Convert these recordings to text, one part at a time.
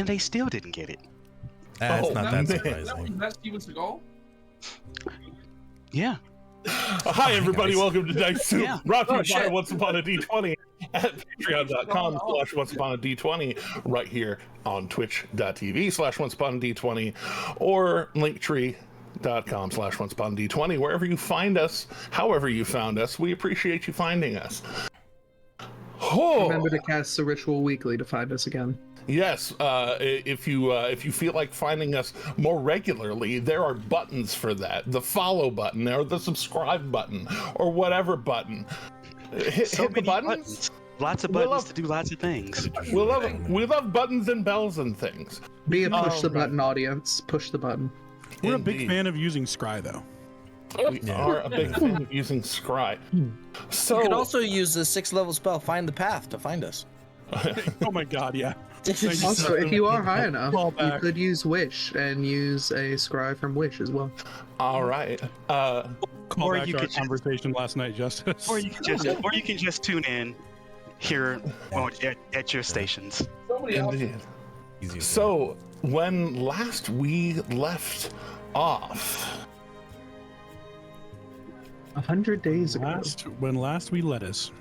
and they still didn't get it. That's not that surprising. That's Steven Seagal? Yeah. Hi, everybody. Welcome to Dice Soup. Yeah. Brought to you by Once Upon a D20 at patreon.com/Once Upon a D20, right here on twitch.tv/Once Upon a D20, or linktree.com/Once Upon a D20, wherever you find us, however you found us. We appreciate you finding us. Oh. Remember to cast the ritual weekly to find us again. Yes, if you feel like finding us more regularly, there are buttons for that. The follow button, or the subscribe button, or whatever button. Hit the buttons. Lots of buttons to do lots of things. We love buttons and bells and things. Be a push the button audience. Push the button. We're a big fan of using Scry, though. We are a big fan of using Scry. So you could also use the 6th-level spell, Find the Path, to find us. Oh my god, yeah. Also, if you are high enough, you could use Wish and use a Scry from Wish as well. All right. Call back our conversation last night, Justice. Or you can just tune in here at your stations. Indeed. So when last we left off, 100 days ago. When last we let us.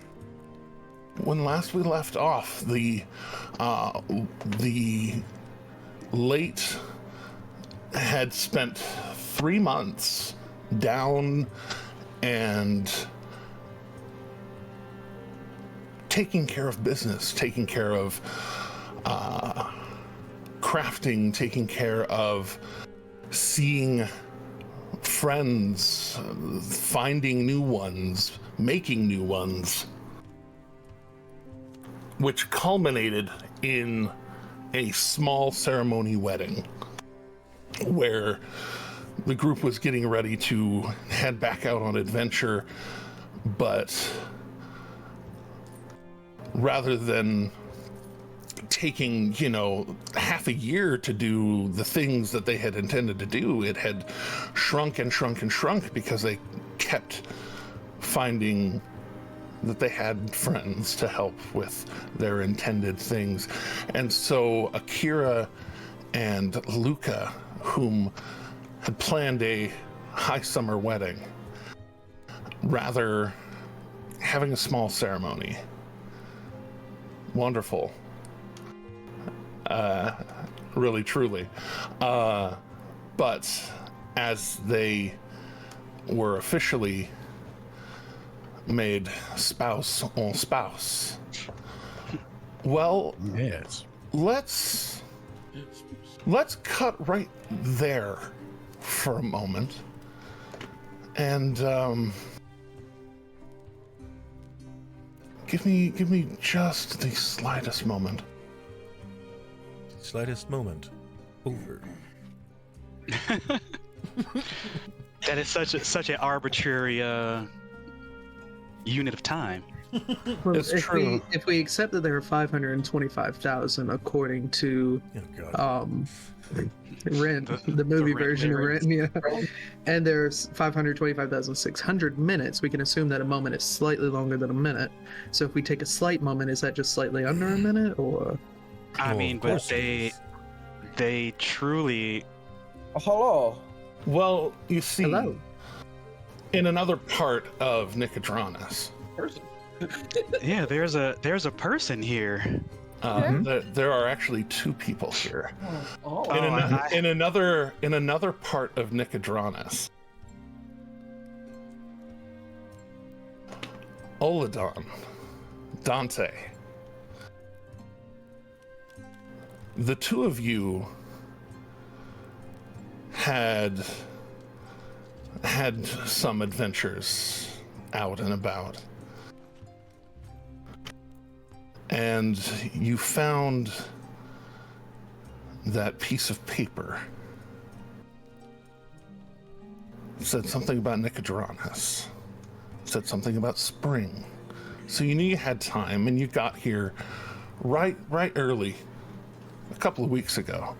When last we left off, the late had spent 3 months down and taking care of business, taking care of crafting, taking care of seeing friends, finding new ones, making new ones, which culminated in a small ceremony wedding where the group was getting ready to head back out on adventure, but rather than taking, half a year to do the things that they had intended to do, it had shrunk and shrunk and shrunk because they kept finding that they had friends to help with their intended things. And so Akira and Luca, whom had planned a high summer wedding, rather having a small ceremony. Wonderful. Really, truly. But as they were officially made spouse on spouse, well, yes, let's cut right there for a moment and give me just the slightest moment. Slightest moment over. That is such an arbitrary unit of time. Well, It's true. If we accept that there are 525,000 according to Rent, the movie version of Rent, yeah, and there's 525,600 minutes, we can assume that a moment is slightly longer than a minute. So if we take a slight moment, is that just slightly under a minute, or? I mean, but they truly. Hello. Well, you see, Hello. in another part of Nicodranus, Yeah, there's a person here. there are actually two people here. Oh. In another part of Nicodranus, Oladon, Dante, the two of you had some adventures out and about, and you found that piece of paper. It said something about Nicodranus. It said something about spring. So you knew you had time, and you got here right early, a couple of weeks ago,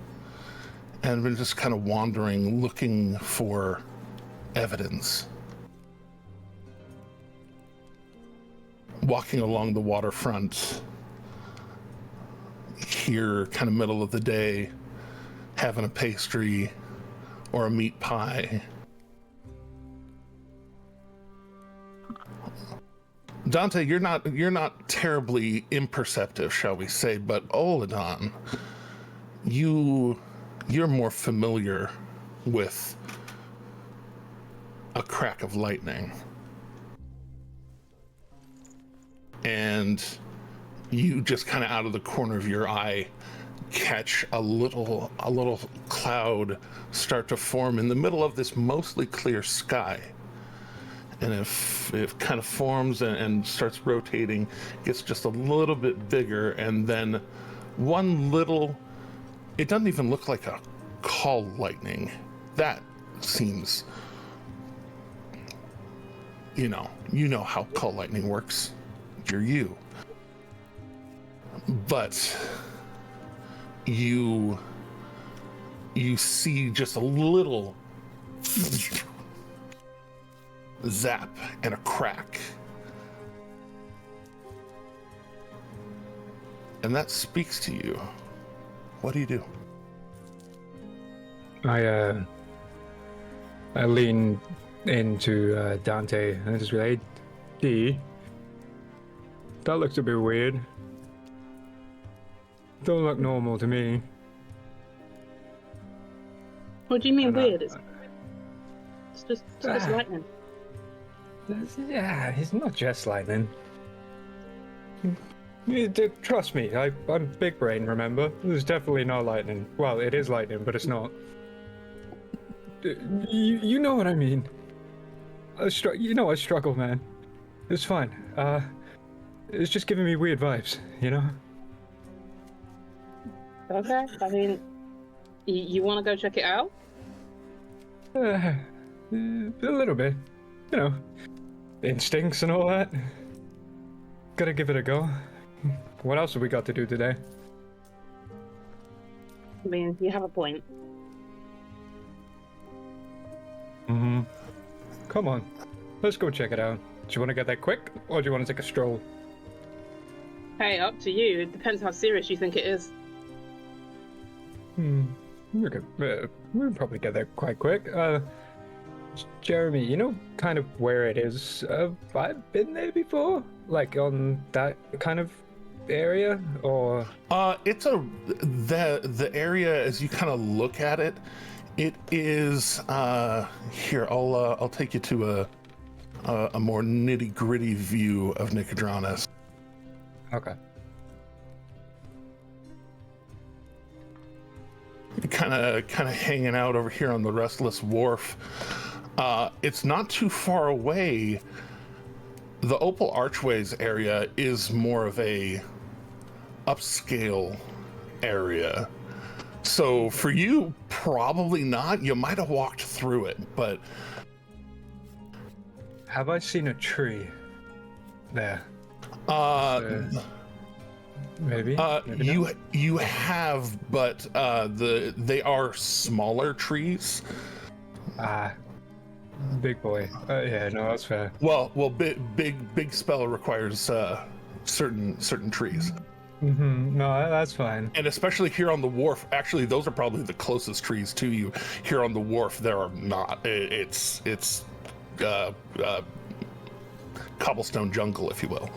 and been just kind of wandering, looking for evidence. Walking along the waterfront, here kind of middle of the day, having a pastry or a meat pie. Dante, you're not terribly imperceptive, shall we say, but Oladon, you're more familiar with a crack of lightning. And you just kind of out of the corner of your eye catch a little cloud start to form in the middle of this mostly clear sky. And if it kind of forms and starts rotating, gets just a little bit bigger, and then one little, it doesn't even look like a call lightning. That seems, you know how call lightning works. You're you. But you see just a little zap and a crack. And that speaks to you. What do you do? I lean into Dante and I just be like, D, that looks a bit weird. Don't look normal to me. What do you mean weird? It's just lightning. Yeah, it's not just lightning. Trust me, I'm big brain, remember? There's definitely not lightning. Well, it is lightning, but it's not. You know what I mean. I struggle, man. It's fine. It's just giving me weird vibes, you know? Okay, I mean, you want to go check it out? A little bit. You know, instincts and all that. Gotta give it a go. What else have we got to do today? I mean, you have a point. Mm-hmm. Come on, let's go check it out. Do you want to get that quick, or do you want to take a stroll? Hey, up to you. It depends how serious you think it is. We'll probably get there quite quick. Jeremy, you know kind of where it is? Have I been there before? Like on that kind of area, or? It's the area as you kind of look at it. It is here. I'll take you to a more nitty gritty view of Nicodranus. Okay. Kind of hanging out over here on the Restless Wharf. It's not too far away. The Opal Archways area is more of a upscale area. So for you, probably not. You might have walked through it, but... Have I seen a tree there? Maybe. Maybe you have, but they are smaller trees. Big boy. Yeah, no, that's fair. Well, big spell requires certain trees. Mm-hmm. No, that's fine. And especially here on the wharf, actually, those are probably the closest trees to you. Here on the wharf, there are not. It's cobblestone jungle, you will.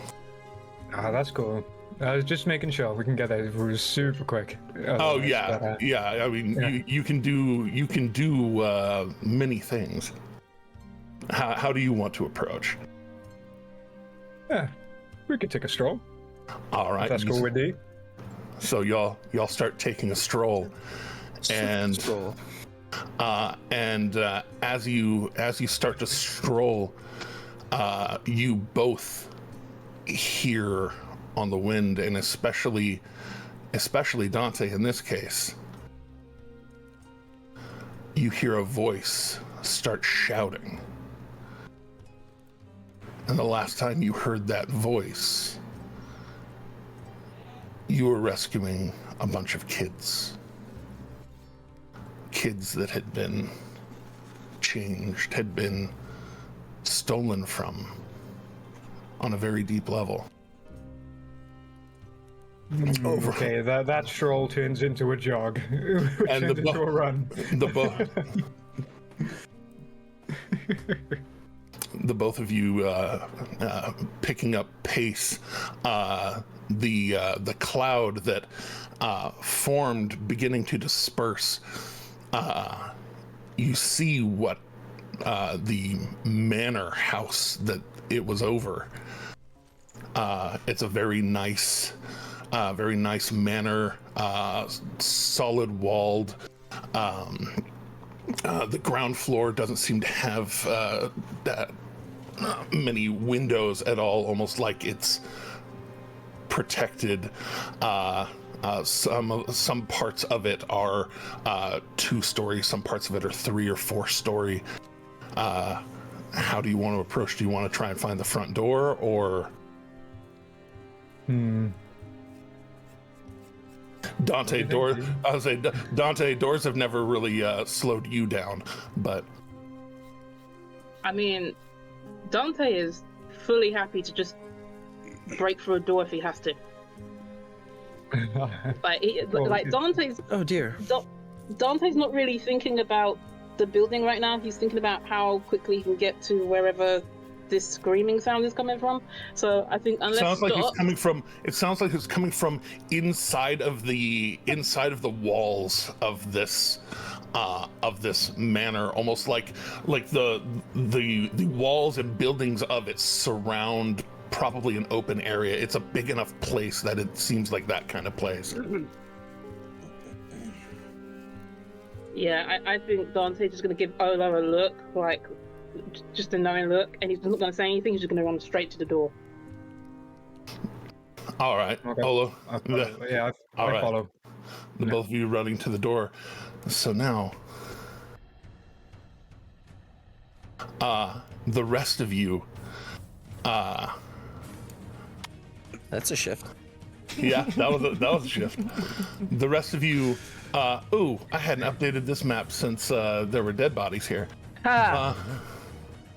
Ah, that's cool. I was just making sure we can get there super quick. Oh yeah, yeah. I mean, yeah. You can do many things. How do you want to approach? Yeah, we could take a stroll. All right, that's cool with you. So y'all start taking a stroll, and as you start to stroll, you both hear on the wind, and especially Dante in this case, you hear a voice start shouting. And the last time you heard that voice, you were rescuing a bunch of kids that had been changed, had been stolen from on a very deep level. Okay, that stroll turns into a jog. And turns into a run. The both of you picking up pace, the cloud that formed beginning to disperse. You see what the manor house that it was over. It's a very nice manor, solid walled. The ground floor doesn't seem to have many windows at all, almost like it's protected. Some parts of it are 2-story, some parts of it are 3 or 4-story. How do you want to approach? Do you want to try and find the front door, or Dante, I would say Dante, doors have never really slowed you down, but I mean, Dante is fully happy to just break through a door if he has to. Like Dante's. Oh dear. Dante's not really thinking about the building right now. He's thinking about how quickly he can get to wherever this screaming sound is coming from. So I think unless it sounds like it's coming from inside of the walls of this manor, almost like the walls and buildings of it surround probably an open area. It's a big enough place that it seems like that kind of place. Yeah, I think Dante's just going to give Ola a look, like just a knowing look, and he's not going to say anything. He's just going to run straight to the door. All right, okay. Ola. I follow. The both of you running to the door. So now, the rest of you, that's a shift. Yeah, that was a shift. The rest of you, I hadn't updated this map since there were dead bodies here.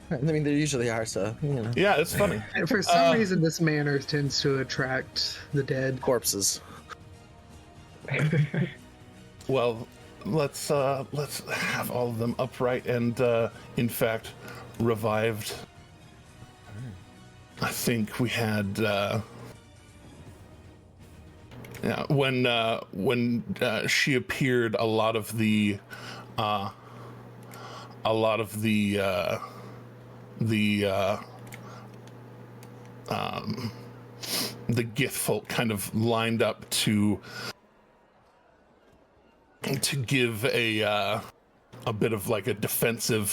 I mean, there usually are, so you know. Yeah, it's funny. For some reason, this manor tends to attract the dead corpses. Well, let's have all of them upright and, in fact, revived. I think we had. When she appeared, a lot of the Gith folk kind of lined up to give a bit of like a defensive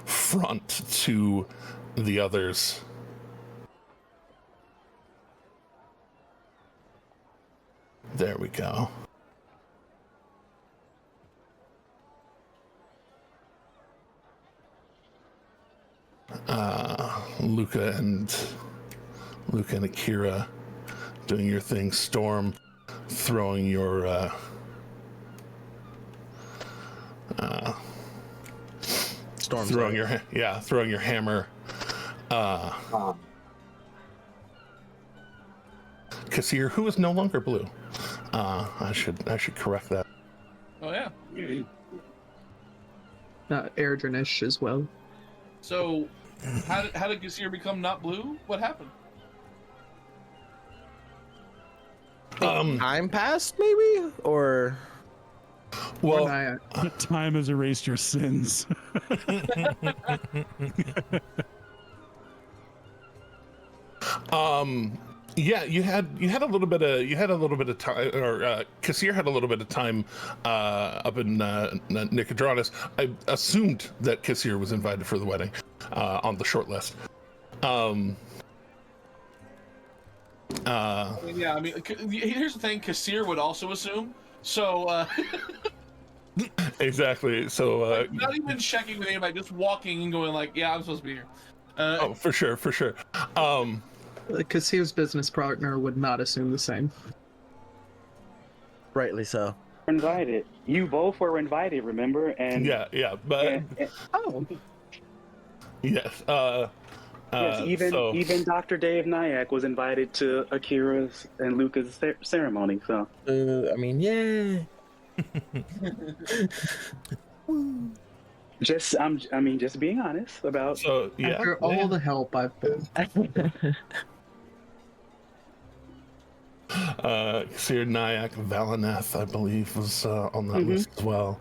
front to the others. There we go. Luca and Akira doing your thing. Storm throwing your throwing your hammer. Kassir, who is no longer blue. I should correct that. Oh yeah. Erdrinish as well. So, how did Kassir become not blue? What happened? Time passed, maybe, or well, time has erased your sins. Yeah, you had a little bit of time, or Kassir had a little bit of time up in Nicodranus. I assumed that Kassir was invited for the wedding on the short list. Yeah, I mean, here's the thing: Kassir would also assume. So exactly. So not even checking with anybody, just walking and going like, "Yeah, I'm supposed to be here." Oh, for sure. Kassir's business partner would not assume the same. Rightly so. Invited. You both were invited, remember? And yeah, but oh, yes. Yes, even Dr. Dave Nyack was invited to Akira's and Luca's ceremony. So, I mean, yeah. just being honest about. So yeah, After all the help I've been. Sir Nyack Valineth, I believe, was on that list as well.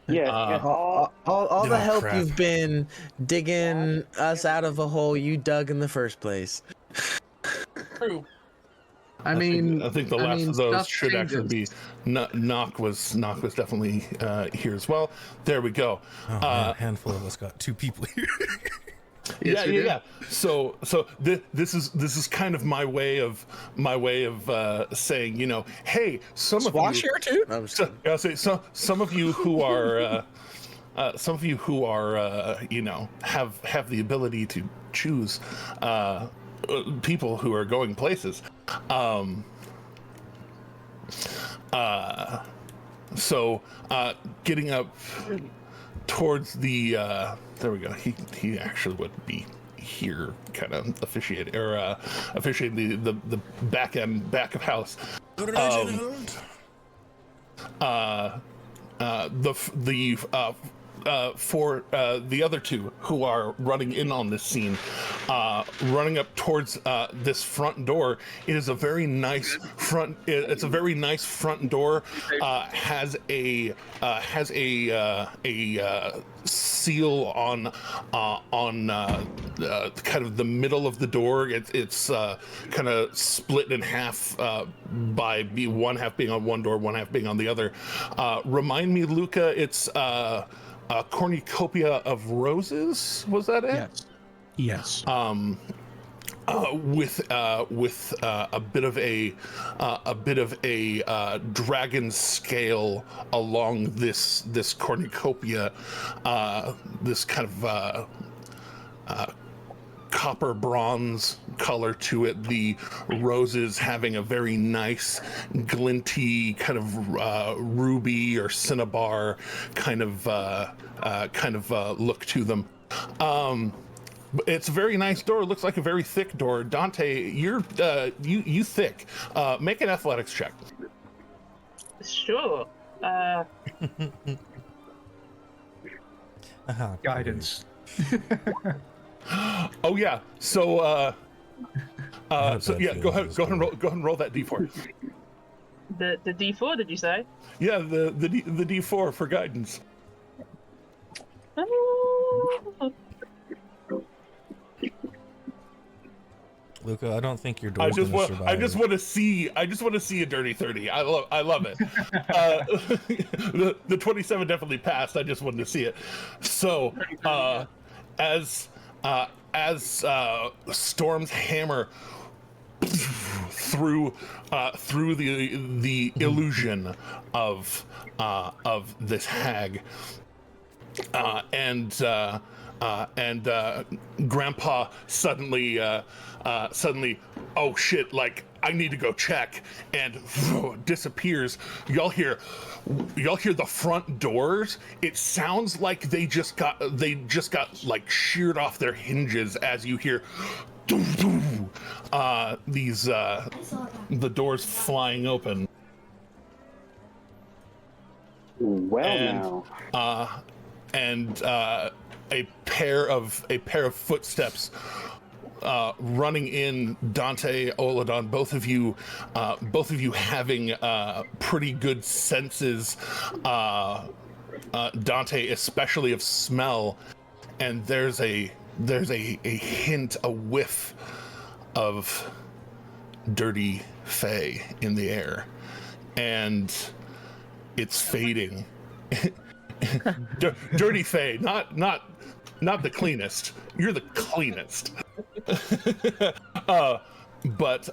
Yeah, all the help crap. you've been digging us out of a hole you dug in the first place. True. I mean, I think the last of those stuff should actually be changes. Knock was definitely here as well. There we go. Oh, man, a handful of us got 2 people here. Yes, we do. Yeah. So this is kind of my way of saying, hey, some Squash of you, here too? I'll say some of you who are have the ability to choose people who are going places. So getting up towards the there we go. He actually would be here, kind of officiating the back of house. For the other 2 who are running in on this scene, running up towards this front door. It is a very nice front. It's a very nice front door. Has a seal on kind of the middle of the door. It's kind of split in half by one half being on one door, one half being on the other. Remind me, Luca. It's a cornucopia of roses. Was that it? Yes. With a bit of a dragon scale along this cornucopia, this kind of copper bronze color to it. The roses having a very nice glinty kind of ruby or cinnabar kind of look to them. It's a very nice door. It looks like a very thick door. Dante, you're you thick. Make an athletics check. Sure. Guidance. Oh yeah. So yeah. Go ahead and roll that d4. The D4, did you say? Yeah, the d4 for guidance. Luca, I don't think your I door's just gonna want survive. I just want to see a dirty 30. I love it. The 27 definitely passed. I just wanted to see it. So as Storm's hammer through the illusion of this hag, and Grandpa suddenly, oh shit, like I need to go check, and disappears. Y'all hear the front doors. It sounds like they just got like sheared off their hinges as you hear the doors flying open. Well, and a pair of footsteps running in. Dante, Oladon, both of you having pretty good senses. Dante, especially of smell, and there's a hint, a whiff of dirty fey in the air, and it's fading. Dirty fey, not the cleanest. You're the cleanest. But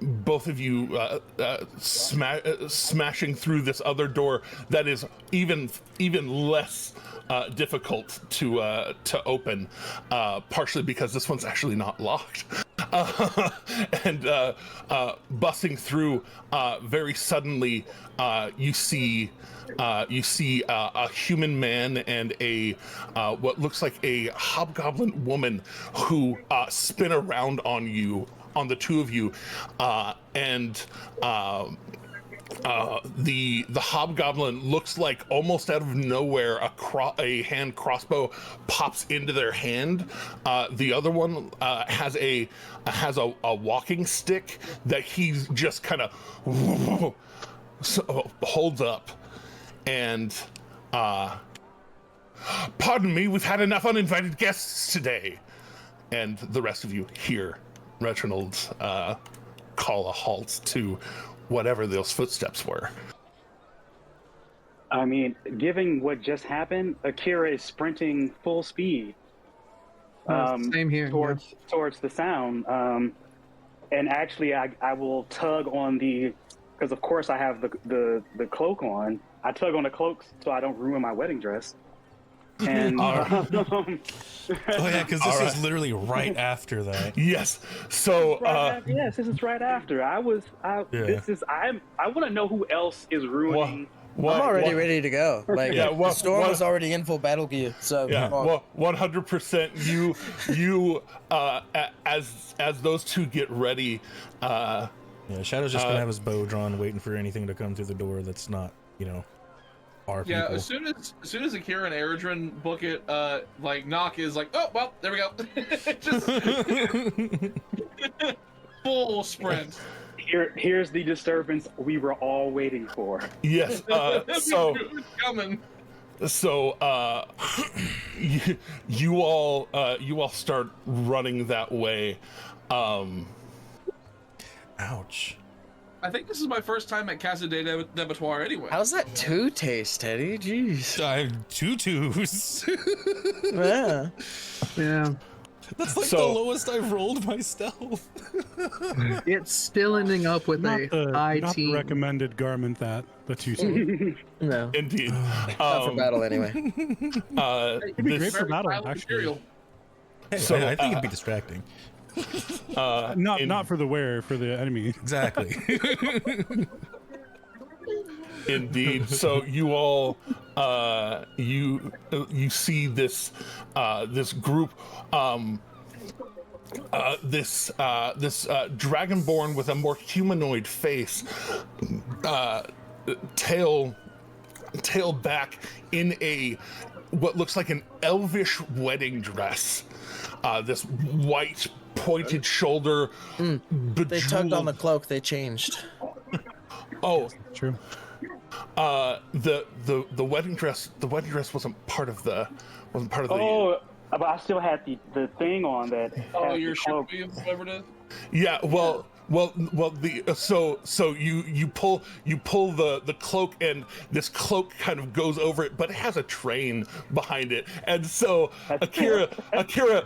both of you smashing through this other door that is even less difficult to open, partially because this one's actually not locked. and busting through, very suddenly, you see a human man and a what looks like a hobgoblin woman who spin around on the two of you, and the hobgoblin looks like almost out of nowhere a hand crossbow pops into their hand. The other one has a walking stick that he's just kind of holds up, and pardon me, we've had enough uninvited guests today. And the rest of you hear Reginald call a halt to whatever those footsteps were. I mean, given what just happened, Akira is sprinting full speed. Same here. Towards the sound. And actually, I will tug on because of course I have the cloak on. I tug on the cloak so I don't ruin my wedding dress. And oh yeah, because this is literally right after that. Yes. So yes, this is right after. I want to know who else is ruining. I'm already ready to go. Like the storm was already in full battle gear. So yeah, 100%. You as those two get ready. Yeah, Shadow's just gonna have his bow drawn, waiting for anything to come through the door that's not, our yeah, people. as soon as Akira and Eredrin book it, like Knock is like, oh well, there we go. Just full sprint. Here's the disturbance we were all waiting for. Yes. So coming. So you all start running that way. Ouch. I think this is my first time at Casa de Debatoire anyway. How's that 2 taste, Teddy? Jeez. 2 2s. Yeah. Yeah. That's like the lowest I've rolled myself. It's still ending up with not the recommended garment that the 2 No. Indeed. Not for battle anyway. It'd be great for battle, actually. Hey, so I think it'd be distracting. Not for the wearer, for the enemy. Exactly. Indeed. So you all you see this group, this dragonborn with a more humanoid face, tail back in a what looks like an elvish wedding dress. This white pointed shoulder. They tugged on the cloak. They changed. Oh, true. The wedding dress. The wedding dress wasn't part of the. Oh, but I still had the thing on that. Oh, your shirt, whatever it is. Yeah. Well. So you pull the cloak, and this cloak kind of goes over it, but it has a train behind it, and so Akira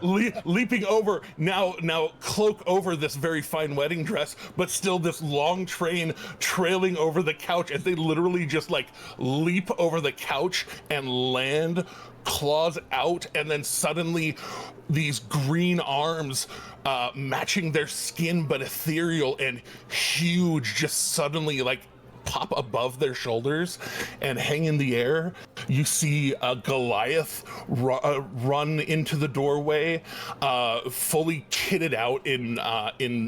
leaping over now cloak over this very fine wedding dress, but still this long train trailing over the couch as they literally just like leap over the couch and land, claws out, and then suddenly these green arms matching their skin but ethereal and huge just suddenly like pop above their shoulders and hang in the air. You see a Goliath run into the doorway, fully kitted out in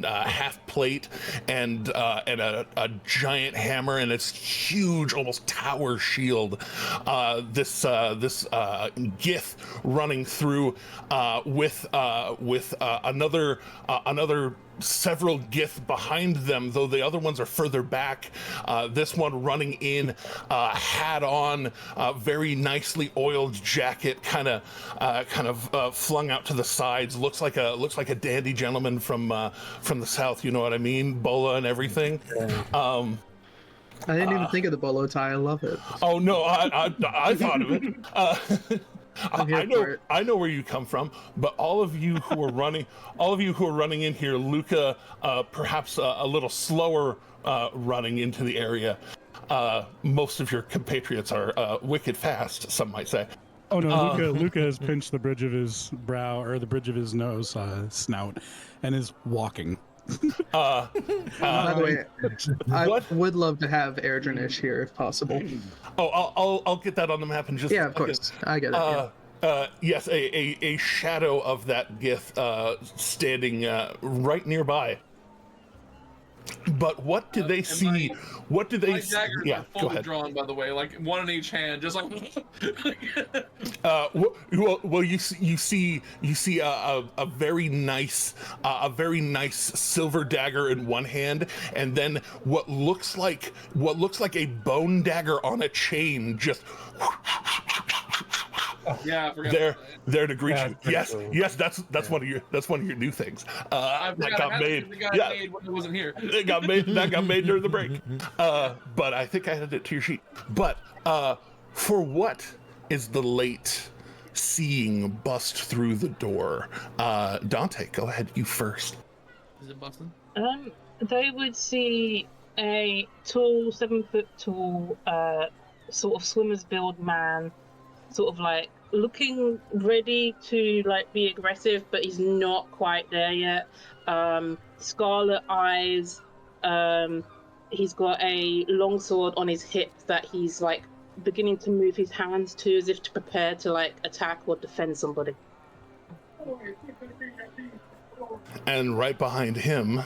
half plate and a giant hammer and its huge, almost tower shield. This Gith running through with another several Gith behind them, though the other ones are further back. This one running in, hat on, very nicely oiled jacket, kind of flung out to the sides. Looks like a dandy gentleman from the south. You know what I mean? Bola and everything. I didn't even think of the bolo tie. I love it. Oh no, I thought of it. I know where you come from, but all of you who are running in here, Luca, perhaps a little slower running into the area. Most of your compatriots are wicked fast, some might say. Oh no, Luca has pinched the bridge of his brow or the bridge of his nose, snout, and is walking. By the way, I would love to have Erdrinish here if possible. Oh, I'll get that on the map in just yeah, of course. I get it. Yes, a shadow of that Gith standing right nearby. But what do they see? What do they my see? daggers Yeah, are go fully ahead. drawn, by the way, like one in each hand, just like. Well, you see a very nice silver dagger in one hand, and then what looks like a bone dagger on a chain just. Yeah, I forgot. There to greet you. Yes, cool. yes, that's one of your new things. I That got made. Yeah, made when it wasn't here. it got made. That got made during the break. But I think I added it to your sheet. But for what is the late seeing bust through the door? Dante, go ahead. You first. Is it busting? They would see a tall, 7 foot tall, sort of swimmer's build man, sort of like looking ready to like be aggressive, but he's not quite there yet. Scarlet eyes. He's got a longsword on his hip that he's like beginning to move his hands to as if to prepare to like attack or defend somebody. And right behind him.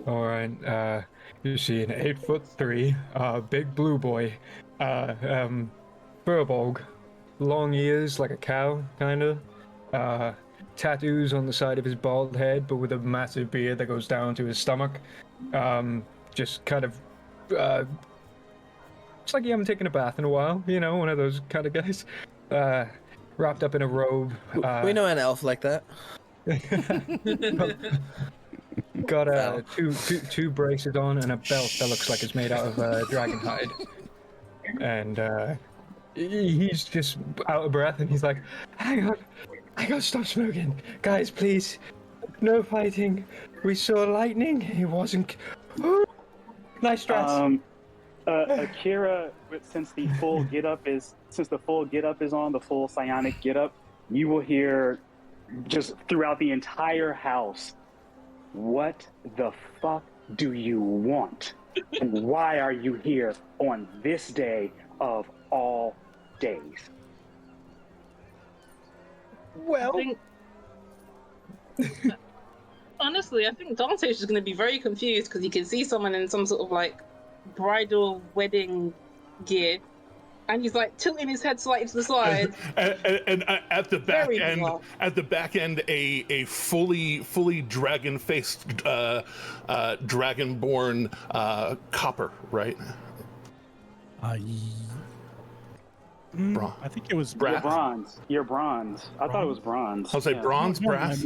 All right. You see an 8'3", big blue boy, furbolg, long ears like a cow, kind of. Tattoos on the side of his bald head, but with a massive beard that goes down to his stomach. Just kind of, it's like you haven't taken a bath in a while, you know, one of those kind of guys. Wrapped up in a robe. We know an elf like that. Got two braces on and a belt that looks like it's made out of dragon hide. And he's just out of breath, and he's like, hang on, I gotta stop smoking. Guys, please, no fighting. We saw lightning. It wasn't... Nice dress. Akira, since the full get up is on, the full psionic get up, you will hear just throughout the entire house, what the fuck do you want? And why are you here on this day of all days? Well, honestly, I think Dante's just going to be very confused because he can see someone in some sort of like bridal wedding gear, and he's like tilting his head slightly to the side. and at the back Very end, bizarre. a fully dragon-faced, dragonborn copper, right? I think it was You're bronze. You're bronze. I thought it was bronze. I'll say bronze, brass.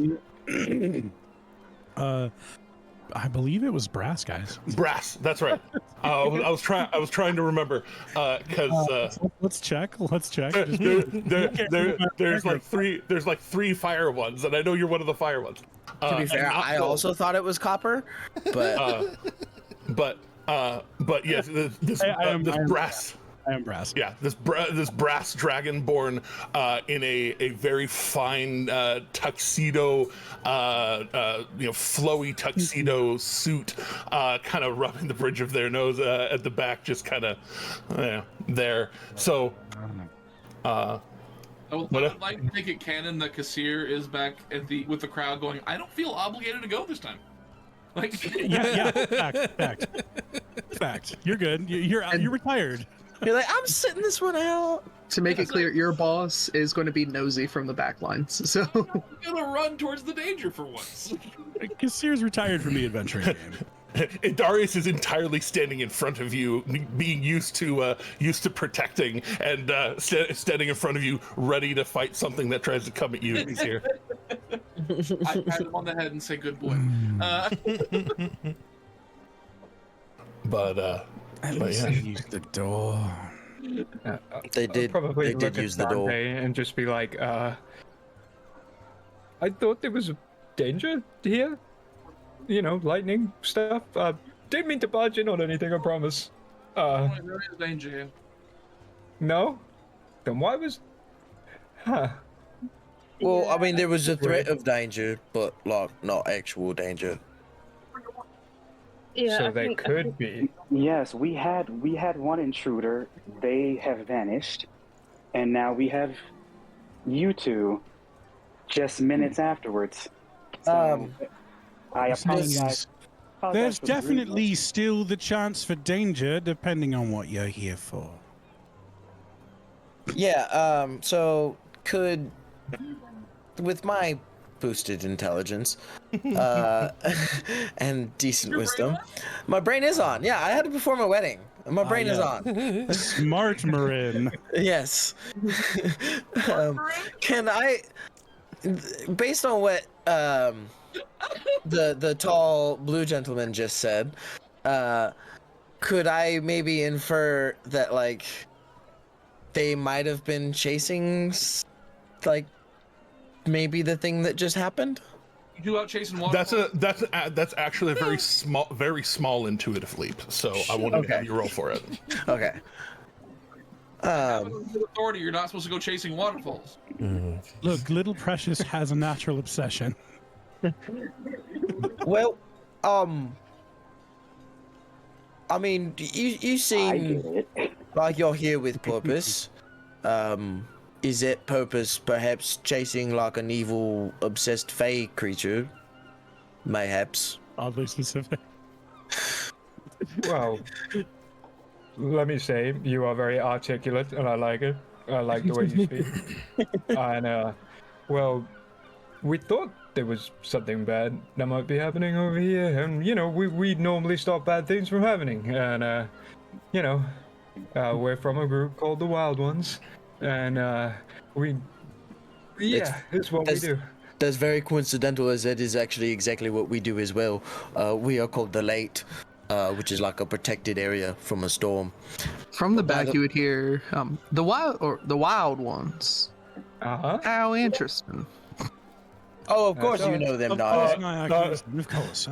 I believe it was brass, guys. Brass. That's right. I was trying to remember because let's check. There's like three fire ones, and I know you're one of the fire ones. To be fair, I also thought it was copper, but but yes, this brass. I am brass. Yeah, this brass dragonborn in a very fine tuxedo, flowy tuxedo suit, kind of rubbing the bridge of their nose at the back, just kind of there. So, I would like to make it canon that Kassir is back with the crowd going, I don't feel obligated to go this time. Like, yeah, fact. You're good. You're retired. You're like, I'm sitting this one out. To make it clear, your boss is going to be nosy from the back lines, so... I'm gonna run towards the danger for once. Kassir's retired from the adventuring game. Darius is entirely standing in front of you, being used to protecting, and standing in front of you, ready to fight something that tries to come at you. He's here. I pat him on the head and say, "Good boy." At least they used the door. They did. Probably They look did at use the Dante door. and just be like, I thought there was danger here. You know, lightning stuff. Didn't mean to barge in on anything, I promise. There is danger here. No? Then why was... Huh. Well, I Yeah, mean, there was a threat Weird. of danger, but like not actual danger. yeah. So I they think, could be. Yes, we had one intruder. They have vanished, and now we have you two. Just minutes afterwards. So I apologize. There's For the definitely rudeness. still the chance for danger, depending on what you're here for. Yeah. So could, with my boosted intelligence, and decent wisdom, my brain is on. Yeah, I had it before my wedding. My brain is on. Smart Marin. Yes. Can I, based on what the tall blue gentleman just said, could I maybe infer that like they might have been chasing like maybe the thing that just happened? You do out chasing waterfalls? That's actually a very small intuitive leap. So I won't even have you roll for it. Okay. With authority, you're not supposed to go chasing waterfalls. Look, Little Precious has a natural obsession. Well, I mean, you seem like you're here with purpose. Is it purpose perhaps chasing like an evil, obsessed fae creature? Mayhaps. Oddly specific. Well, let me say, you are very articulate, and I like it. I like the way you speak. And, well, we thought there was something bad that might be happening over here, and, you know, we normally stop bad things from happening, and, you know, we're from a group called the Wild Ones, and, it's what we do. That's very coincidental, as it is actually exactly what we do as well. We are called the Late, which is like a protected area from a storm. From the back, you would hear the Wild Ones. How interesting. Oh, of course you know them, Nyack. Of course.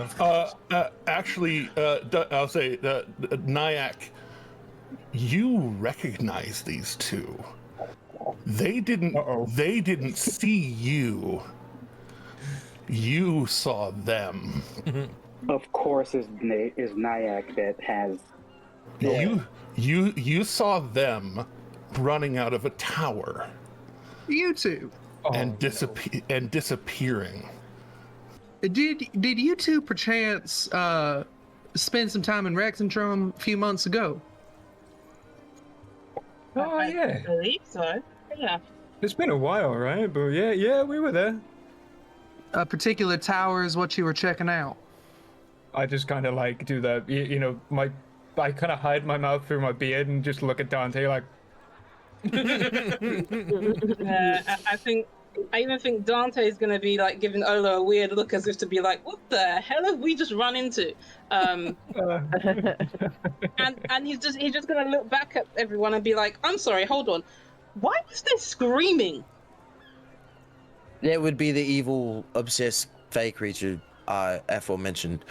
Actually, I'll say, Nyack, you recognize these two. They didn't see you. You saw them. Of course, is Nyack that has. You saw them running out of a tower. You two. And disappearing. Did you two perchance spend some time in Rexentrum a few months ago? Oh, yeah. I believe so. Yeah. It's been a while, right? But yeah, we were there. A particular tower is what you were checking out. I just kind of like do that, you know, I kind of hide my mouth through my beard and just look at Dante like. I even think Dante is going to be like giving Ola a weird look as if to be like, what the hell have we just run into? And he's just going to look back at everyone and be like, I'm sorry, hold on. Why was there screaming? That would be the evil, obsessed fae creature I aforementioned.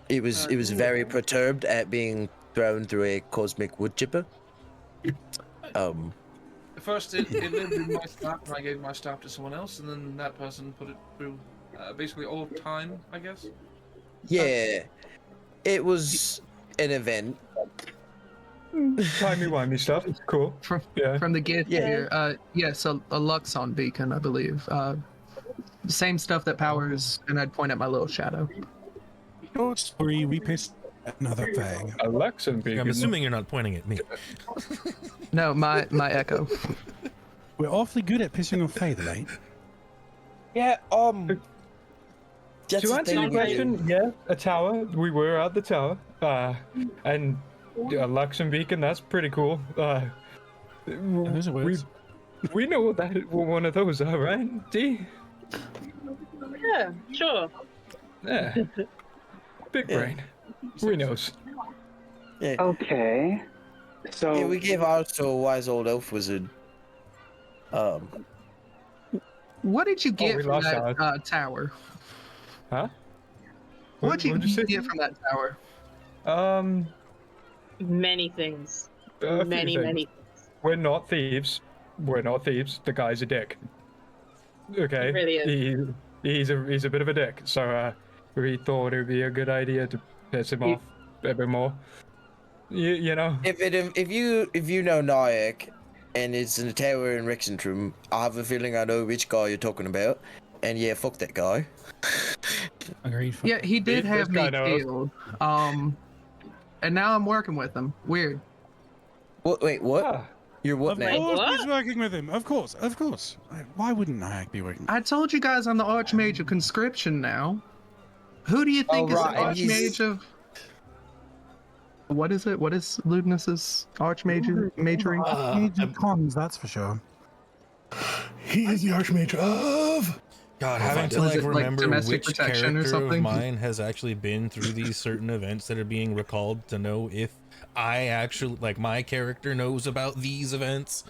It was very perturbed at being thrown through a cosmic wood chipper. First, it lived in my staff, and I gave my staff to someone else, and then that person put it through basically all of time, I guess. Yeah, it was an event. Timey-wimey stuff. It's cool. From the gift here. Yes, a Luxon beacon, I believe. Same stuff that powers, and I'd point at my little shadow. Short story, we pissed another thing. A Luxon beacon. I'm assuming you're not pointing at me. No, my echo. We're awfully good at pissing off Faye, right? Yeah, to answer your question, yeah, a tower. We were at the tower. And a Luxon beacon, that's pretty cool. We know what one of those are, right, D? Yeah, sure. Yeah. Big brain. We knows. Yeah. Okay. So yeah, we gave ours to a wise old elf wizard. What did you get from that tower? Huh? What did you get from that tower? Many things. A few many, things. many. We're not thieves. We're not thieves. The guy's a dick. Okay. He really is. He's a bit of a dick. So we thought it would be a good idea to piss him off a bit more. You know. If you know Nayak, and it's in the tower in Rexentrum, I have a feeling I know which guy you're talking about. And yeah, fuck that guy. Agreed. Yeah, he did This have me guy knows. killed. And now I'm working with him. Weird. What? Wait, what? Ah, You're what Of now? course What? he's working with him. Of course. Why wouldn't Nyack be working? I told you guys I'm the Archmage of Conscription now. Who do you think is right, the and he's- Archmage of... What is it? What is Ludinus's Archmage majoring? Agent Cons, that's for sure. He is the Archmage of. God, having to Was like it, like, remember domestic which protection or character of something? mine has actually been through these certain events that are being recalled to know if I actually like my character knows about these events.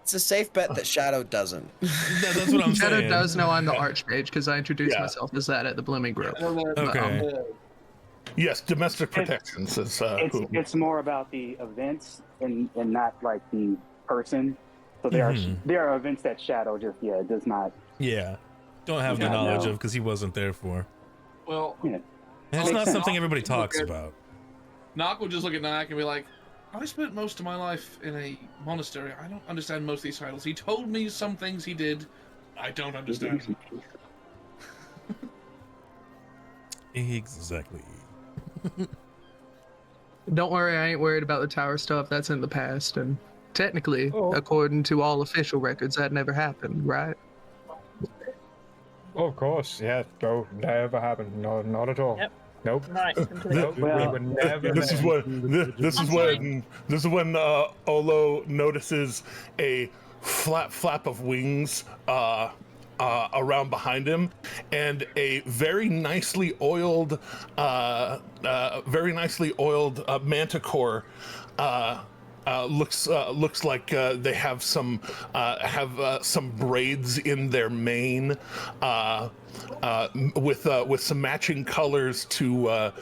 It's a safe bet that Shadow doesn't. That's what I'm Shadow saying. does know I'm the Archmage because I introduced Yeah. myself as that at the Blooming Grove. Okay. Yes, domestic protections is who. It's more about the events and not like the person. So there are events that Shadow just does not. Yeah. Don't have the Yeah, knowledge no. of because he wasn't there for. Well, Yeah. And it's Makes not sense. something everybody talks about. Nock would just look at Nyack and be like, I spent most of my life in a monastery. I don't understand most of these titles. He told me some things he did. I don't understand. Exactly. Don't worry, I ain't worried about the tower stuff. That's in the past. And technically, according to all official records, that never happened, right? of course, yeah. No, never happened. No, not at all. Yep. Nope. Right, completely. Nope. We Well, were never. This is there. what this is when Olo notices a flap of wings around behind him, and a very nicely oiled manticore looks like they have some braids in their mane, with some matching colors to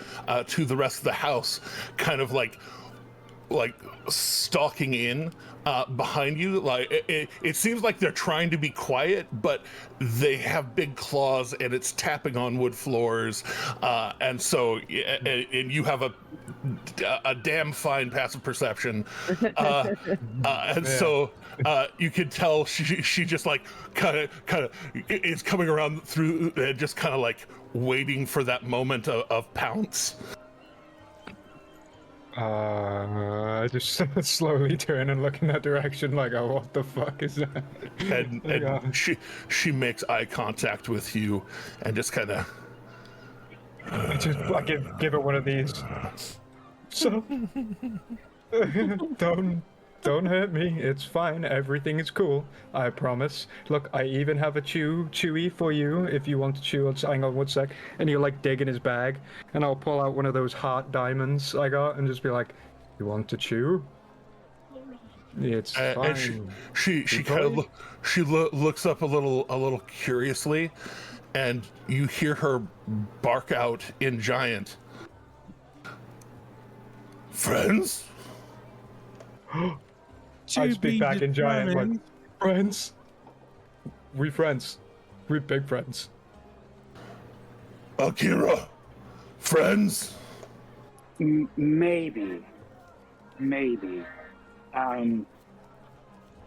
the rest of the house, kind of like stalking in behind you. Like it seems like they're trying to be quiet, but they have big claws and it's tapping on wood floors, and so and you have a damn fine passive perception, and so you can tell she just like kind of is coming around through, just kind of like waiting for that moment of pounce. I just slowly turn and look in that direction, like, oh, what the fuck is that? And she makes eye contact with you, and just kind of. I just like give her one of these. So, don't hurt me. It's fine. Everything is cool. I promise. Look, I even have a chewy for you if you want to chew. Hang on one sec. And he'll like dig in his bag, and I'll pull out one of those heart diamonds I got, and just be like, "You want to chew?" It's fine. And she kind of looks up a little curiously, and you hear her bark out in Giant. Friends? I speak back in Giant, like, friends. We friends. We big friends. Akira, friends? Maybe.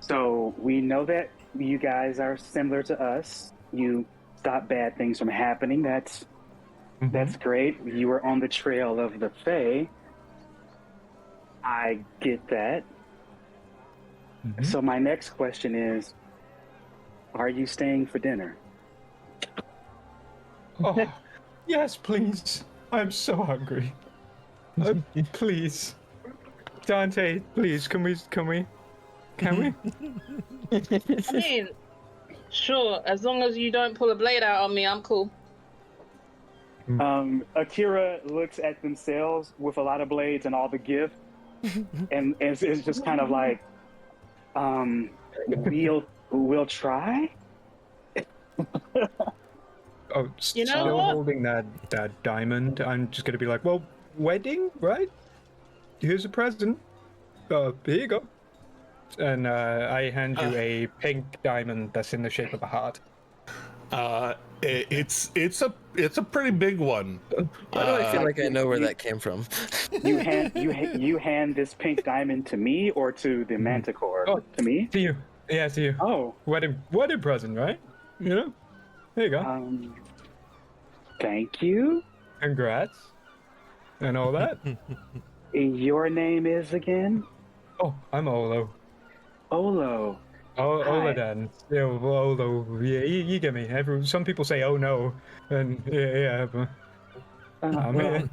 So we know that you guys are similar to us. You stop bad things from happening. That's great. You were on the trail of the Fae. I get that. So my next question is, are you staying for dinner? Oh, yes, please. I'm so hungry. Please. Dante, please, can we? I mean, sure, as long as you don't pull a blade out on me, I'm cool. Akira looks at themselves with a lot of blades and all the gift, and it's just kind of like, we'll try. Oh, You know still what? holding that diamond. I'm just gonna be like, well, wedding, right? Here's a present. Here you go. And I hand you a pink diamond that's in the shape of a heart. It's a pretty big one. Why do I feel like I know where that came from? You hand this pink diamond to me or to the Manticore? Oh, to me? To you. Yeah, to you. Oh. Wedding present, right? You know? There you go. Thank you. Congrats. And all that. Your name is again? Oh, I'm Olo. Olo. Oh, Hi. Oladan. Yeah, Olo. Yeah, you get me. Some people say, oh no. And yeah, but I'm here.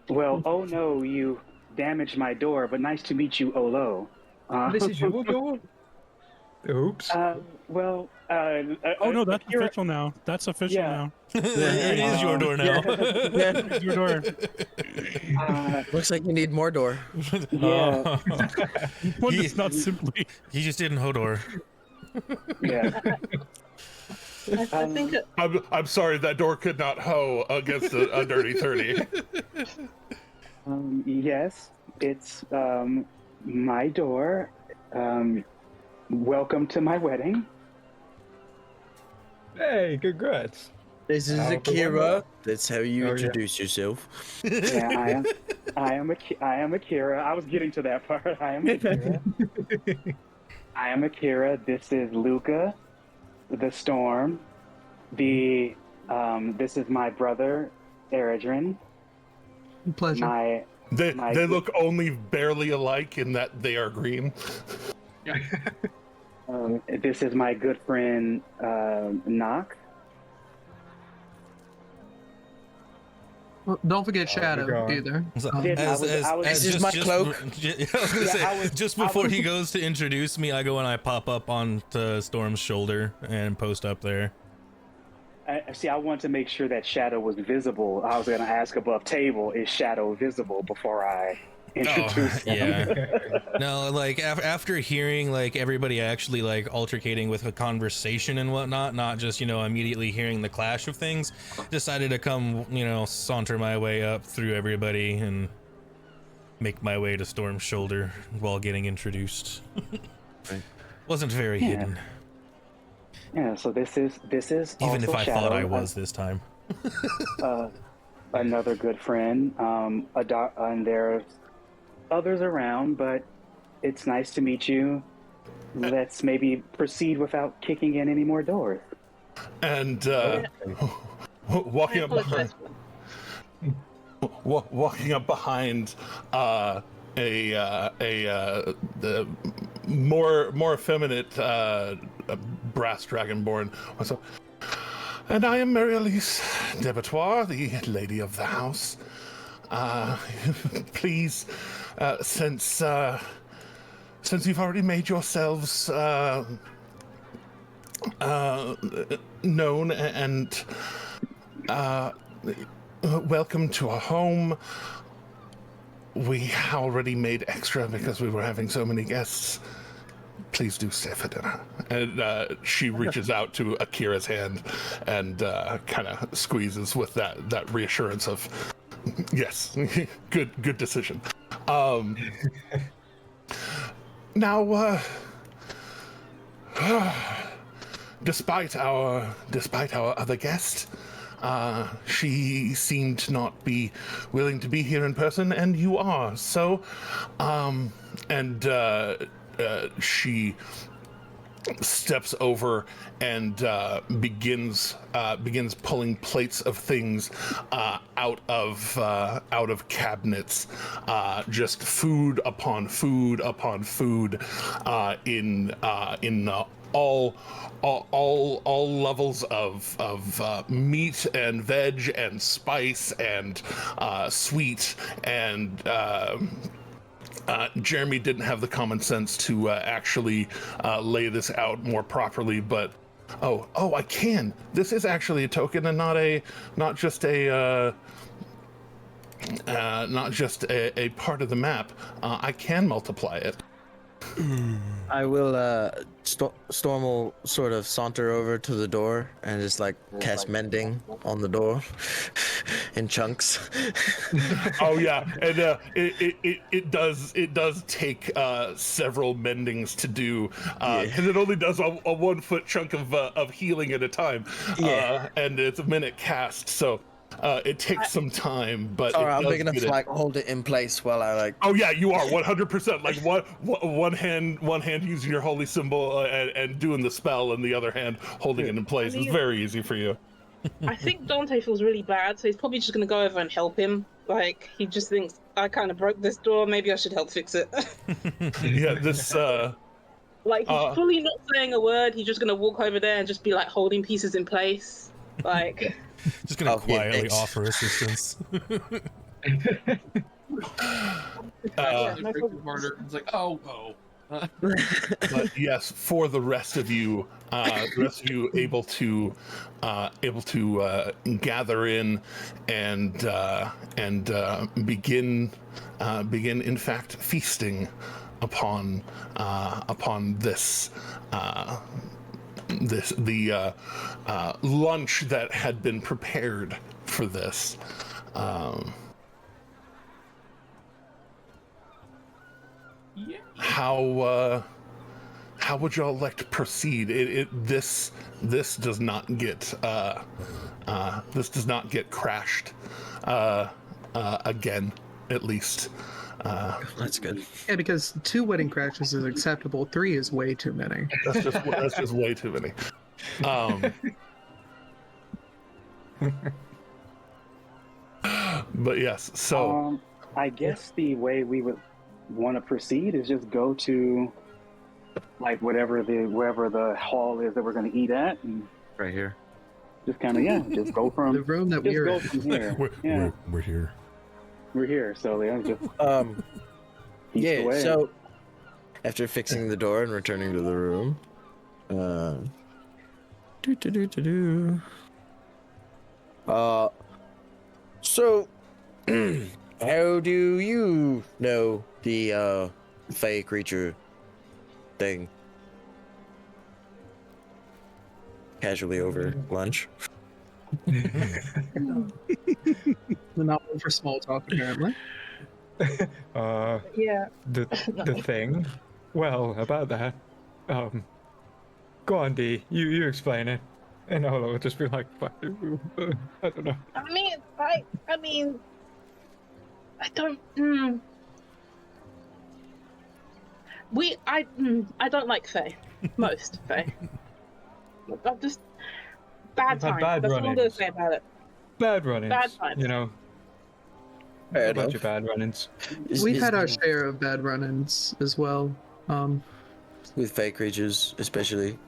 Well, oh no, you damaged my door, but nice to meet you, Olo. This is your door? Oops. Oh no, that's official now. That's official now. It is your door now. It's your door. Looks like you need more door. Yeah. One that's not simply. He just didn't Hodor. Yeah. I think I'm sorry, that door could not hoe against a dirty 30. Yes, it's my door. Welcome to my wedding. Hey, congrats. This is Akira. That's how you introduce yourself. Yeah, I am Akira. I was getting to that part. I am Akira. I am Akira. This is Luca, the Storm. This is my brother, Eredrin. Pleasure. They look only barely alike in that they are green. This is my good friend, Nock. Well, don't forget Shadow either. This is my cloak. Just before he goes to introduce me, I go and I pop up onto Storm's shoulder and post up there. I wanted to make sure that Shadow was visible. I was going to ask above table, is Shadow visible before I introduce him? Yeah. No, like after hearing like everybody actually like altercating with a conversation and whatnot, not just, immediately hearing the clash of things, decided to come, saunter my way up through everybody and make my way to Storm's shoulder while getting introduced. Right. Wasn't very hidden. Yeah, so this is Even if also I Shadow, thought I was this time. another good friend. And there's others around, but it's nice to meet you. Let's maybe proceed without kicking in any more doors. And walking up behind the more effeminate brass dragonborn. So, and I am Mary-Elise Debatoire, the lady of the house. Please, since you've already made yourselves known and welcome to our home. We already made extra because we were having so many guests. Please do stay for dinner. And she reaches out to Akira's hand and kind of squeezes with that reassurance of, yes, good decision. Now, despite our other guest, she seemed to not be willing to be here in person, and you are. So, she steps over and begins pulling plates of things out of cabinets, just food upon food upon food, in all levels of meat and veg and spice and sweet and. Jeremy didn't have the common sense to actually lay this out more properly, but I can. This is actually a token and not just a part of the map. I can multiply it. I will, Storm will sort of saunter over to the door and just like cast mending on the door in chunks. Oh yeah, and it does take several mendings to do because it only does a 1 foot chunk of healing at a time. And it's a minute cast, so it takes some time. But Sorry, I'm big enough to like hold it in place while I like. Oh yeah, you are 100%. Like one hand using your holy symbol and doing the spell, and the other hand holding it in place. It's very easy for you. I think Dante feels really bad, so he's probably just going to go over and help him. Like, he just thinks, I kind of broke this door, maybe I should help fix it. Yeah, this... like, he's fully not saying a word, he's just going to walk over there and just be, like, holding pieces in place. Like... Just going to quietly offer assistance. It's like, oh. But yes, for the rest of you, able to gather in and begin in fact feasting upon this the lunch that had been prepared for this. How would y'all like to proceed? This does not get crashed again, at least. That's good. Yeah, because 2 wedding crashes is acceptable. 3 is way too many. That's just way too many. But yes, so I guess the way we would want to proceed is just go to like wherever the hall is that we're going to eat at, and right here. Just kind of just go from the room that we're in. From here. We're here. We're here, so just away. So after fixing the door and returning to the room, so how do you know the fey creature thing? Casually over lunch. Not one for small talk, apparently. Yeah. The thing. Well, about that. Go on, D. You explain it, and I'll just be like, I don't know. I mean, I don't. I don't like Fae. Most Fae. I'm just bad times. That's all I'm gonna say about it. Bad run-ins. Bad times. You know. A bunch of bad run-ins. We've had our share of bad run-ins as well. With fake creatures, especially.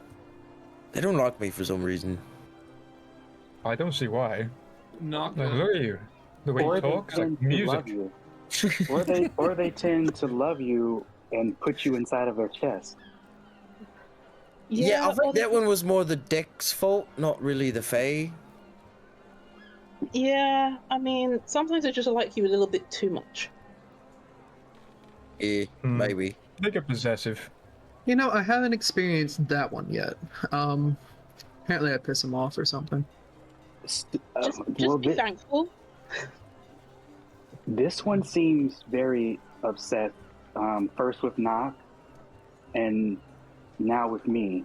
They don't like me for some reason. I don't see why. Not like, look at you. The way you talk, like music. or they tend to love you and put you inside of their chest. Yeah, I think that one was more the Deck's fault, not really the Fae. Yeah, I mean, sometimes I just like you a little bit too much. Yeah, maybe. They get possessive. You know, I haven't experienced that one yet. Apparently I piss him off or something. Just be thankful. This one seems very upset. First with Knock, and now with me.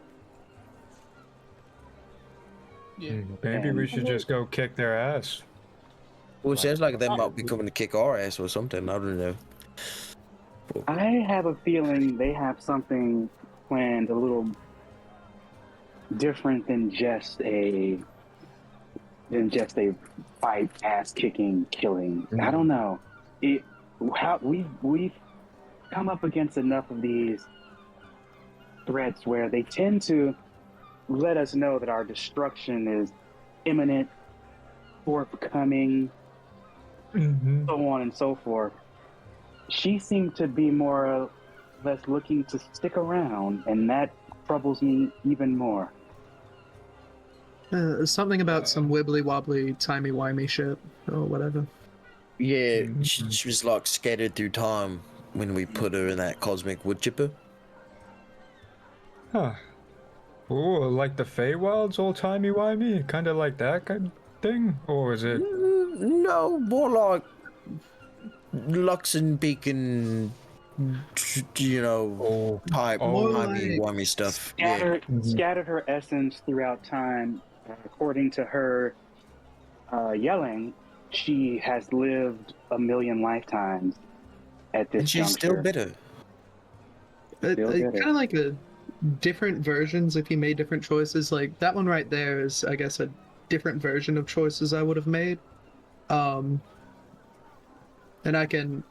Yeah. Maybe we should just go kick their ass. Well, it sounds like they might be coming to kick our ass or something. I don't know. I have a feeling they have something planned a little different than just a fight, ass kicking, killing. I don't know. We've come up against enough of these threats where they tend to let us know that our destruction is imminent, forthcoming, so on and so forth. She seemed to be more or less looking to stick around, and that troubles me even more. Something about some wibbly-wobbly, timey-wimey shit, or whatever. Yeah, she was like scattered through time when we put her in that cosmic wood chipper. Huh. Oh, like the Feywild's all timey-wimey? Kind of like that kind of thing? Or is it... No, more like Luxembeacon, type More timey-wimey stuff. Yeah. Scattered her essence throughout time. According to her yelling, she has lived 1,000,000 lifetimes at this And she's juncture. still bitter. Kind of like a different versions if you made different choices. Like that one right there is, I guess, a different version of choices I would have made. And I can.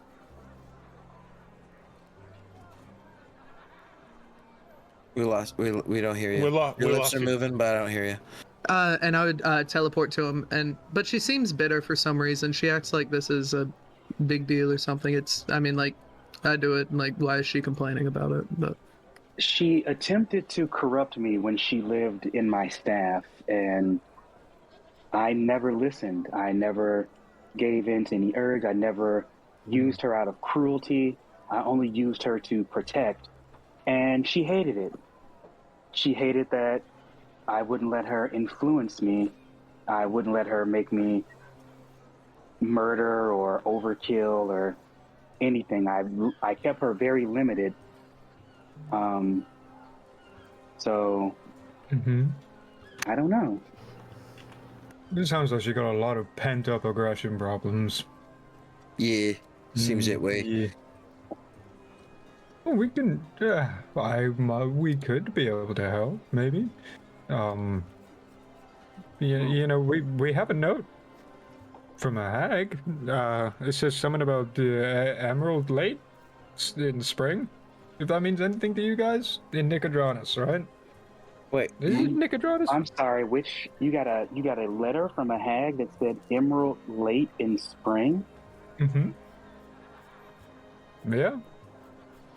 We don't hear you. We Your lost lips are you. moving, but I don't hear you. And I would teleport to him, but she seems bitter for some reason. She acts like this is a big deal or something. I mean, like, I do it, and like, why is she complaining about it? But She attempted to corrupt me when she lived in my staff, and I never listened. I never gave in to any urge. I never used her out of cruelty. I only used her to protect, and she hated it. She hated that I wouldn't let her influence me. I wouldn't let her make me murder or overkill or anything. I kept her very limited. So I don't know. It sounds like you got a lot of pent-up aggression problems. Yeah, seems that way. Yeah. Well, we can. We could be able to help, maybe. You know, we have a note from a hag. It says something about the Emerald Lake in the spring. If that means anything to you guys, in Nicodranus, right? Wait, is it Nicodranus? I'm sorry. Which you got a letter from a hag that said Emerald Late in spring? Yeah.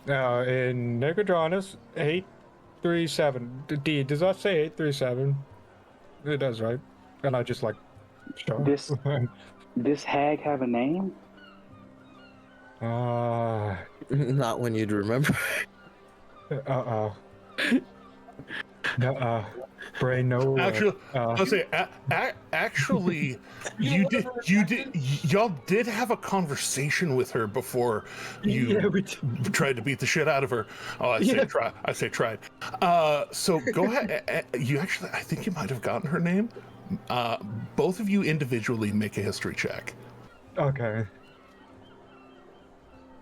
In Nicodranus 837. Does that say 837? It does, right? And I just like sure. This hag have a name? Not when you'd remember. Brain no. Actually, I'll say, actually, y'all did have a conversation with her before you tried to beat the shit out of her. Oh, I say tried. So go ahead. You actually, I think you might have gotten her name. Both of you individually make a history check. Okay.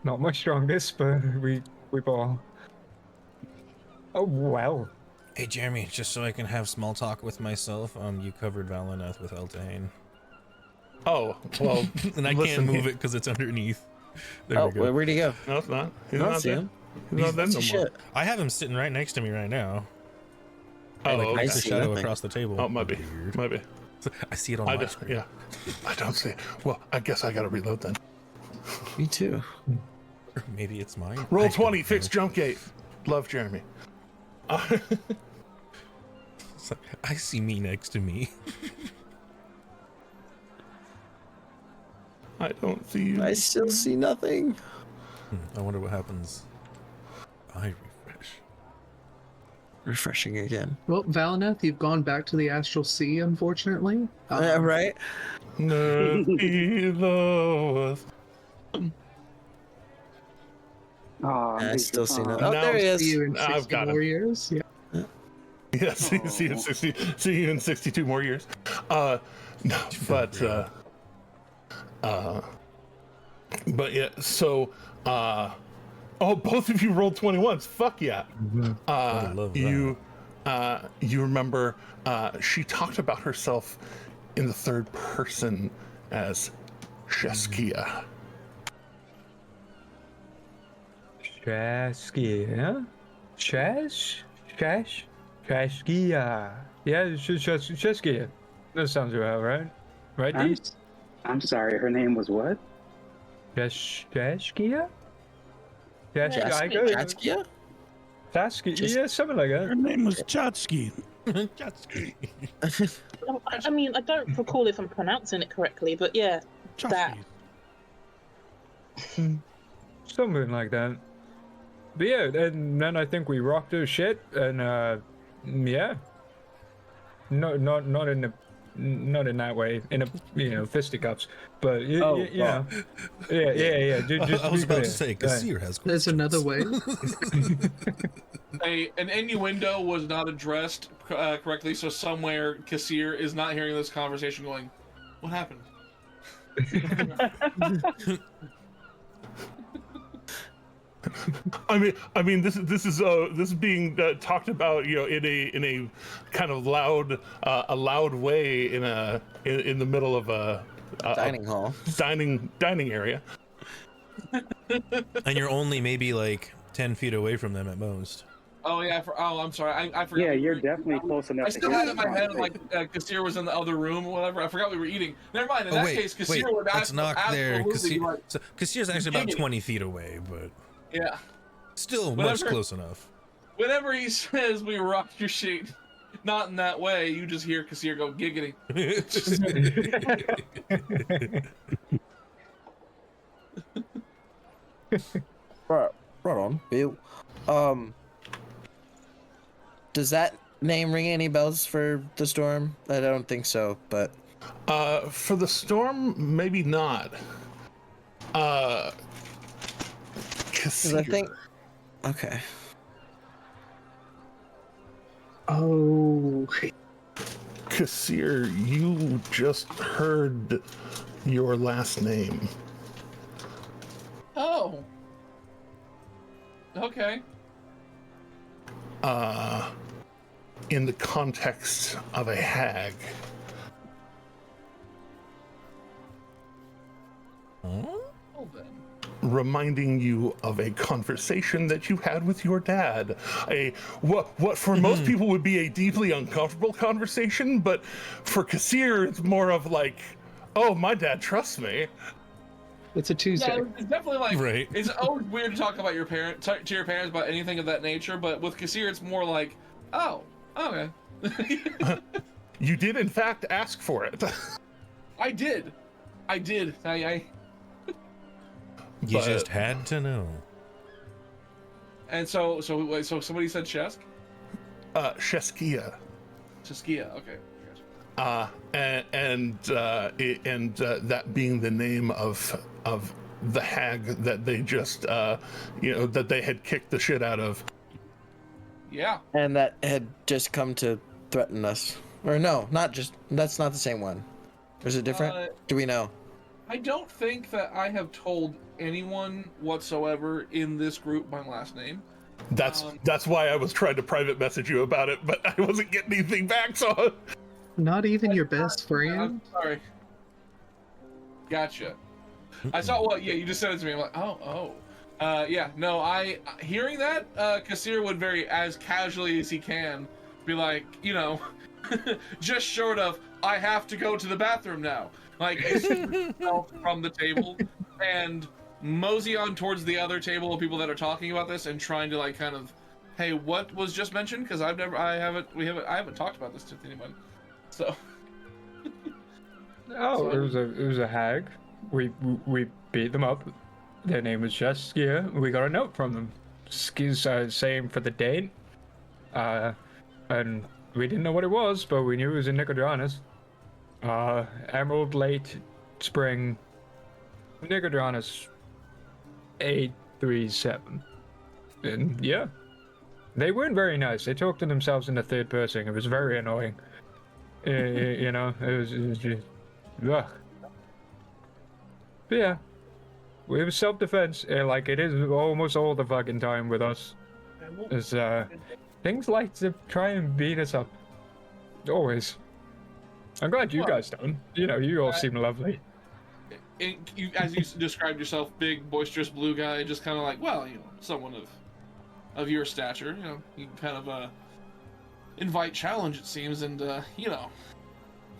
Not my strongest, but we all. Oh well. Hey Jeremy, just so I can have small talk with myself, you covered Valineth with Eltane. Oh, well, and I can't move it because it's underneath. There we go. Where'd he go? No, it's not. He's not not there. there. He's not there no more. I have him sitting right next to me right now. Oh, I see the shadow across the table. Oh, might be. I see it on my screen. Yeah, I don't see it. Well, I guess I gotta reload then. Me too. Or maybe it's mine. Roll 20, fix jump gate. Love, Jeremy. I see me next to me. I don't see you. I still see nothing. I wonder what happens. I refresh. Refreshing again. Well, Valineth, you've gone back to the Astral Sea, unfortunately. Right? I still see nothing. Oh, there he is. See you in 60 I've got more him. years. Yeah. Yeah, see you in 62 more years. No, but yeah, so both of you rolled 21s. Fuck yeah. You remember she talked about herself in the third person as Shaskia. Shaskia? Shaskia. Yeah, Shaskia. That sounds about right. Right, Dee? I'm sorry, her name was what? Shaskia? Chatskia? Chatskia? Yeah, something like that. Her name was Chatsky. Chatsky. I mean, I don't recall if I'm pronouncing it correctly, but yeah, that. Something like that. but yeah, and then I think we rocked her shit, and yeah, not in that way, in a fisticuffs, but you know, yeah. Just I to was be about clear. to say, Kasir has questions. There's another way. An innuendo was not addressed correctly, so somewhere Kasir is not hearing this conversation going, what happened? I mean, this is being talked about, in a kind of loud, a loud way in the middle of a Dining hall. dining area. And you're only maybe like 10 feet away from them at most. Oh yeah, I'm sorry. I forgot. Yeah, you're definitely close enough. I still had it in my head like Kasir was in the other room or whatever. I forgot we were eating. Never mind. In that case, Kasir would let's knock there. absolutely be like, So Kasir's actually about 20 feet away, but yeah, still much close enough. whenever he says we rocked your sheet, not in that way, you just hear Kasir go giggity. Right on, Bill. Does that name ring any bells for the storm? I don't think so, but For the storm, maybe not. because I think okay. Oh, Kasir, you just heard your last name. Oh. Okay. In the context of a hag. Well then. Reminding you of a conversation that you had with your dad. What for most people would be a deeply uncomfortable conversation, but for Kasir, it's more of like, oh, my dad trusts me. it's a Tuesday. Yeah, it's definitely like Right. It's always weird to talk about your to your parents about anything of that nature, but with Kasir, it's more like, oh, okay. You did, in fact, ask for it. I did. You just had to know. And so somebody said Shesk? Sheskia. Cheskia, okay. And that being the name of the hag that they just that they had kicked the shit out of. Yeah. And that had just come to threaten us. Or no, not just. That's not the same one. Is it different? Do we know? I don't think that I have told anyone whatsoever in this group my last name. That's why I was trying to private message you about it, but I wasn't getting anything back, so. Not even your best friend. I'm sorry. Gotcha. I saw. Well, yeah, you just said it to me. I'm like, oh. Yeah. No, hearing that, Kasir would very as casually as he can be like, just short of, I have to go to the bathroom now. Like, from the table and mosey on towards the other table of people that are talking about this and trying to like kind of, hey, what was just mentioned? Because I haven't talked about this to anyone. So. Oh, it was a hag. We beat them up. Their name was Sheskia. We got a note from them. Saying for the date. And we didn't know what it was, but we knew it was in Nicodranus. Emerald late spring. Nicodranus 837. And yeah. They weren't very nice. They talked to themselves in the third person. It was very annoying. It was just, ugh. But yeah, it was self-defense. Like it is almost all the fucking time with us. Is things like to try and beat us up. Always. I'm glad you guys don't. You all seem lovely. As you described yourself, big, boisterous blue guy, just kind of like, well, someone of your stature, you can kind of invite challenge, it seems, and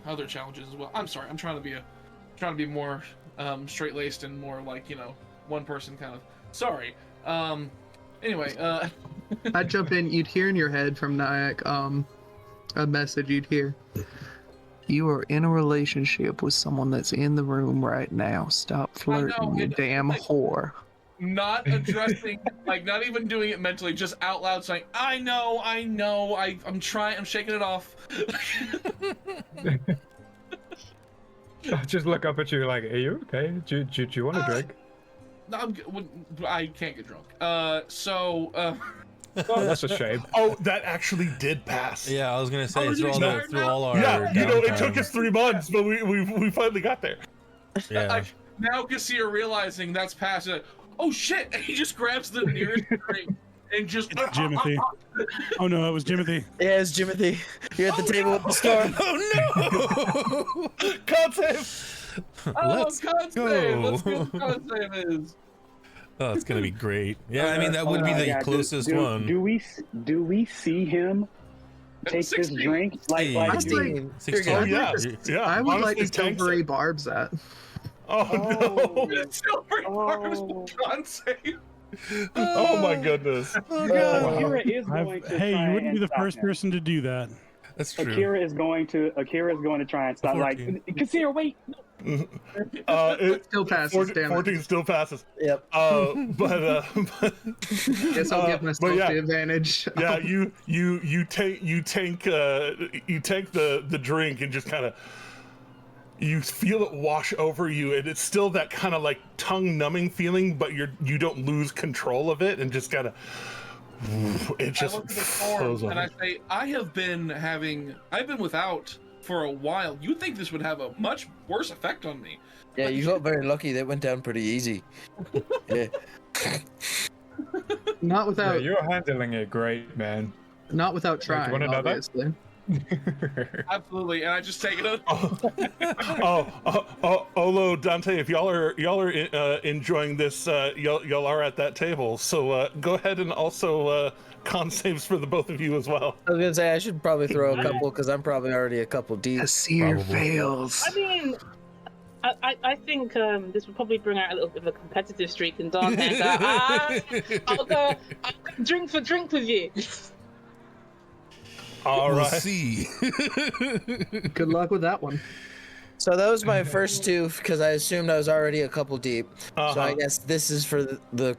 other challenges as well. I'm sorry, I'm trying to be more straight-laced and more like, one person kind of. Sorry. Anyway, I'd jump in. You'd hear in your head from Nyack a message. You'd hear, you are in a relationship with someone that's in the room right now. Stop flirting, you damn whore. not addressing, like not even doing it mentally, just out loud saying, I know, I'm trying, I'm shaking it off. I'll just look up at you like, are you okay? Do you want a drink? No, I can't get drunk. Oh, that's a shame. Oh, that actually did pass. Yeah, I was gonna say Oh, through all, no, through all our Yeah, you know, it took downtime. us 3 months, but we finally got there. Yeah. Now Kassir realizing that's past it. Oh shit! And he just grabs the nearest drink and just. Jimothy. Oh no, it was Jimothy. Yeah, it's Jimothy. You're at the table with the storm. Oh no! Can't save. Let's con go. save. Let's see what the con save is. Oh, it's gonna be great. Yeah, I mean that would be the Yeah, closest do, one. Do we see him take this 16. drink? Like, Honestly, 16. Oh yeah, yeah. I would like to honestly, still tanks bury it. Barb's at. Oh no! It's still very bars Oh. with con save. Oh my goodness! Akira is going to Hey, try you wouldn't be and the stop first him. person to do that. That's true. Akira is going to try and stop. Like, 14. Kassir, wait. Still passes, damn it. 14 still passes. Yep. But Guess I'll give myself yeah. the advantage. yeah, you tank the drink and just kind of you feel it wash over you, and it's still that kind of like tongue numbing feeling, but you don't lose control of it, and just kind of it just I look at the form flows and over. I say, I've been without for a while. You'd think this would have a much worse effect on me. Yeah, you got very lucky. They went down pretty easy. Yeah. Not Yeah, without you're handling it great, man. not without Do you trying, wanna know that? obviously. Absolutely, and I just take it. Olo, Dante, if y'all are enjoying this, y'all are at that table. So go ahead and also con saves for the both of you as well. I was gonna say I should probably throw a couple because I'm probably already a couple deep. Kassir fails. I mean, I think this would probably bring out a little bit of a competitive streak in Dante. I'll go drink for drink with you. All We'll right. see. Good luck with that one. So that was my first two because I assumed I was already a couple deep. So I Uh-huh. guess this is for the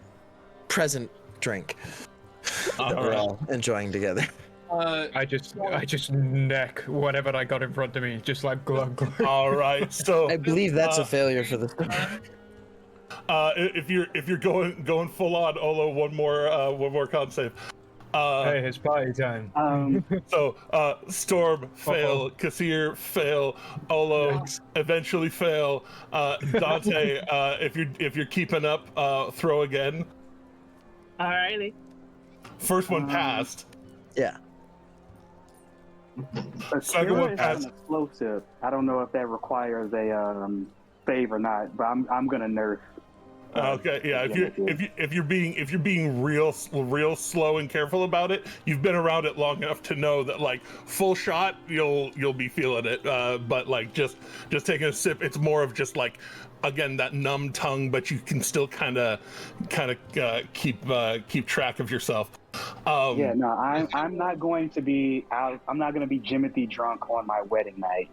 present drink that we're all enjoying together. I just neck whatever I got in front of me, just like glug glug. All right. So I believe that's a failure for the. if you're going full on, Olo, one more con save. Hey, it's party time. So Storm fail, Kassir fail, Olo eventually fail. Dante, if you're keeping up, throw again. Alrighty. First one passed. Yeah. Second one Akira is passed. an explosive. I don't know if that requires a save or not, but I'm gonna nerf. Okay, yeah. If you're being real slow and careful about it, you've been around it long enough to know that like full shot, you'll be feeling it. But like just taking a sip, it's more of just like, again, that numb tongue, but you can still kind of keep track of yourself. Yeah, no, I'm not going to be out. I'm not going to be Jimothy drunk on my wedding night.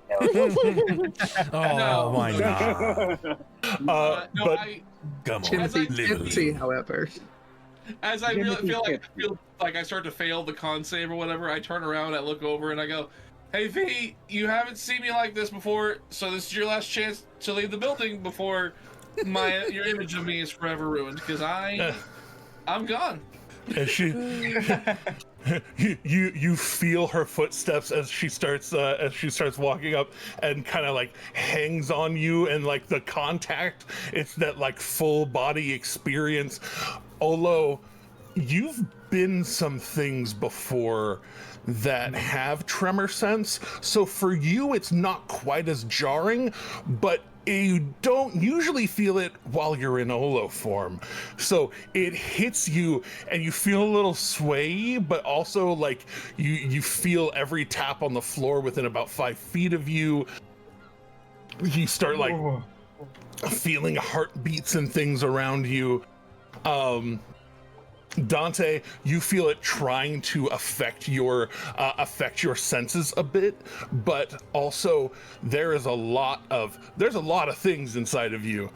Oh, why not? No, Come on, Timothy, live Timothy, however. as I really feel like I start to fail the con save or whatever, I turn around, I look over, and I go, "Hey V, you haven't seen me like this before, so this is your last chance to leave the building before your image of me is forever ruined, because I'm gone." And you feel her footsteps as she starts walking up, and kind of like hangs on you, and like the contact, it's that like full body experience. Olo, you've been some things before that have tremor sense, so for you it's not quite as jarring, but you don't usually feel it while you're in Olo form. So it hits you and you feel a little sway, but also like you feel every tap on the floor within about 5 feet of you. You start like feeling heartbeats and things around you. Dante, you feel it trying to affect your senses a bit, but also there's a lot of things inside of you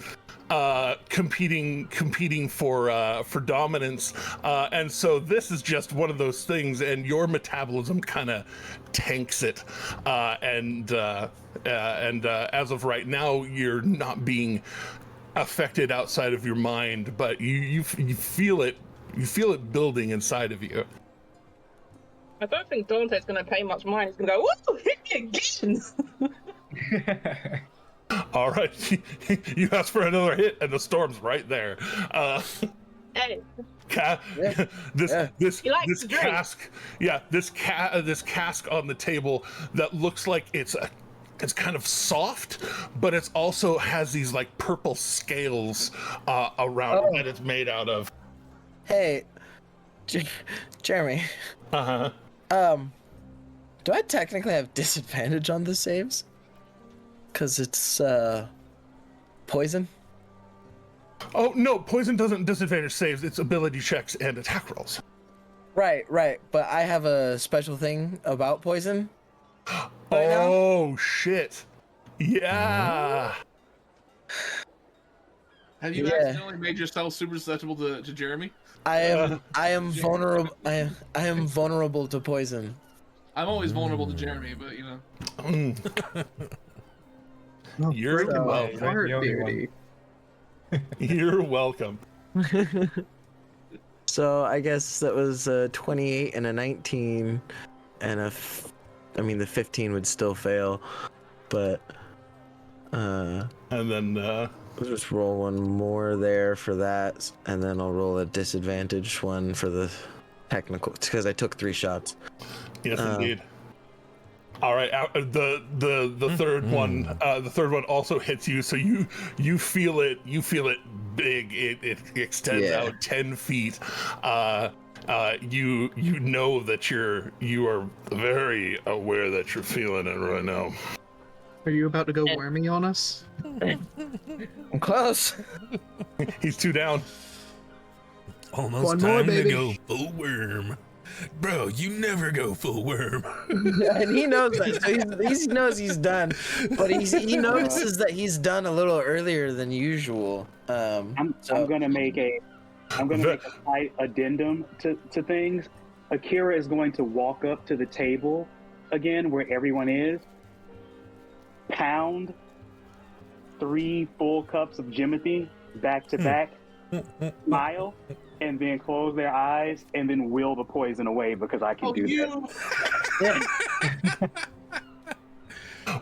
competing for dominance, and so this is just one of those things, and your metabolism kind of tanks it, and as of right now, you're not being affected outside of your mind, but you feel it. You feel it building inside of you. I don't think Dante's going to pay much mind. He's going to go, "Whoa, hit me again!" All right, you asked for another hit, and the storm's right there. Hey. This this cask, this cask on the table that looks like it's kind of soft, but it's also has these like purple scales around that it's made out of. Hey, Jeremy. Uh-huh. Do I technically have disadvantage on the saves? Because it's poison? Oh no, poison doesn't disadvantage saves, it's ability checks and attack rolls. Right, but I have a special thing about poison. Oh shit. Yeah. Have you accidentally made yourself super susceptible to Jeremy? I am vulnerable. I am vulnerable to poison. I'm always vulnerable to Jeremy, but you know. You're welcome. You're welcome. So I guess that was a 28 and a 19, and the 15 would still fail, but and then I'll just roll one more there for that, and then I'll roll a disadvantage one for the technical, because I took 3 shots. Yes, indeed. All right, the third one, the third one also hits you, so you feel it big. It extends out 10 feet. You know that you are very aware that you're feeling it right now. Are you about to go wormy on us? I'm close. He's 2 down. Almost One time more, to baby. go full worm. Bro, you never go full worm. And he knows that. So he knows he's done, but he notices that he's done a little earlier than usual. I'm gonna make a slight addendum to things. Akira is going to walk up to the table again where everyone is, pound 3 full cups of Jimothy back to back, smile, and then close their eyes and then will the poison away because I can do that.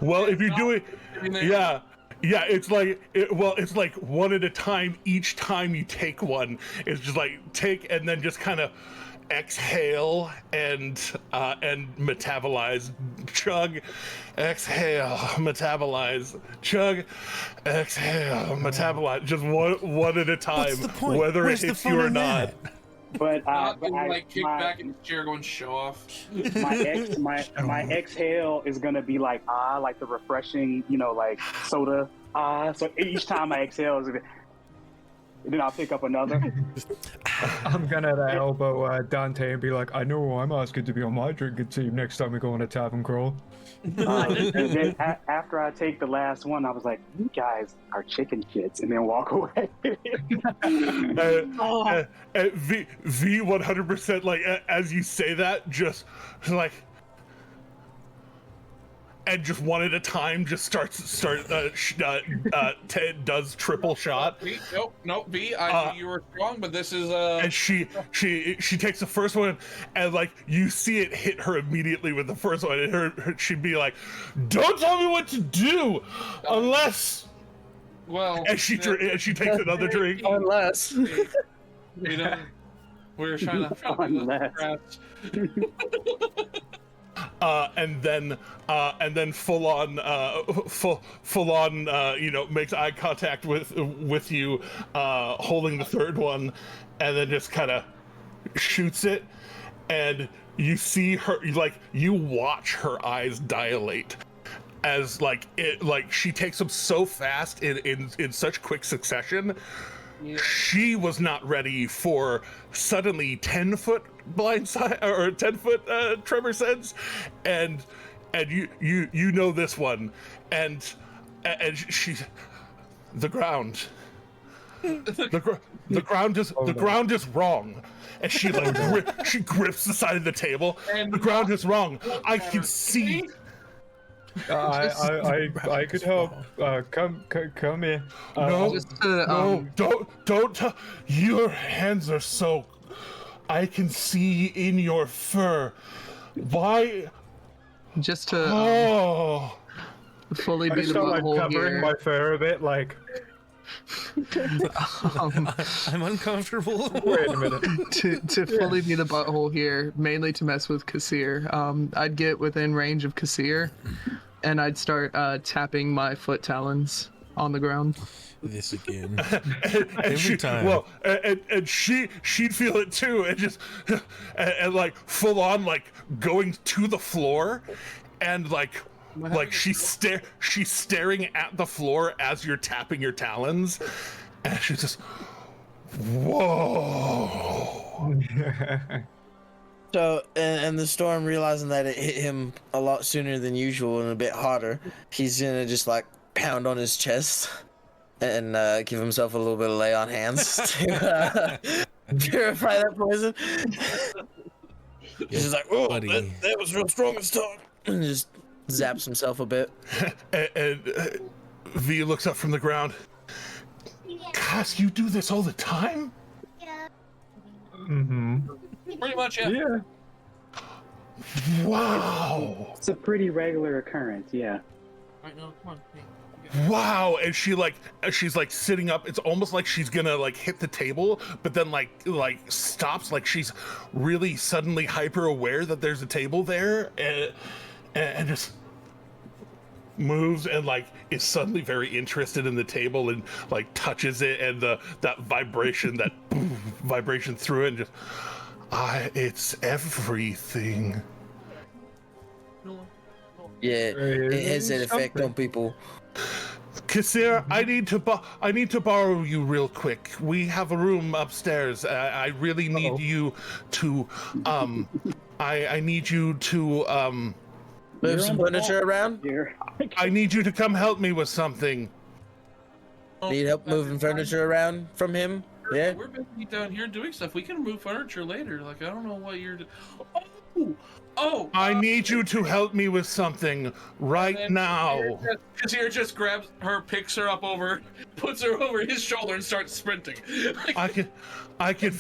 Well, if you do it, it's like one at a time. Each time you take one, it's just like take and then just kind of exhale and metabolize, chug, exhale, metabolize, chug, exhale, metabolize, just one at a time. What's the point? Whether Where's it the hits fun you or in not. But kick back in the chair, going show off. My exhale is gonna be like the refreshing, like soda. So each time I exhale, then I'll pick up another. I'm gonna elbow Dante and be like, I know I'm asking to be on my drinking team next time we go on a tavern crawl. And then after I take the last one, I was like, you guys are chicken shits, and then walk away. V 100%, like as you say that, just like, and just one at a time, just does triple shot. Nope, V. I knew you were strong, but this is And she takes the first one, and like you see it hit her immediately with the first one, and she'd be like, "Don't tell me what to do, unless." Well, and she takes another drink. Unless. We're trying to and then full on, makes eye contact with you, holding the third one, and then just kind of shoots it, and you see her, you watch her eyes dilate as she takes them so fast in such quick succession she was not ready for suddenly 10-foot blindside or 10-foot tremor sense, and you know this one, and she, the ground. The ground is wrong, and she she grips the side of the table. And the ground is wrong. I can see. I could help. Come here. No, don't. Your hands are so. I can see in your fur. Why? Just to fully be the butthole covering here. my fur a bit, like. I'm uncomfortable. Wait a minute. To fully be the butthole here, mainly to mess with Kassir. I'd get within range of Kassir, and I'd start tapping my foot talons on the ground. This again. Every time. Well, and she'd feel it too, and just and like full on like going to the floor, and like she's staring at the floor as you're tapping your talons, and she's just, whoa. So, and the storm, realizing that it hit him a lot sooner than usual and a bit harder, he's gonna just like pound on his chest and give himself a little bit of lay on hands to purify that poison. He's just like, oh, that was real strong this time, and just zaps himself a bit. and V looks up from the ground. Gosh, you do this all the time? Yeah. Mm-hmm. Pretty much, yeah. Yeah. Wow. It's a pretty regular occurrence, yeah. Right now, come on. Wow, and she's like sitting up. It's almost like she's gonna like hit the table, but then like stops, like she's really suddenly hyper aware that there's a table there, and just moves and like is suddenly very interested in the table and like touches it, and that vibration through it, and just it's everything. Yeah, it has that effect on people. Kassir, I need to borrow you real quick. We have a room upstairs. I really need you to I need you to move some furniture around. I need you to come help me with something. Need help moving furniture around from him? Yeah. We're busy down here doing stuff. We can move furniture later. Like, I don't know what you're I need you to help me with something right now. Kassir just grabs her, picks her up puts her over his shoulder and starts sprinting. I can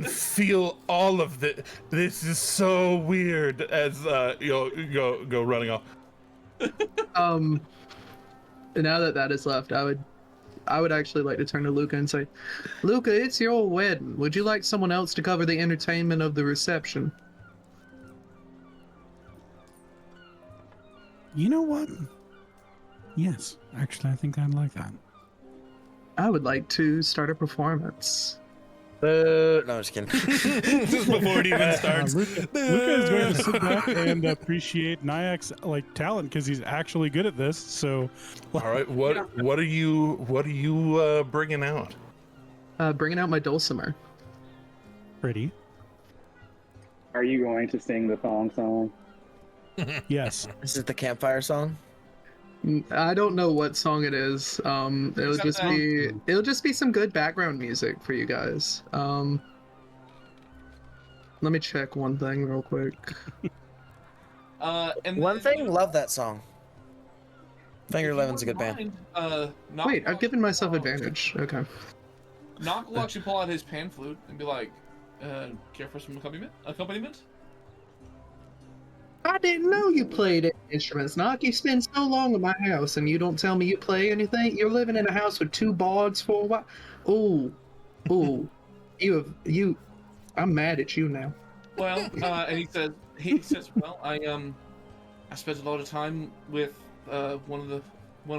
feel all of this. This is so weird. As go running off. Now that is left, I would actually like to turn to Luca and say, Luca, it's your wedding. Would you like someone else to cover the entertainment of the reception? You know what? Yes, actually, I think I'd like that. I would like to start a performance. No, I'm just kidding. Just before it even starts. Luca is going to sit back and appreciate Nyak's talent because he's actually good at this. So, all right, what are you bringing out? Bringing out my dulcimer. Pretty. Are you going to sing the thong song? Yes. Is it the campfire song? I don't know what song it is. It'll just be some good background music for you guys. Let me check one thing real quick. Love that song. Finger Eleven's a good band. Wait, I've given myself advantage. Okay. Knock will actually pull out his pan flute and be like, care for some accompaniment? I didn't know you played instruments, Knock. You spend so long in my house and you don't tell me you play anything? You're living in a house with 2 bards for a while? Ooh. I'm mad at you now. Well, and he says, well, I spent a lot of time with one of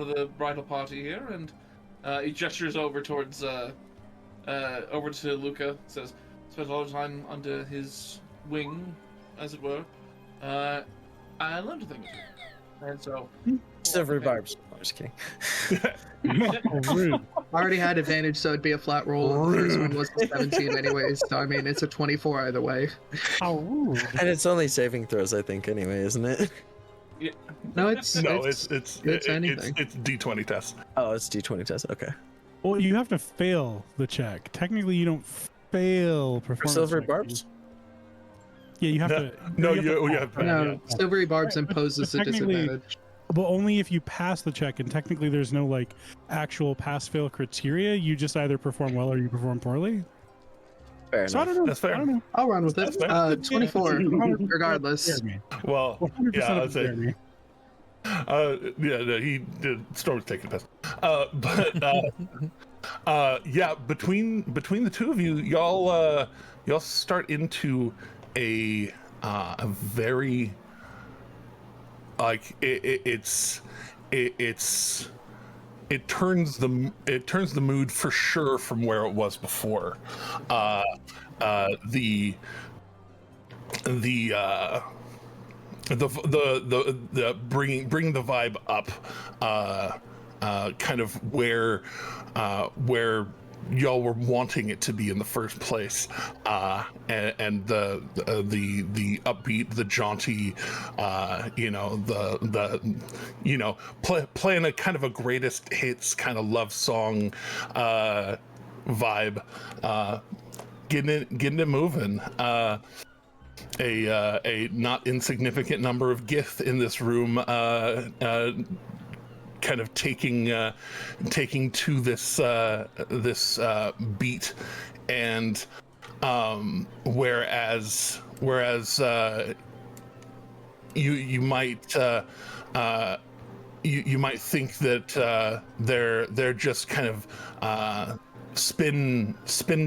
the bridal party here, and he gestures over towards over to Luca. Says, spent a lot of time under his wing, as it were. I learned a thing or two. And so, Silvery barbs. I'm just kidding. Rude. I already had advantage, so it'd be a flat roll. The first one was a 17 anyways, so I mean, it's a 24 either way. How rude. And it's only saving throws, I think, anyway, isn't it? No, it's It's anything. D20 test. Oh, it's D20 test. Okay. Well, you have to fail the check. Technically, you don't fail For performance. silvery check. barbs? Yeah, you have No, to. no, have you to- have to. No, silvery barbs imposes a Technically- disadvantage. But only if you pass the check, and technically, there's no like actual pass-fail criteria. You just either perform well or you perform poorly. Fair So I enough. don't know. That's fair. I don't know. I'll run with it. That's 24, regardless. Scared me. Well, 100% yeah, of I'd it say. scared me. Yeah, no, he did. Storm's taking the test. Yeah, between the two of you, y'all start into a very like it turns the mood for sure from where it was before. The bringing the vibe up, kind of where y'all were wanting it to be in the first place, and the upbeat, the jaunty, playing a kind of a greatest hits kind of love song vibe, getting it moving. A not insignificant number of Gith in this room, kind of taking to this beat, and whereas you might you might think that they're just kind of spin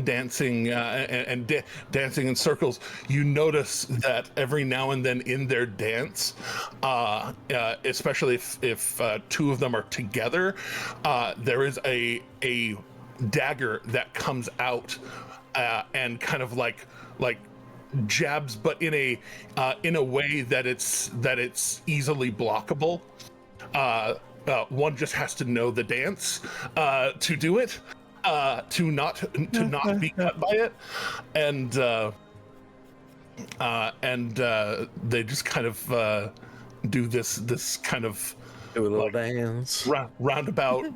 dancing and dancing in circles. You notice that every now and then in their dance, especially if two of them are together, there is a dagger that comes out and kind of like jabs, but in a way that it's easily blockable. One just has to know the dance to do it. To not be cut by it, and they just kind of do this kind of Do a little dance. roundabout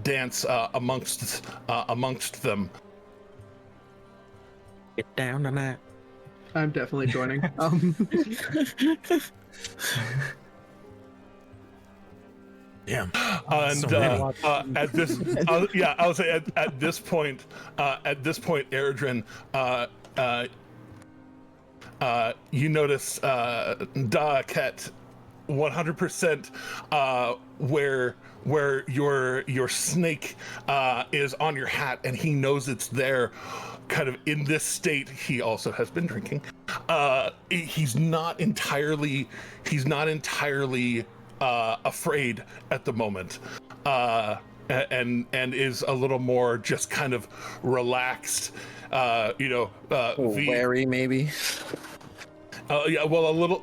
dance amongst them. Get down on that. I'm definitely joining. Yeah. And at this, I would say at this point, Eredrin, you notice Daaket 100% where your snake is on your hat, and he knows it's there. Kind of in this state, he also has been drinking. He's not entirely afraid at the moment, and is a little more just kind of relaxed, Wary, maybe. Yeah, well, a little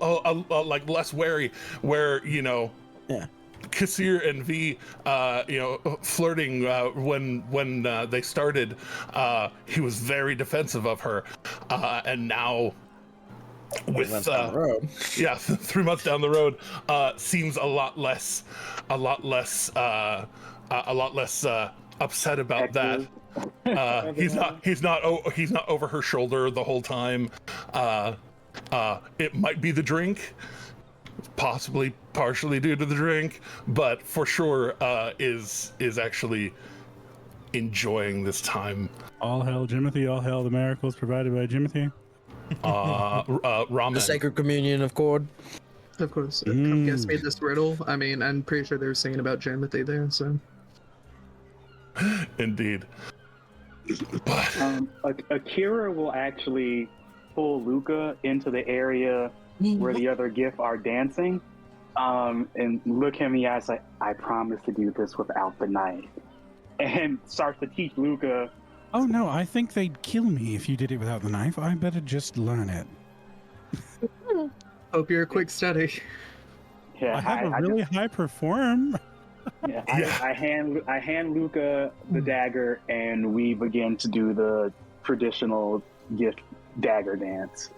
like less wary, where Yeah. Kassir and V, flirting when they started, he was very defensive of her, and now with 3 months down the road, seems a lot less upset about that. He's not over her shoulder the whole time. It might be the drink, possibly partially due to the drink, but for sure is actually enjoying this time. All hail Jimothy, all hail the miracles provided by Jimothy. Ramen. The sacred communion of Cord. Of course, come guess me this riddle. I mean, I'm pretty sure they were singing about Jimothy there, so. Indeed. But Akira will actually pull Luca into the area where the other Gith are dancing, and look him in the eyes like, I promise to do this without the knife, and starts to teach Luca. Oh no, I think they'd kill me if you did it without the knife. I better just learn it. Hope you're a quick study. Yeah, I have a really high perform. Yeah, I hand Luca the dagger, and we begin to do the traditional gift dagger dance.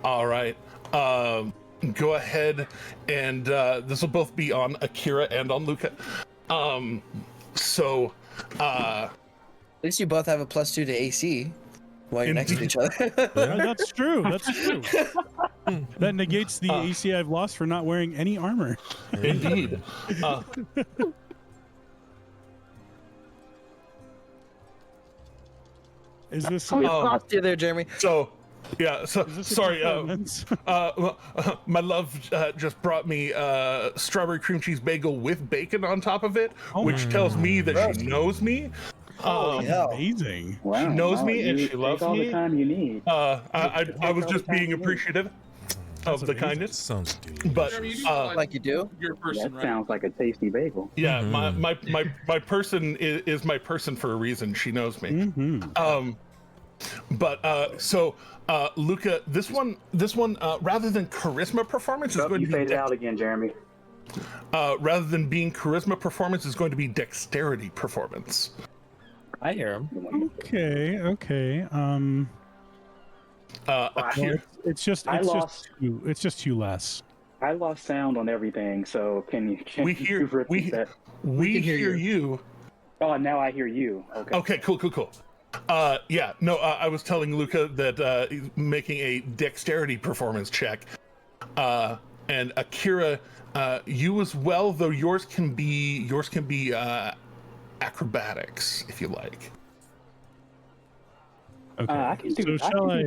All right. Go ahead, and this will both be on Akira and on Luca. At least you both have a +2 to AC while you're next to each other. Yeah, that's true. That's true. That negates the AC I've lost for not wearing any armor. Indeed. Is this? We lost you there, Jeremy. So, yeah. So Is this a sorry. performance? My love just brought me strawberry cream cheese bagel with bacon on top of it, which tells me that she knows me. Amazing. Wow, She knows wow, me and you she loves take all me. the time you need. I was just being appreciative of the kindness. Sounds delicious. But Jeremy, you do feel Like you do? You're a person, That right? sounds like a tasty bagel. yeah, my person is my person for a reason. She knows me. Mm-hmm. So Luca, this one rather than charisma performance is Oh, going you to be faded out again, Jeremy. rather than being charisma performance is going to be dexterity performance. I hear him. Okay. Akira, It's just two less. I lost sound on everything, so can we you hear repeat that? we hear hear you. Oh, now I hear you. Okay. Okay, cool. Yeah, no, I was telling Luca that he's making a dexterity performance check. And Akira, you as well, though yours can be acrobatics if you like. Okay. I can do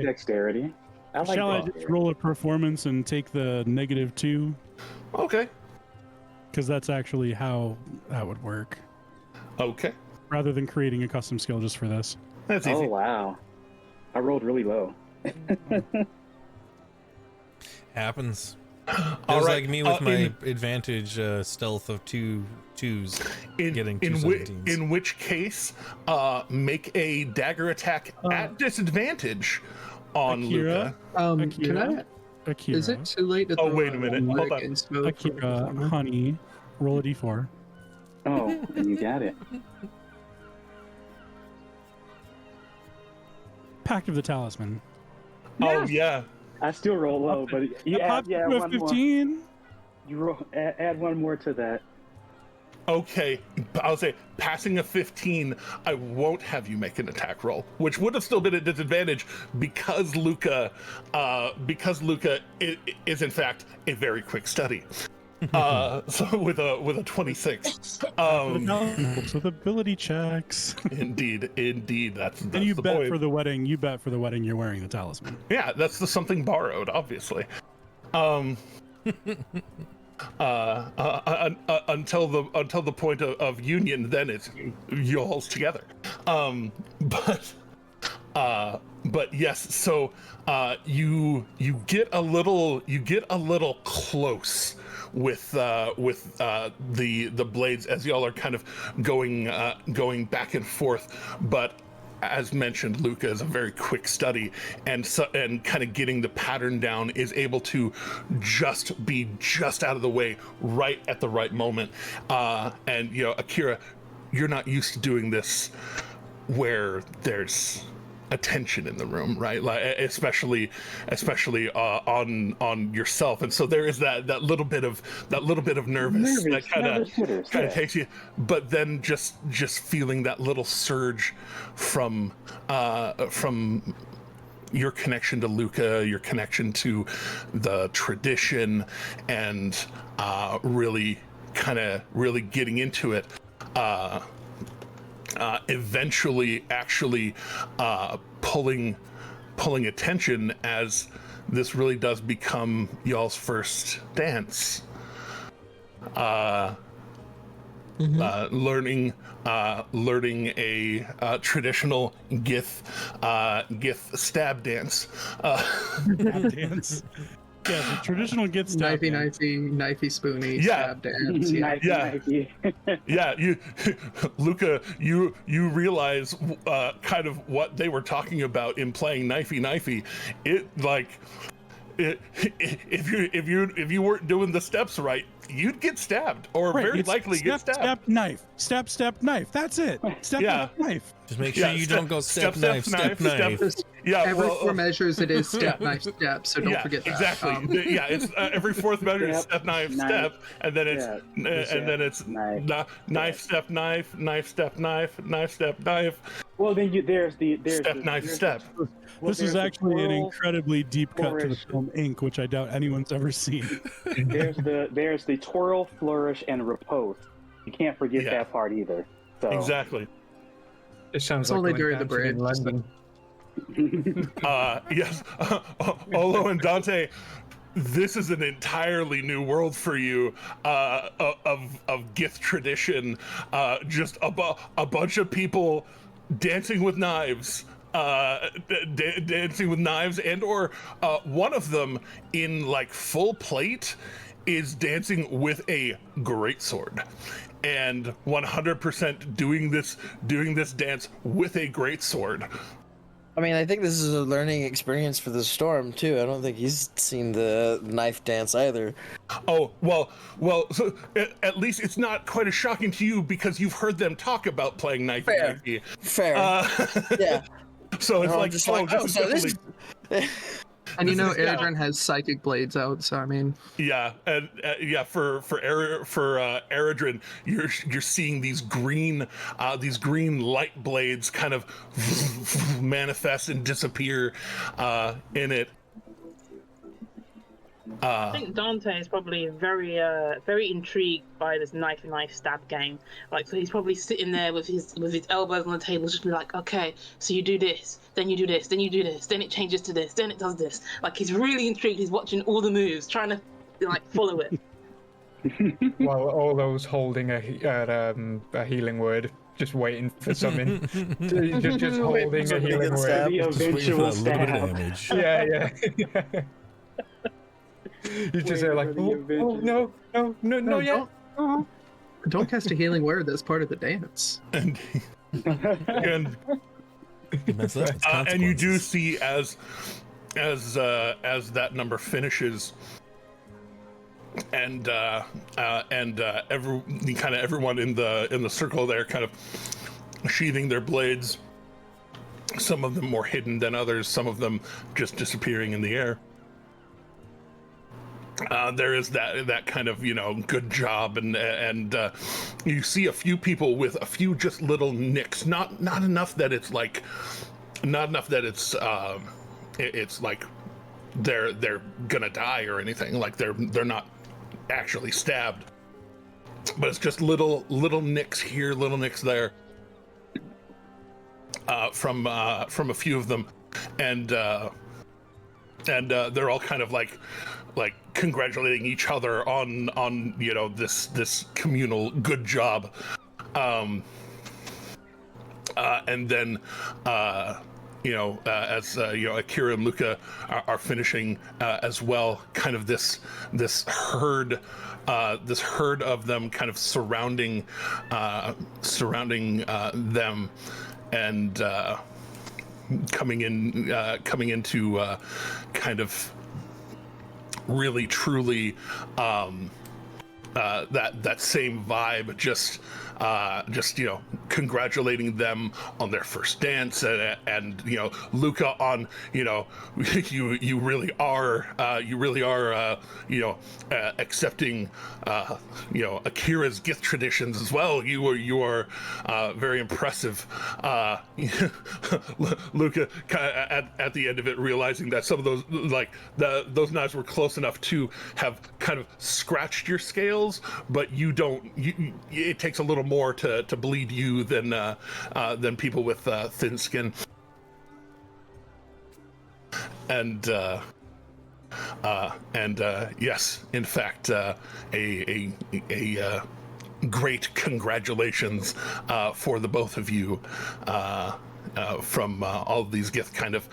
dexterity. Shall I just roll a performance and take the -2? Okay. Because that's actually how that would work. Okay. Rather than creating a custom skill just for this. That's easy. Oh wow, I rolled really low. Happens. All Feels right, like me with my advantage stealth of twos getting two 17s. In which case, make a dagger attack at disadvantage on Akira? Luca. Can I? Akira. Is it too late to Oh, throw wait a minute. one Hold on. against both? Akira, honey, roll a d4. Oh, you got it. Pact of the Talisman. Oh yeah. I still roll low, but you add to a one more. 15. You add one more to that. Okay, I'll say passing a 15, I won't have you make an attack roll, which would have still been a disadvantage because Luca is in fact a very quick study. So with a 26. With ability checks. Indeed, that's And you the bet point. for the wedding. You bet for the wedding. You're wearing the talisman. Yeah, that's the something borrowed, obviously. Until the point of union, then it's y'all's together. But yes, so you get a little close with the blades as y'all are kind of going back and forth, but as mentioned, Luca is a very quick study, and kind of getting the pattern down is able to be just out of the way right at the right moment. And Akira, you're not used to doing this where there's attention in the room, right? Like especially on yourself, and so there is that little bit of nervous that kind of takes you, but then just feeling that little surge from your connection to Luca, your connection to the tradition, and really getting into it. Eventually actually pulling attention as this really does become y'all's first dance. Learning a traditional Gith stab dance. Stab dance. Yeah, the traditional gets knifey, spoony, stab dance. Yeah. You, Luca, you realize kind of what they were talking about in playing knifey. It if you weren't doing the steps right, you'd get stabbed, or Right, very it's likely get stabbed. Step, knife. Step, knife. That's it. Step, knife. Just make sure you don't go step, knife. Every 4 measures it is step, knife, step. So don't forget that. Exactly. It's every 4th measure is step, knife, step, and then it's knife, step, knife, knife, step, knife, knife, step, knife. Well, then there's step, knife, step. This is actually an incredibly deep cut to the film Ink, which I doubt anyone's ever seen. there's the twirl, flourish, and repose. You can't forget that part either. So. Exactly. It sounds It's like only going during the dancing in bridge. London. Yes. Olo and Dante, this is an entirely new world for you of Gith tradition. Just a bunch of people dancing with knives. Dancing with knives, and or one of them in like full plate is dancing with a greatsword, and 100% doing this dance with a greatsword. I mean, I think this is a learning experience for the Storm too. I don't think he's seen the knife dance either. Oh, well, so at least it's not quite as shocking to you because you've heard them talk about playing knife. Fair. Yeah. So it's just definitely... And Eredrin has psychic blades out, so I mean. Yeah, and for Eredrin, you're seeing these green light blades kind of manifest and disappear in it. I think Dante is probably very intrigued by this knife stab game. Like, so he's probably sitting there with his elbows on the table, just be like, okay, so you do this, then you do this, then you do this, then it changes to this, then it does this. Like, he's really intrigued. He's watching all the moves, trying to like follow it. While all those holding a healing word, just waiting for something. just holding a healing word. The eventual stab. Yeah. You just are like, no, yet. Don't cast a healing word. That's part of the dance. And you do see as that number finishes, and everyone in the circle there kind of sheathing their blades. Some of them more hidden than others. Some of them just disappearing in the air. There is that kind of good job, and you see a few people with a few just little nicks, not enough that it's like it's like they're gonna die or anything, like they're not actually stabbed, but it's just little nicks here, little nicks there, from a few of them, and they're all kind of like congratulating each other on this communal good job, and then as Akira and Luca are finishing as well, kind of this herd of them kind of surrounding them, and coming into kind of really truly that same vibe, just congratulating them on their first dance, and Luca on you really are accepting Akira's Gith traditions as well. You are very impressive, Luca, at the end of it, realizing that some of those those knives were close enough to have kind of scratched your scales, but it takes a little more to bleed you than people with thin skin. And yes, in fact, a great congratulations for the both of you, from all of these Gith kind of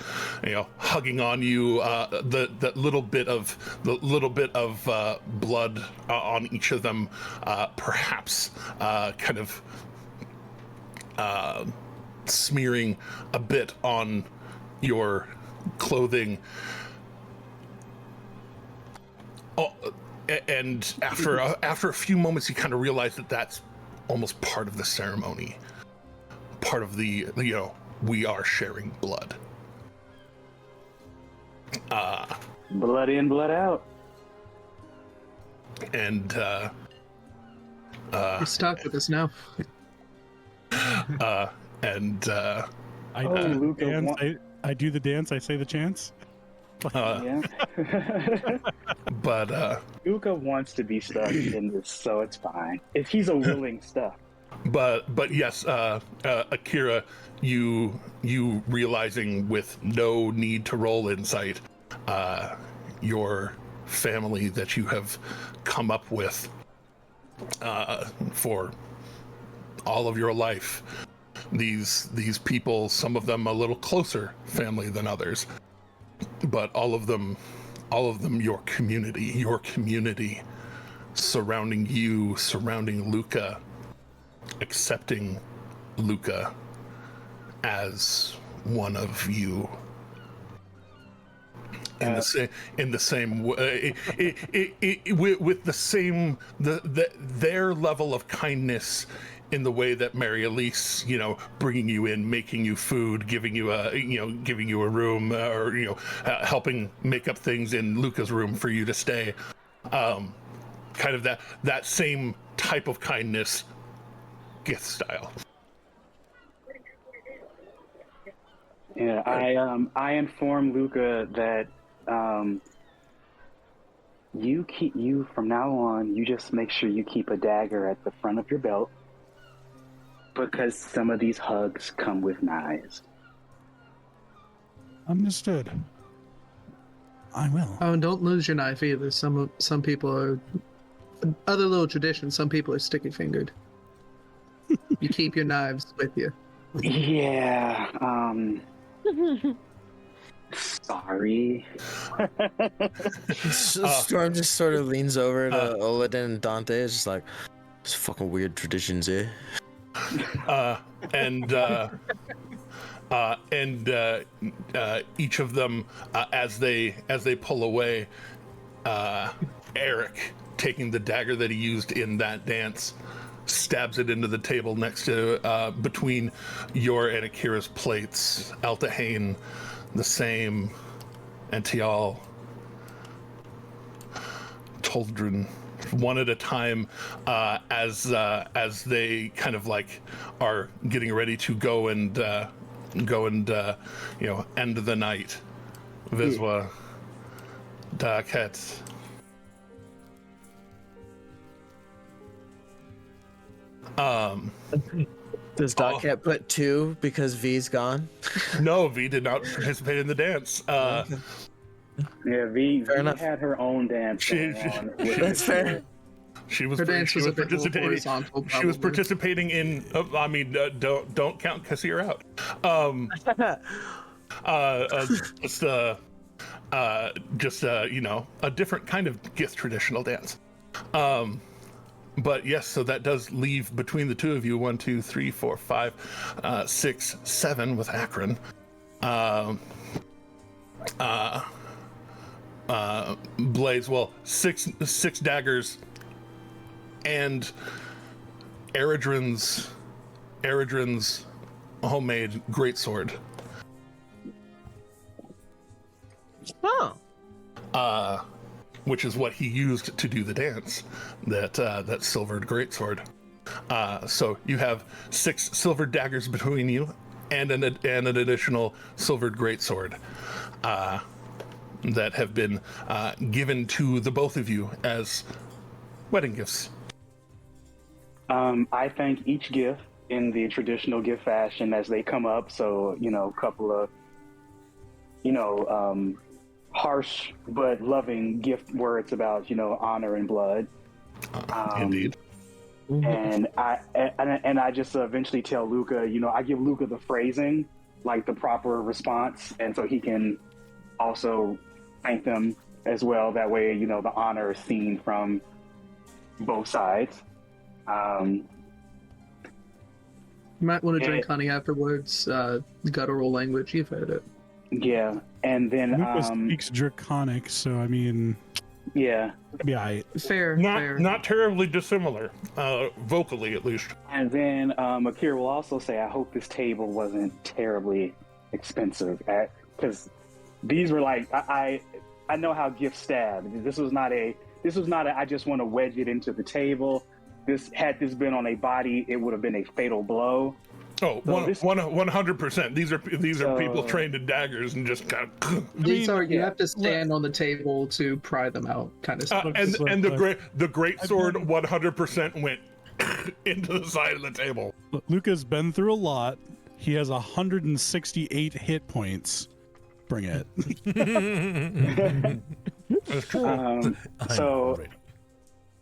hugging on you, the little bit of blood on each of them, perhaps kind of smearing a bit on your clothing, and after a few moments, you kind of realize that that's almost part of the ceremony, part of the we are sharing blood. Blood in, blood out. And You're stuck with us now. I do the dance. I say the chants. Yeah. But Luca wants to be stuck in this, so it's fine. If he's a willing stuck. But yes, Akira, you realizing with no need to roll insight, your family that you have come up with for all of your life, these people, some of them a little closer family than others, but all of them your community surrounding you, surrounding Luca, accepting Luca as one of you. In the same way, with the same their level of kindness, in the way that Mary Elise, bringing you in, making you food, giving you a room, or helping make up things in Luca's room for you to stay. Kind of that same type of kindness, gift style. Yeah, I informed Luca that you from now on, you just make sure you keep a dagger at the front of your belt, because some of these hugs come with knives. Understood. I will. Oh, and don't lose your knife either. Some people are other little traditions. Some people are sticky fingered. You keep your knives with you. Yeah. Sorry. Storm just sort of leans over to Oladin and Dante. It's just like, it's fucking weird traditions, eh? And each of them, as they pull away, Eric, taking the dagger that he used in that dance, stabs it into the table next to between your and Akira's plates. Altahane, the same. Antial, Toldrin, one at a time, as they kind of like are getting ready to go and end the night. Viswa, Daket. Does Dotcat put 2 because V's gone? No, V did not participate in the dance. Yeah, V had her own dance going on. That's fair. She was Her dance was a bit more participating. horizontal, She was probably. participating in. Don't count Kassir out. Just a different kind of Gith traditional dance. But yes, so that does leave between the two of you 1, 2, 3, 4, 5, 6, 7 with Akron. Blaze, well, six daggers, and Eredrin's homemade greatsword. Oh. Which is what he used to do the dance, that silvered greatsword. So you have 6 silvered daggers between you, and an additional silvered greatsword that have been given to the both of you as wedding gifts. I thank each gift in the traditional gift fashion as they come up. So, a couple of, harsh but loving gift words about, honor and blood. Indeed. And I just eventually tell Luca, I give Luca the phrasing, like the proper response, and so he can also thank them as well. That way, the honor is seen from both sides. You might want to drink honey afterwards. Guttural language, you've heard it. Yeah, and then Luca speaks Draconic, so I mean, Yeah. Yeah, Fair. Not terribly dissimilar, vocally at least. And then Akira will also say, I hope this table wasn't terribly expensive, because these were like, I know how gifts stab. This was not a I just want to wedge it into the table. Had this been on a body, it would have been a fatal blow. Oh, So 100%. These are people trained in daggers and just kind of. You have to stand on the table to pry them out, kind of stuff. And the great sword 100% went into the side of the table. Luca's been through a lot. He has 168 hit points. Bring it.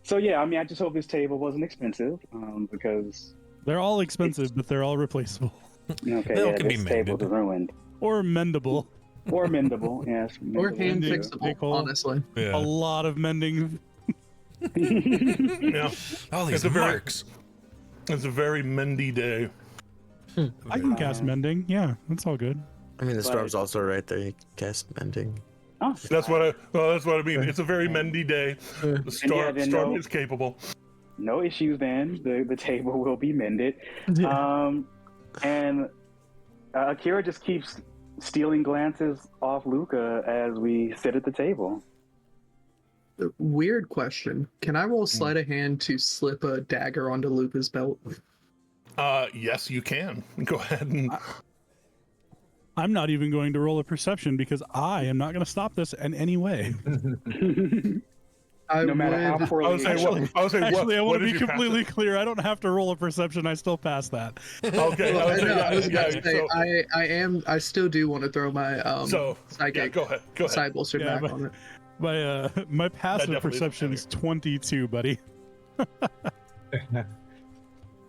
So yeah, I mean, I just hope this table wasn't expensive, because they're all expensive, but they're all replaceable. Okay, this table's ruined. Or mendable. Or mendable, yes. Or hand fixable, honestly. Yeah. A lot of mending. Yeah. All these marks. It's a very mendy day. I can cast mending. Yeah, that's all good. I mean, the storm's also right there. You can cast mending. Oh, that's what I mean. It's a very mendy day. The storm is capable. No issues then. The table will be mended. And Akira just keeps stealing glances off Luca as we sit at the table. Weird question. Can I roll sleight of hand to slip a dagger onto Luca's belt? Yes, you can. Go ahead and. I'm not even going to roll a perception because I am not going to stop this in any way. No matter how poorly. I want to be completely clear. I don't have to roll a perception. I still pass that. Okay. I still do want to throw my psychic. Go ahead. Side bolster back on it. My passive perception is 22, buddy.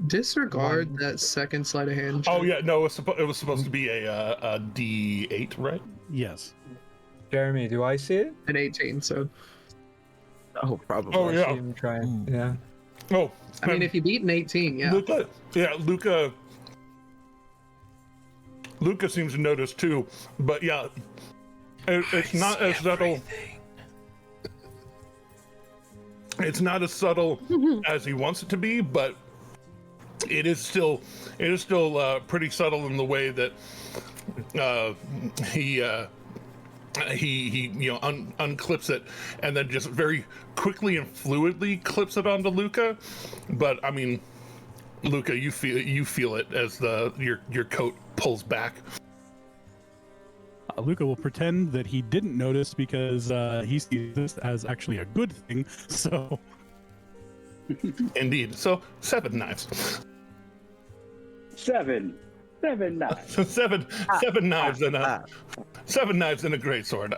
Disregard that second sleight of hand check. Oh yeah, no, it was supposed to be a D8, right? Yes. Jeremy, do I see it? An 18, so. Oh, probably. Oh yeah. Yeah. Oh. I mean, if you beat an 18, yeah. Luca seems to notice too, but yeah, it's not as subtle. It's not as subtle as he wants it to be, but it is still pretty subtle in the way that he unclips it and then just very quickly and fluidly clips it onto Luca. But I mean, Luca, you feel it as your coat pulls back. Luca will pretend that he didn't notice because he sees this as actually a good thing. So, indeed. So 7 knives. 7 knives. seven knives and a 7 knives and a greatsword.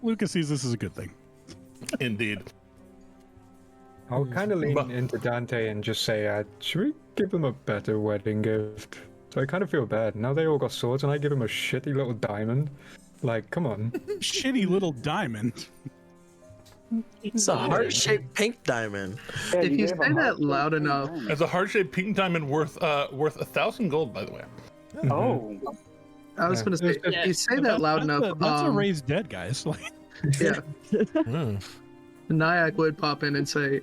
Luca sees this as a good thing. Indeed. I'll kind of lean into Dante and just say, should we give him a better wedding gift? So I kind of feel bad. Now they all got swords and I give him a shitty little diamond. Like, come on. Shitty little diamond. It's a heart-shaped pink diamond. Yeah, If you say that loud enough. As a heart-shaped pink diamond worth 1,000 gold, by the way. Oh. I was going to say, if you say that loud enough. That's a raised dead, guys. Yeah. Nyack would pop in and say,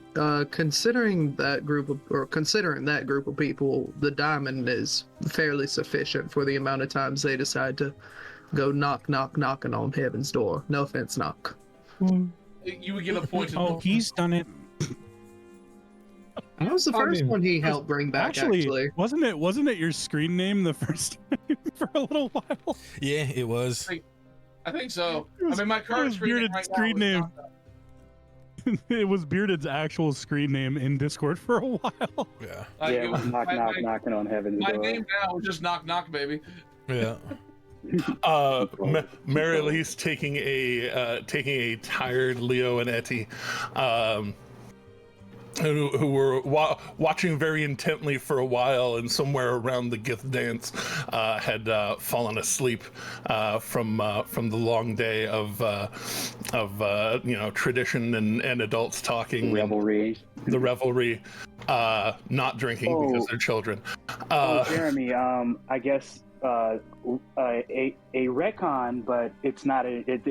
considering that group of people, the diamond is fairly sufficient for the amount of times they decide to go knocking on heaven's door. No offense, knock. You would get a point. Oh, he's done it. That was the first one he helped bring back. Actually, wasn't it your screen name the first time for a little while? Yeah, it was. I think so. I mean, my current screen name. It was Bearded's actual screen name in Discord for a while. Yeah. It was knocking on heaven's door. My name now is just knock, baby. Yeah. Mary Elise taking a tired Leo and Etty, who were watching very intently for a while, and somewhere around the Gith dance had fallen asleep from the long day of tradition and adults talking, revelry, not drinking because they're children. Jeremy, I guess a retcon, but it's not it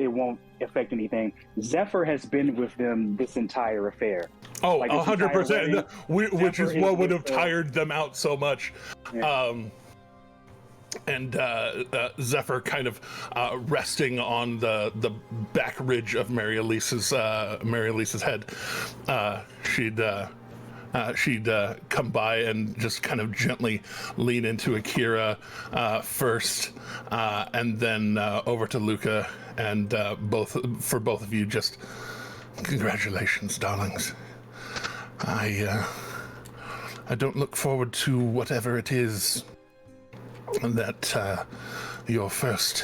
affect anything. Zephyr has been with them this entire affair. Oh, Like, this 100%, which is Zephyr what is would with have tired them out so much. Yeah. And Zephyr kind of resting on the back ridge of Mary Elise's head. She'd come by and just kind of gently lean into Akira first, and then over to Luca, and both of you, just congratulations, darlings. I don't look forward to whatever it is that your first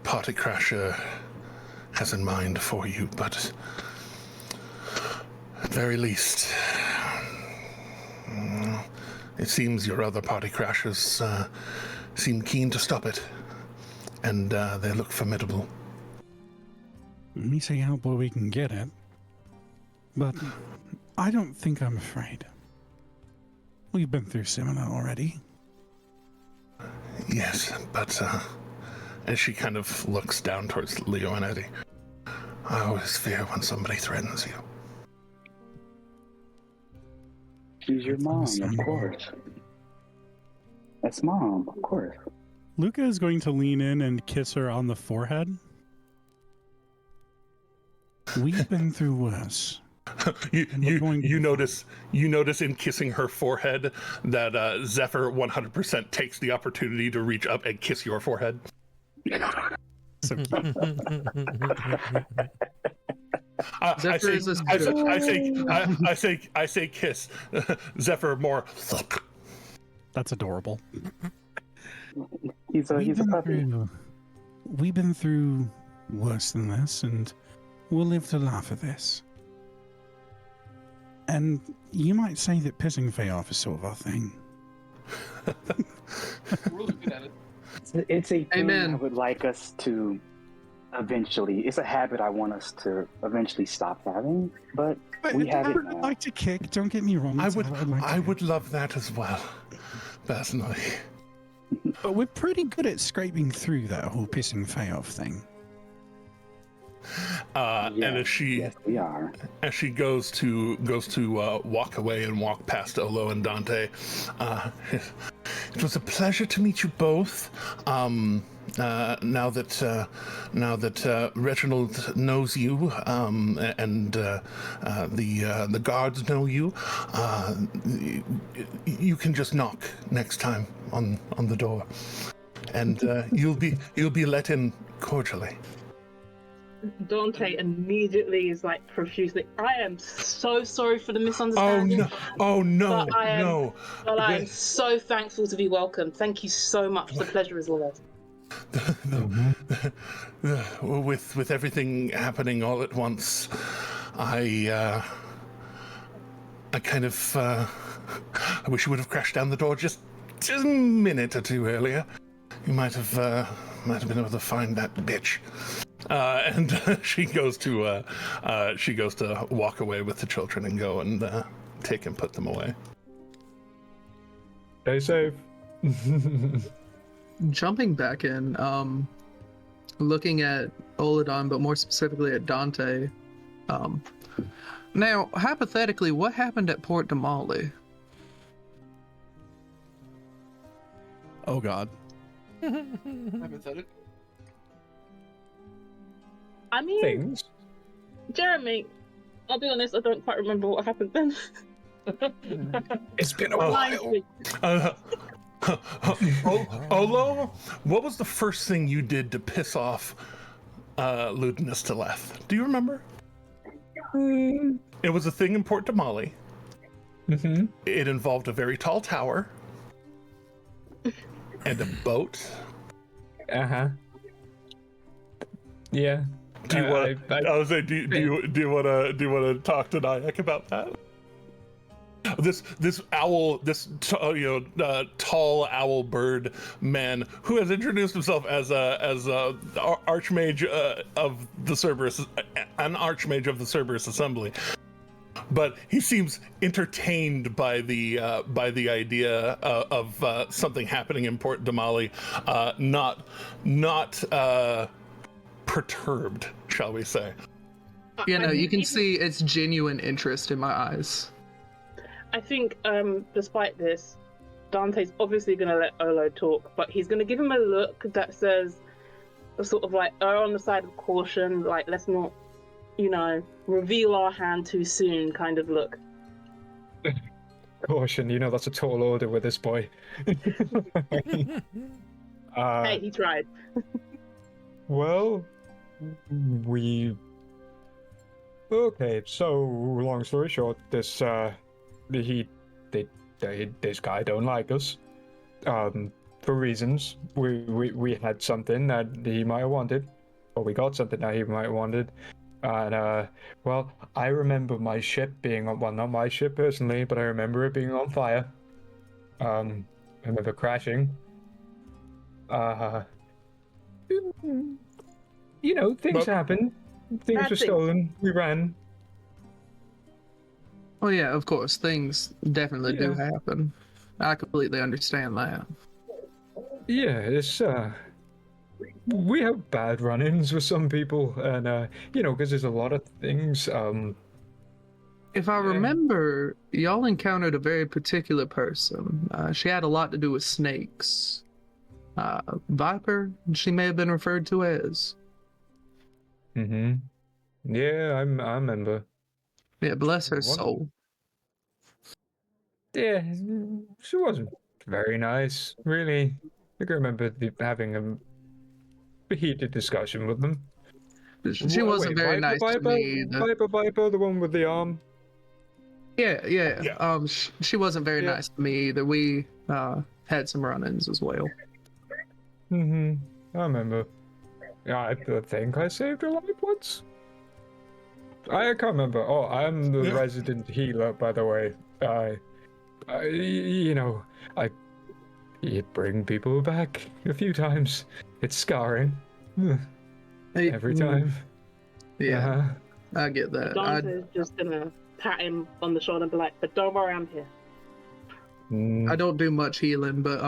party crasher has in mind for you, but at very least, it seems your other party crashers seem keen to stop it, and they look formidable. Let me see how well we can get it, but I don't think I'm afraid. We've been through similar already. Yes, but as she kind of looks down towards Leo and Eddie, I always fear when somebody threatens you. She's your mom, of course. That's mom, of course. Luca is going to lean in and kiss her on the forehead. We've been through worse. You notice in kissing her forehead that Zephyr 100% takes the opportunity to reach up and kiss your forehead. So cute. I say kiss. Zephyr more. That's adorable. He's a puppy. We've been through worse than this, and we'll live to laugh at this. And you might say that pissing Faye off is sort of our thing. We're really good at it. It's a thing Amen. I would like us to eventually. It's a habit I want us to eventually stop having, but we have it I would now. like to kick, don't get me wrong. I it's would how I'd like to I kick. would love that as well, personally. But we're pretty good at scraping through that whole pissing Faye off thing. And Yes, we are. as she goes to walk away and walk past Olo and Dante, it was a pleasure to meet you both. Now that Reginald knows you, and the guards know you, you can just knock next time on the door, and you'll be let in cordially. Dante immediately is like profusely, I am so sorry for the misunderstanding. Oh no! But I am, No! But I am so thankful to be welcomed. Thank you so much. The pleasure is all With everything happening all at once, I kind of I wish you would have crashed down the door just a minute or two earlier. You might have been able to find that bitch. And she goes to walk away with the children and go and take and put them away. Stay safe. Jumping back in, looking at Oladon, but more specifically at Dante. Now, hypothetically, what happened at Port Damali? Oh God. Hypothetical. I mean, Things. Jeremy, I'll be honest, I don't quite remember what happened then. It's been a while. Olo, what was the first thing you did to piss off Ludinus Teleth? Do you remember? It was a thing in Port Damali. Mm-hmm. It involved a very tall tower and a boat. Uh-huh. Yeah. Do you want? I was saying, do you want to talk to Nyack about that? This owl, tall owl bird man who has introduced himself as a archmage of the Cerberus, an archmage of the Cerberus Assembly. But he seems entertained by the idea of something happening in Port Damali, not perturbed, shall we say. You know, I you can think- see it's genuine interest in my eyes. I think, despite this, Dante's obviously going to let Olo talk, but he's going to give him a look that says, sort of like, err on the side of caution, like, let's not, you know, reveal our hand too soon kind of look. Caution, you know that's a tall order with this boy. Hey, he tried. Well, okay. So, long story short, this this guy don't like us. For reasons. We had something that he might have wanted, or we got something that he might have wanted. And well, I remember my ship being on, well, not my ship personally, but I remember it being on fire. I remember crashing. You know, things happen. Things Bad were things. stolen. We ran. Oh yeah, of course, things definitely do happen. I completely understand that. Yeah, it's we have bad run-ins with some people, and you know, because there's a lot of things. If I remember, y'all encountered a very particular person. She had a lot to do with snakes. Viper, she may have been referred to as. Yeah, I remember. Yeah, bless her What? soul. Yeah, she wasn't very nice, really. I can remember having a heated discussion with them. She wasn't very nice to me either. Viper, the one with the arm. Yeah. She wasn't very nice to me either. We had some run-ins as well. I remember. Yeah, I think I saved her life once. I can't remember. Oh, I'm the resident healer, by the way. You know, you bring people back a few times. It's scarring. Every time. Yeah, I get that. Dante's just gonna pat him on the shoulder and be like, but don't worry, I'm here. I don't do much healing, but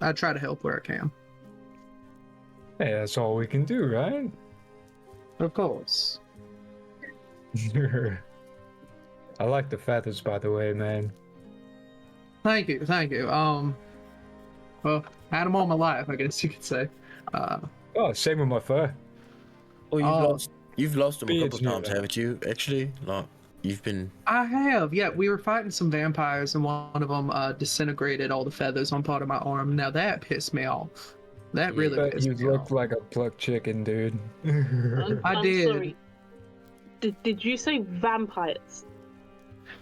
I try to help where I can. Hey, that's all we can do, right? Of course. I like the feathers, by the way, man. Thank you. Well, had them all my life, I guess you could say. Oh, same with my fur. Oh, you've lost them a couple Beard's new, times, though. haven't you? Actually, like you've been. I have, yeah. We were fighting some vampires, and one of them disintegrated all the feathers on part of my arm. Now that pissed me off. That really But pissed you me look off. like a plucked chicken, dude. I I'm did. sorry. Did you say vampires?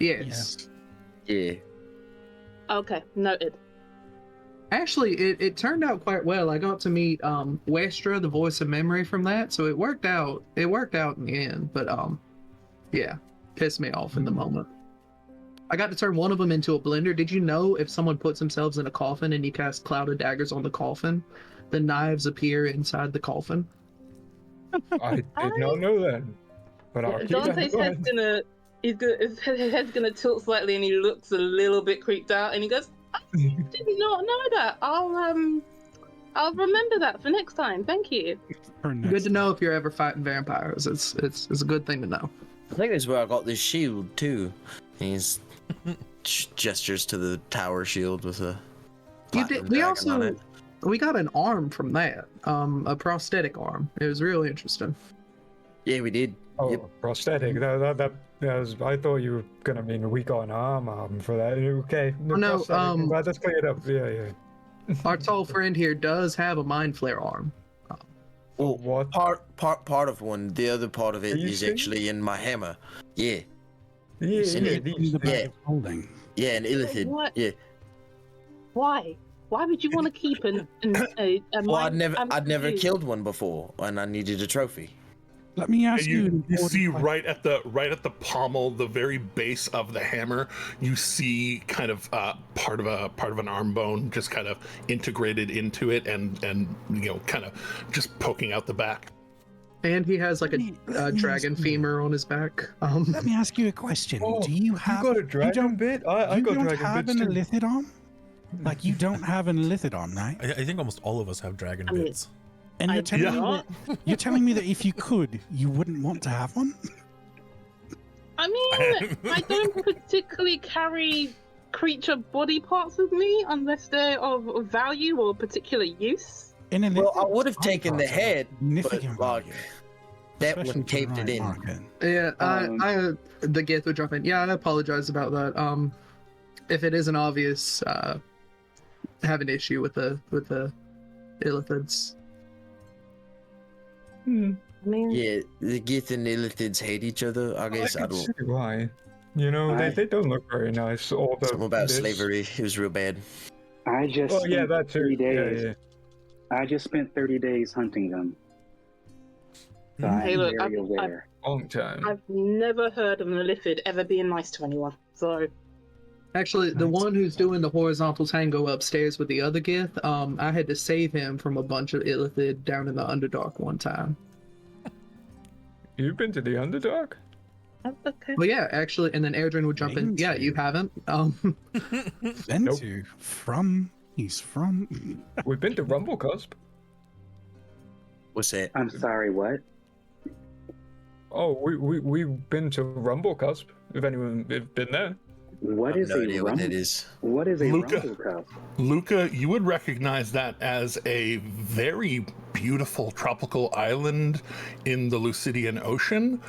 Yes. Yeah. Okay, noted. Actually, it turned out quite well. I got to meet Westra, the voice of memory from that, so it worked out. It worked out in the end, but yeah, pissed me off in the moment. I got to turn one of them into a blender. Did you know if someone puts themselves in a coffin and you cast Cloud of Daggers on the coffin, the knives appear inside the coffin? I did not know that. But I'll keep that Dante's in head's mind. his head's gonna tilt slightly, and he looks a little bit creeped out, and he goes, "I did not know that. I'll remember that for next time. Thank you." Good to know if you're ever fighting vampires. It's a good thing to know. I think that's where I got this shield too. He's gestures to the tower shield with a. platinum We dragon on it. we got an arm from that, a prosthetic arm. It was really interesting. Yeah, we did. Oh, Yep. prosthetic. That was, I thought you were gonna mean we got an arm for that. Okay. No, prosthetic. I'm glad that's cleared up. Yeah. Our tall friend here does have a mind flare arm. Well, What? part of one. The other part of Are it you is serious? actually in my hammer. Yeah, Yeah, in yeah. it. These, The bag Yeah. of holding. yeah, an illithid. What? Yeah. Why? Why would you want to keep a Well, I'd I'm never confused. killed one before, and I needed a trophy. Let me ask And you. you an important see question. right at the pommel, the very base of the hammer, you see kind of part of an arm bone just kind of integrated into it, and you know, kind of just poking out the back. And he has like Let me a ask dragon you- femur on his back. Let me ask you a question. Oh, Do you have? got a dragon don't- bit? I you got don't dragon have bits an too. illithid on? Like you don't have an illithid on, right? I think almost all of us have dragon I mean, bits. And I you're telling do me not. you're telling me that if you could, you wouldn't want to have one? I mean, I don't particularly carry creature body parts with me unless they're of value or particular use. In an Well, I would have taken the parts of head, but significant like, value, that especially would for the caved it right in. market. Yeah, the Gith would jump in. Yeah, I apologize about that. If it isn't obvious, have an issue with the illithids. I mean, Yeah, the Gith and Illithids hate each other. I guess I can don't. see why. You know, they don't look very nice. All the Something about this- slavery. It was real bad. I just Oh yeah, spent that too. 30 days. Yeah. I just spent 30 days hunting them. So I'm Hey, look, very aware. Long time. I've never heard of an illithid ever being nice to anyone. So, Actually, the Nice. one who's doing the horizontal tango upstairs with the other Gith, I had to save him from a bunch of illithid down in the Underdark one time. You've been to the Underdark? okay. Well, yeah, actually, and then Airdrin would jump in. Been Yeah, to. you haven't. Been Nope. to from he's from. We've been to Rumblecusp. What's that? I'm sorry, what? Oh, we've been to Rumblecusp. If anyone have been there. What I have is no a idea what that rumble? is. What is a Luca. rumble cup? Luca, you would recognize that as a very beautiful tropical island in the Lucidian Ocean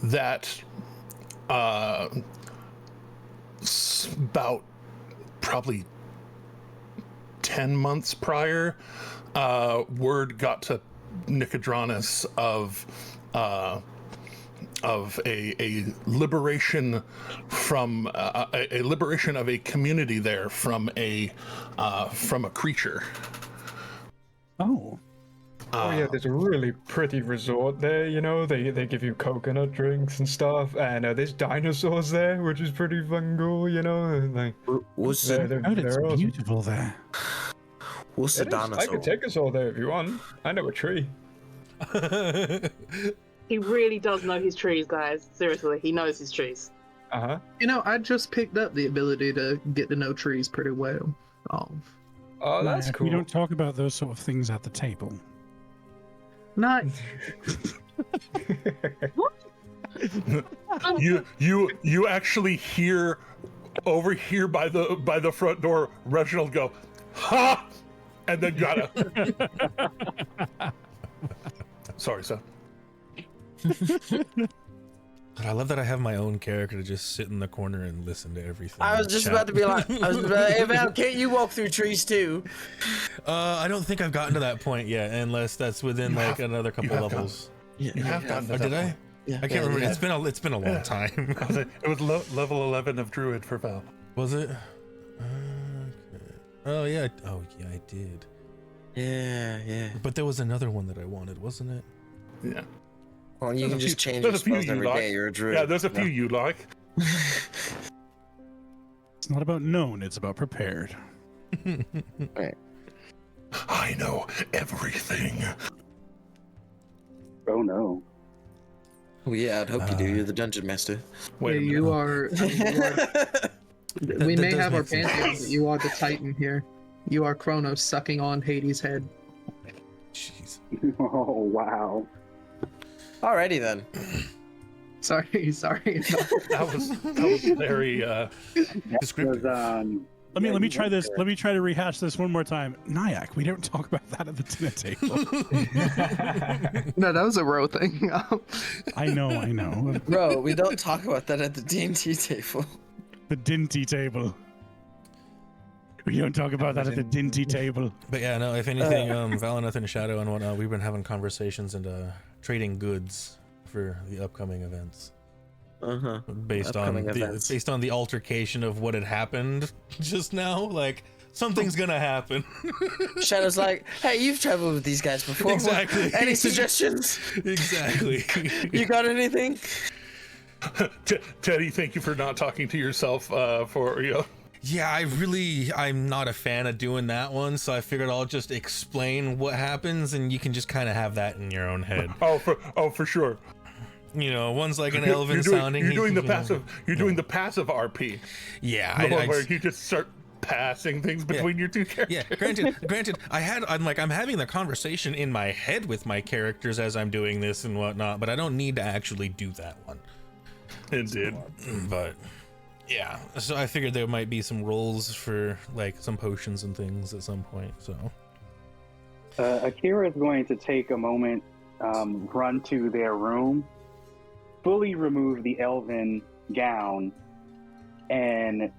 that about probably 10 months prior, word got to Nicodranus of a liberation from a liberation of a community there from a creature. Oh, Oh yeah, there's a really pretty resort there. You know, they give you coconut drinks and stuff, and there's dinosaurs there, which is pretty fun cool. You know, and, like What's they're, the, they're, oh, it's they're awesome. beautiful there. what's the It is. I dinosaur? could take us all there if you want. I know a tree. He really does know his trees, guys. Seriously, he knows his trees. Uh-huh. You know, I just picked up the ability to get to know trees pretty well. Oh, that's Like, cool. We don't talk about those sort of things at the table. Not You actually hear over here by the front door Reginald go, "Ha!" and then gotta. Sorry, sir. But I love that I have my own character to just sit in the corner and listen to everything. I was just about to be like, hey Val, can't you walk through trees too? I don't think I've gotten to that point yet, unless that's within like another couple levels. You have gotten to Oh, that did I? point. Yeah, I can't remember. It's been a long time. It was level 11 of Druid for Val. Was it? Oh yeah. Oh yeah, I did. Yeah. But there was another one that I wanted, wasn't it? Yeah. Well, you can There's a just few- change there's your a few spells you every like. day. You're a druid. Yeah, there's a few you like. It's not about known; it's about prepared. I know everything. Oh no. Well, yeah, I'd hope you do. You're the dungeon master. Wait a minute. you are. We That may does have our make sense. pantheon, but you are the Titan here. You are Kronos sucking on Hades' head. Jeez. Oh wow. Alrighty then. Sorry. That was very Descriptive. Was, Let Yeah, me you try went this. there. Let me try to rehash this one more time. Nyack, we don't talk about that at the dinner table. No, that was a row thing. I know. Bro, we don't talk about that at the D&D table. The dinty table. We don't talk about that at the dinty table. But yeah, no. If anything, Valineth and Shadow and whatnot, we've been having conversations and trading goods for the upcoming events. Based Upcoming on events. based on the altercation of what had happened just now, like something's gonna happen. Shadow's like, hey, you've traveled with these guys before. Exactly. Any suggestions? Exactly. You got anything? Teddy, thank you for not talking to yourself for you know. Yeah, I'm not a fan of doing that one, so I figured I'll just explain what happens and you can just kind of have that in your own head. For sure. You know, one's like an elven You're doing, sounding. You're doing the you know. passive. You're doing the passive RP. Yeah, The one I where you just start passing things between your two characters. Yeah, granted, I'm having the conversation in my head with my characters as I'm doing this and whatnot, but I don't need to actually do that one. Indeed. But yeah, so I figured there might be some rolls for like some potions and things at some point. So Akira is going to take a moment, run to their room, fully remove the elven gown, and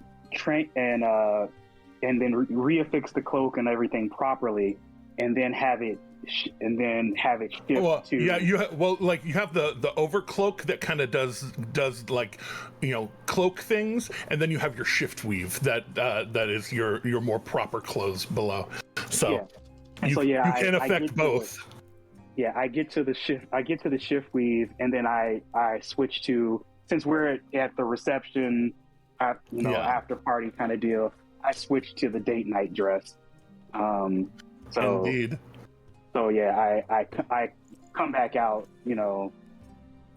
then reaffix the cloak and everything properly, and then have it shift to. Yeah, you have the overcloak that kind of does like, cloak things, and then you have your shift weave that is your more proper clothes below. So you can affect both. I get to the shift weave, and then I switch to, since we're at the reception, after party kind of deal, I switch to the date night dress. Indeed. So yeah, I come back out,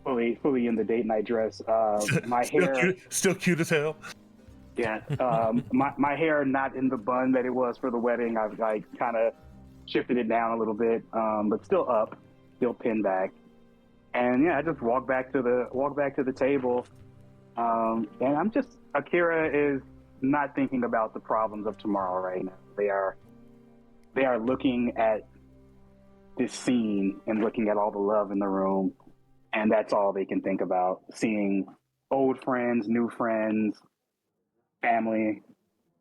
fully in the date night dress. My hair still cute as hell. Yeah, my hair not in the bun that it was for the wedding. I've kind of shifted it down a little bit, but still up, still pinned back. And I just walk back to the table, and Akira is not thinking about the problems of tomorrow right now. They are looking at this scene and looking at all the love in the room, and that's all they can think about. Seeing old friends, new friends, family.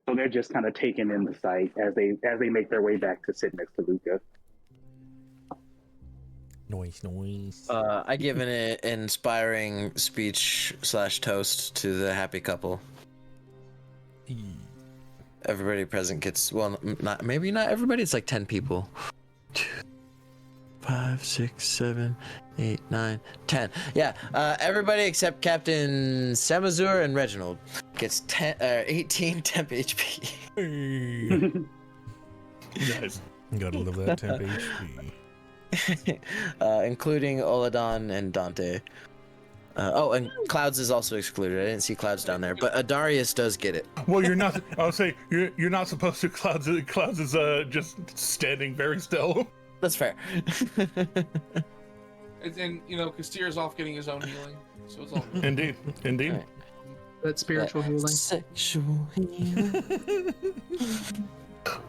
So they're just kind of taking in the sight as they make their way back to sit next to Luca. Noise. I give an inspiring speech / toast to the happy couple. Everybody present gets, maybe not everybody, it's like 10 people. 2, 5, 6, 7, 8, 9, 10. Yeah, everybody except Captain Samazur and Reginald gets 18 temp HP. Nice. Gotta love that temp HP. Including Oladan and Dante. And Clouds is also excluded. I didn't see Clouds down there, but Adarius does get it. Well, you're not. I'll say you're not supposed to. Clouds is just standing very still. That's fair. And Kastir's off getting his own healing, so it's all good. Indeed. Right. That spiritual healing. Sexual healing.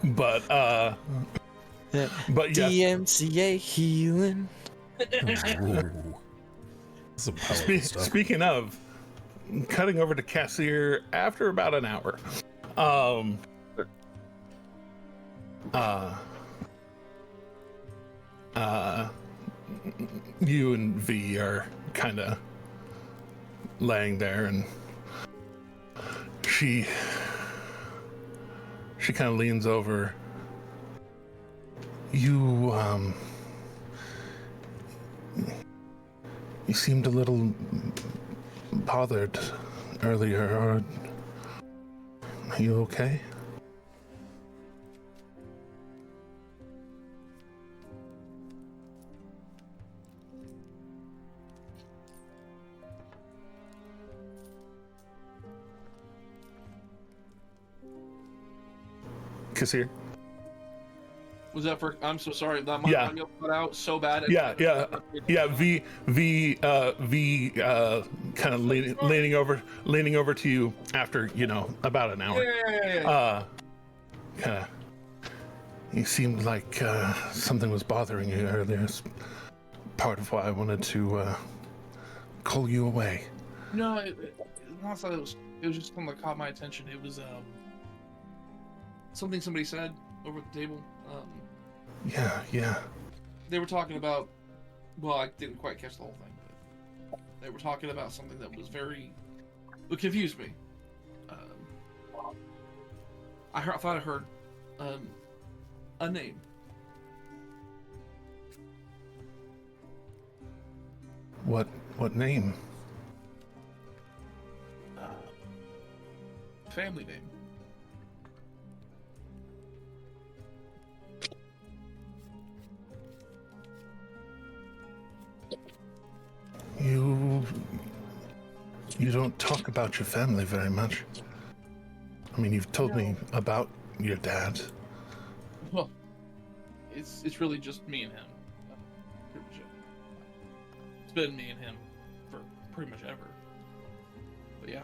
But yeah. DMCA healing. Speaking of, cutting over to Cassier after about an hour. You and V are kind of laying there, and she kind of leans over. You seemed a little bothered earlier. Are you okay? Kassir? Was that for? I'm so sorry. That Yeah. might cut out so bad. Yeah. V kind of leaning over to you after about an hour. Yeah. Kind of. You seemed like something was bothering you earlier. It's part of why I wanted to call you away. No, not that it was just something that caught my attention. It was something somebody said over at the table. Yeah. They were talking about. Well, I didn't quite catch the whole thing, but they were talking about something that was it confused me. I thought I heard a name. What name? Family name. You don't talk about your family very much. I mean, you've told me about your dad. Well, it's really just me and him. Pretty much it. It's been me and him for pretty much ever. But yeah,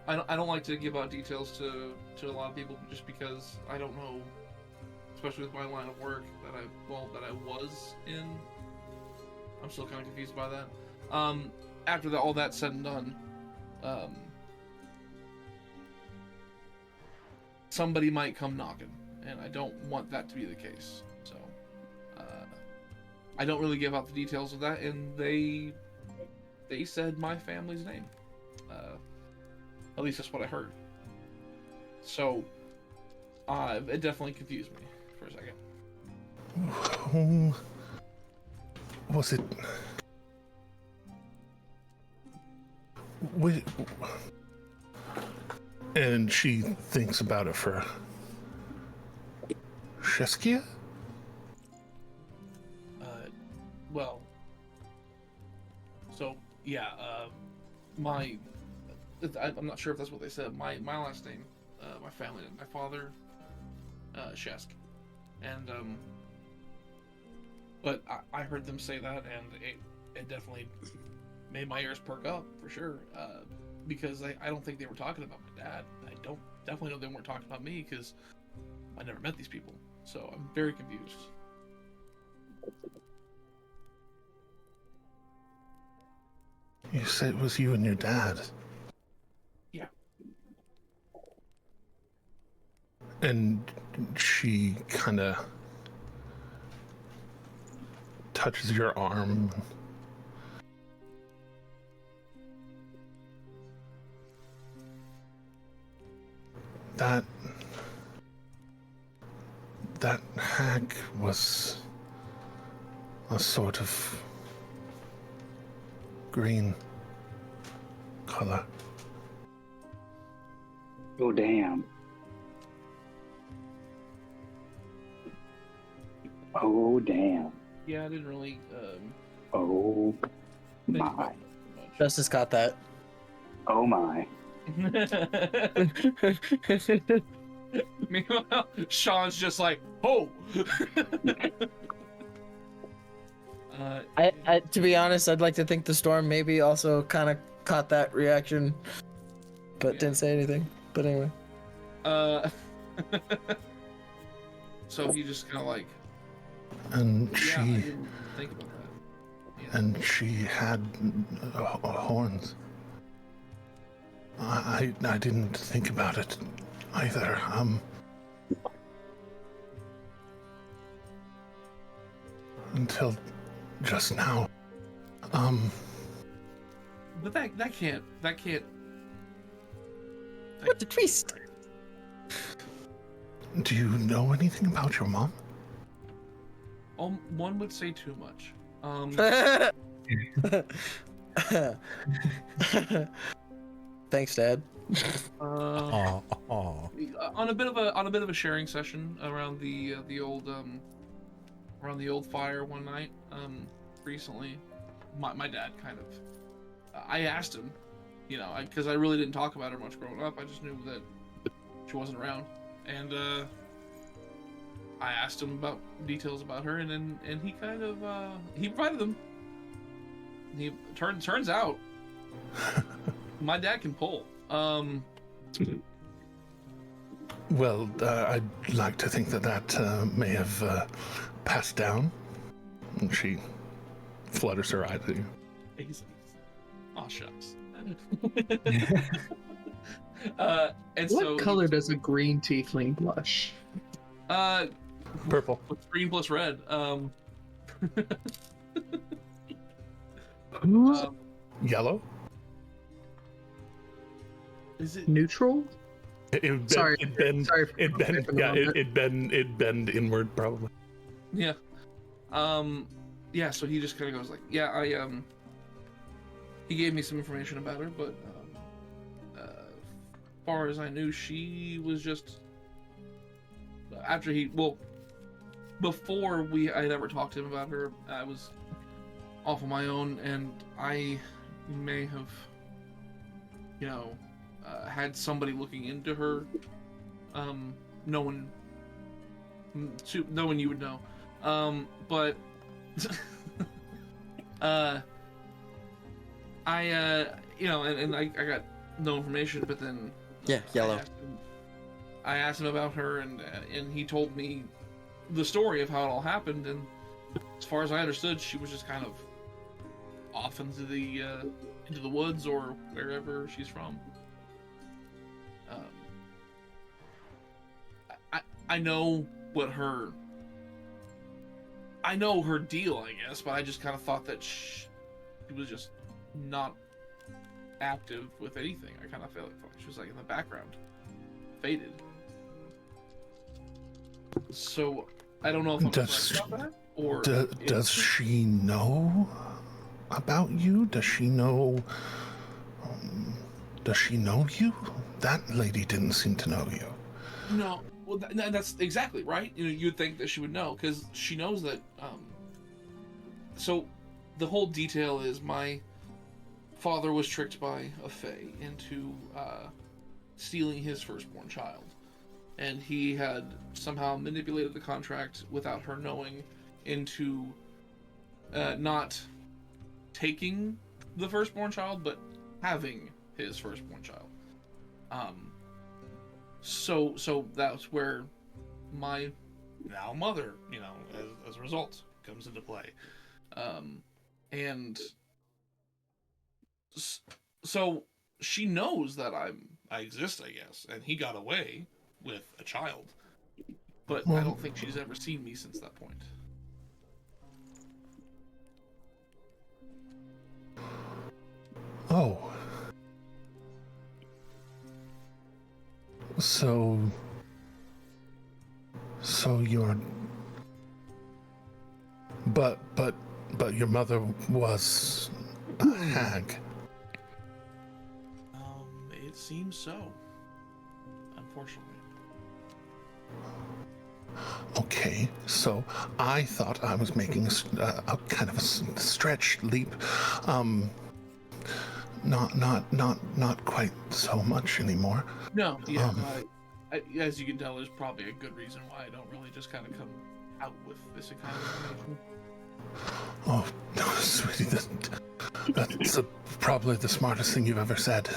I don't like to give out details to a lot of people just because I don't know, especially with my line of work that I was in. I'm still kind of confused by that. After all that's said and done, somebody might come knocking, and I don't want that to be the case. So, I don't really give out the details of that, and they said my family's name. At least that's what I heard. So, it definitely confused me for a second. Who was it? And she thinks about it for Sheskia? Well, so yeah, I'm not sure if that's what they said. My last name, my family name, my father, Shesk, and but I heard them say that, and it definitely made my ears perk up for sure. Because I don't think they were talking about my dad. I don't definitely know they weren't talking about me because I never met these people. So I'm very confused. You said it was you and your dad. Yeah. And she kind of touches your arm. That hag was a sort of green color. Oh, damn. Oh, damn. Yeah, I didn't really. Oh, think my. about it much. Justice got that. Oh, my. Meanwhile, Sean's just like, oh. I to be honest, I'd like to think the storm maybe also kind of caught that reaction, but didn't say anything. But anyway. So he just kind of like. And Yeah, I she didn't think about that. Yeah. and she had horns. I didn't think about it either. Until just now. But that can't. What the twist? Do you know anything about your mom? One would say too much. Thanks, Dad. On a bit of a sharing session around the old fire one night recently, my dad kind of I asked him, because I really didn't talk about her much growing up. I just knew that she wasn't around, and I asked him about details about her, and he kind of he provided them. He turns out my dad can pull. Well, I'd like to think that may have passed down. And she flutters her eyes at you. Aw, shucks. What color does a green tiefling blush? Purple. With green plus red. Yellow? Is it neutral? It'd bend inward probably. Yeah. Yeah, so he just kind of goes like, yeah, he gave me some information about her, but as far as I knew, she was just before I ever talked to him about her, I was off on my own, and I may have had somebody looking into her, no one you would know. But I got no information, but then yellow. I asked him about her, and he told me the story of how it all happened, and as far as I understood, she was just kind of off into the woods or wherever she's from. I know her deal, I guess, but I just kind of thought that she was just not active with anything. I kind of felt like she was like in the background, faded. So I don't know if I'm right about that, or does she know about you? Does she know? Does she know you? That lady didn't seem to know you. No. Well, that's exactly right. You'd think that she would know, because she knows that. So, the whole detail is my father was tricked by a fae into stealing his firstborn child, and he had somehow manipulated the contract without her knowing into not taking the firstborn child, but having his firstborn child. So that's where my now mother, as a result, comes into play. And so she knows that I exist, I guess, and he got away with a child, but I don't think she's ever seen me since that point. Oh. So you're... But your mother was a hag. It seems so, unfortunately. Okay, so I thought I was making a kind of a stretched leap. Not quite so much anymore. No, yeah. As you can tell, there's probably a good reason why I don't really just kind of come out with this kind of information. Oh, no, sweetie, that's probably the smartest thing you've ever said.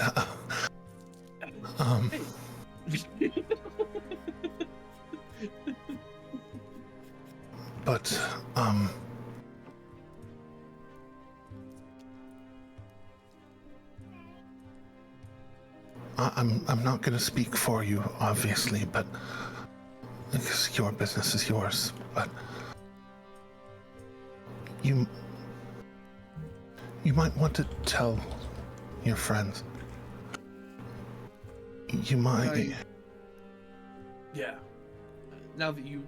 But I'm not going to speak for you, obviously, but because your business is yours. But you might want to tell your friends. You might. Yeah. Now that you've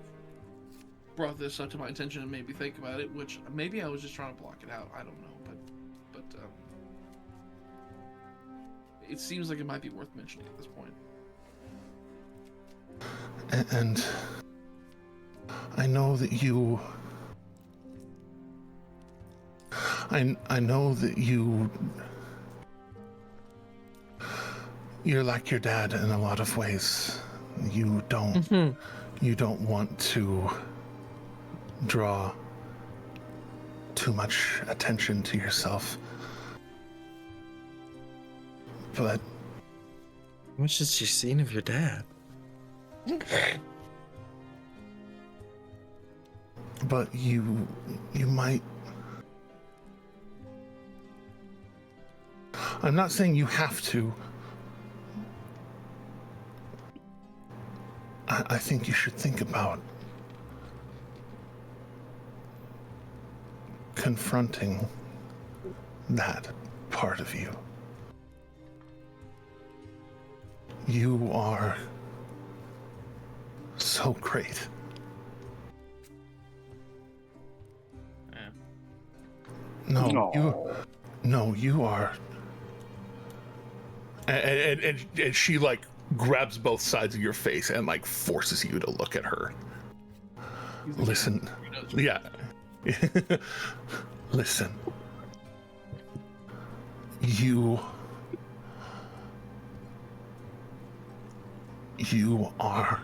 brought this up to my attention and made me think about it, which maybe I was just trying to block it out. I don't know, but it seems like it might be worth mentioning at this point. And I know that you. I know that you're like your dad in a lot of ways. You don't want to draw too much attention to yourself. But how much has she seen of your dad? But you might. I'm not saying you have to. I think you should think about confronting that part of you. You are so great. No, you are. And she like grabs both sides of your face and like forces you to look at her. Listen, yeah. Listen. You are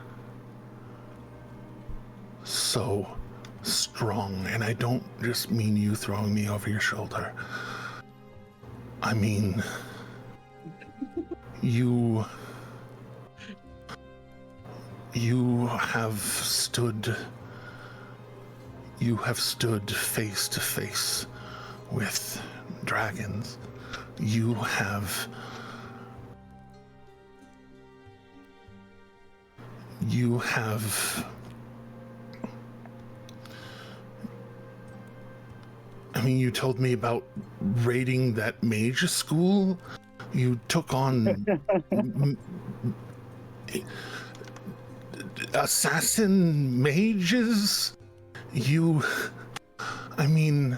so strong, and I don't just mean you throwing me over your shoulder. I mean, you have stood face to face with dragons. You have I mean, you told me about raiding that mage school. You took on assassin mages. I mean,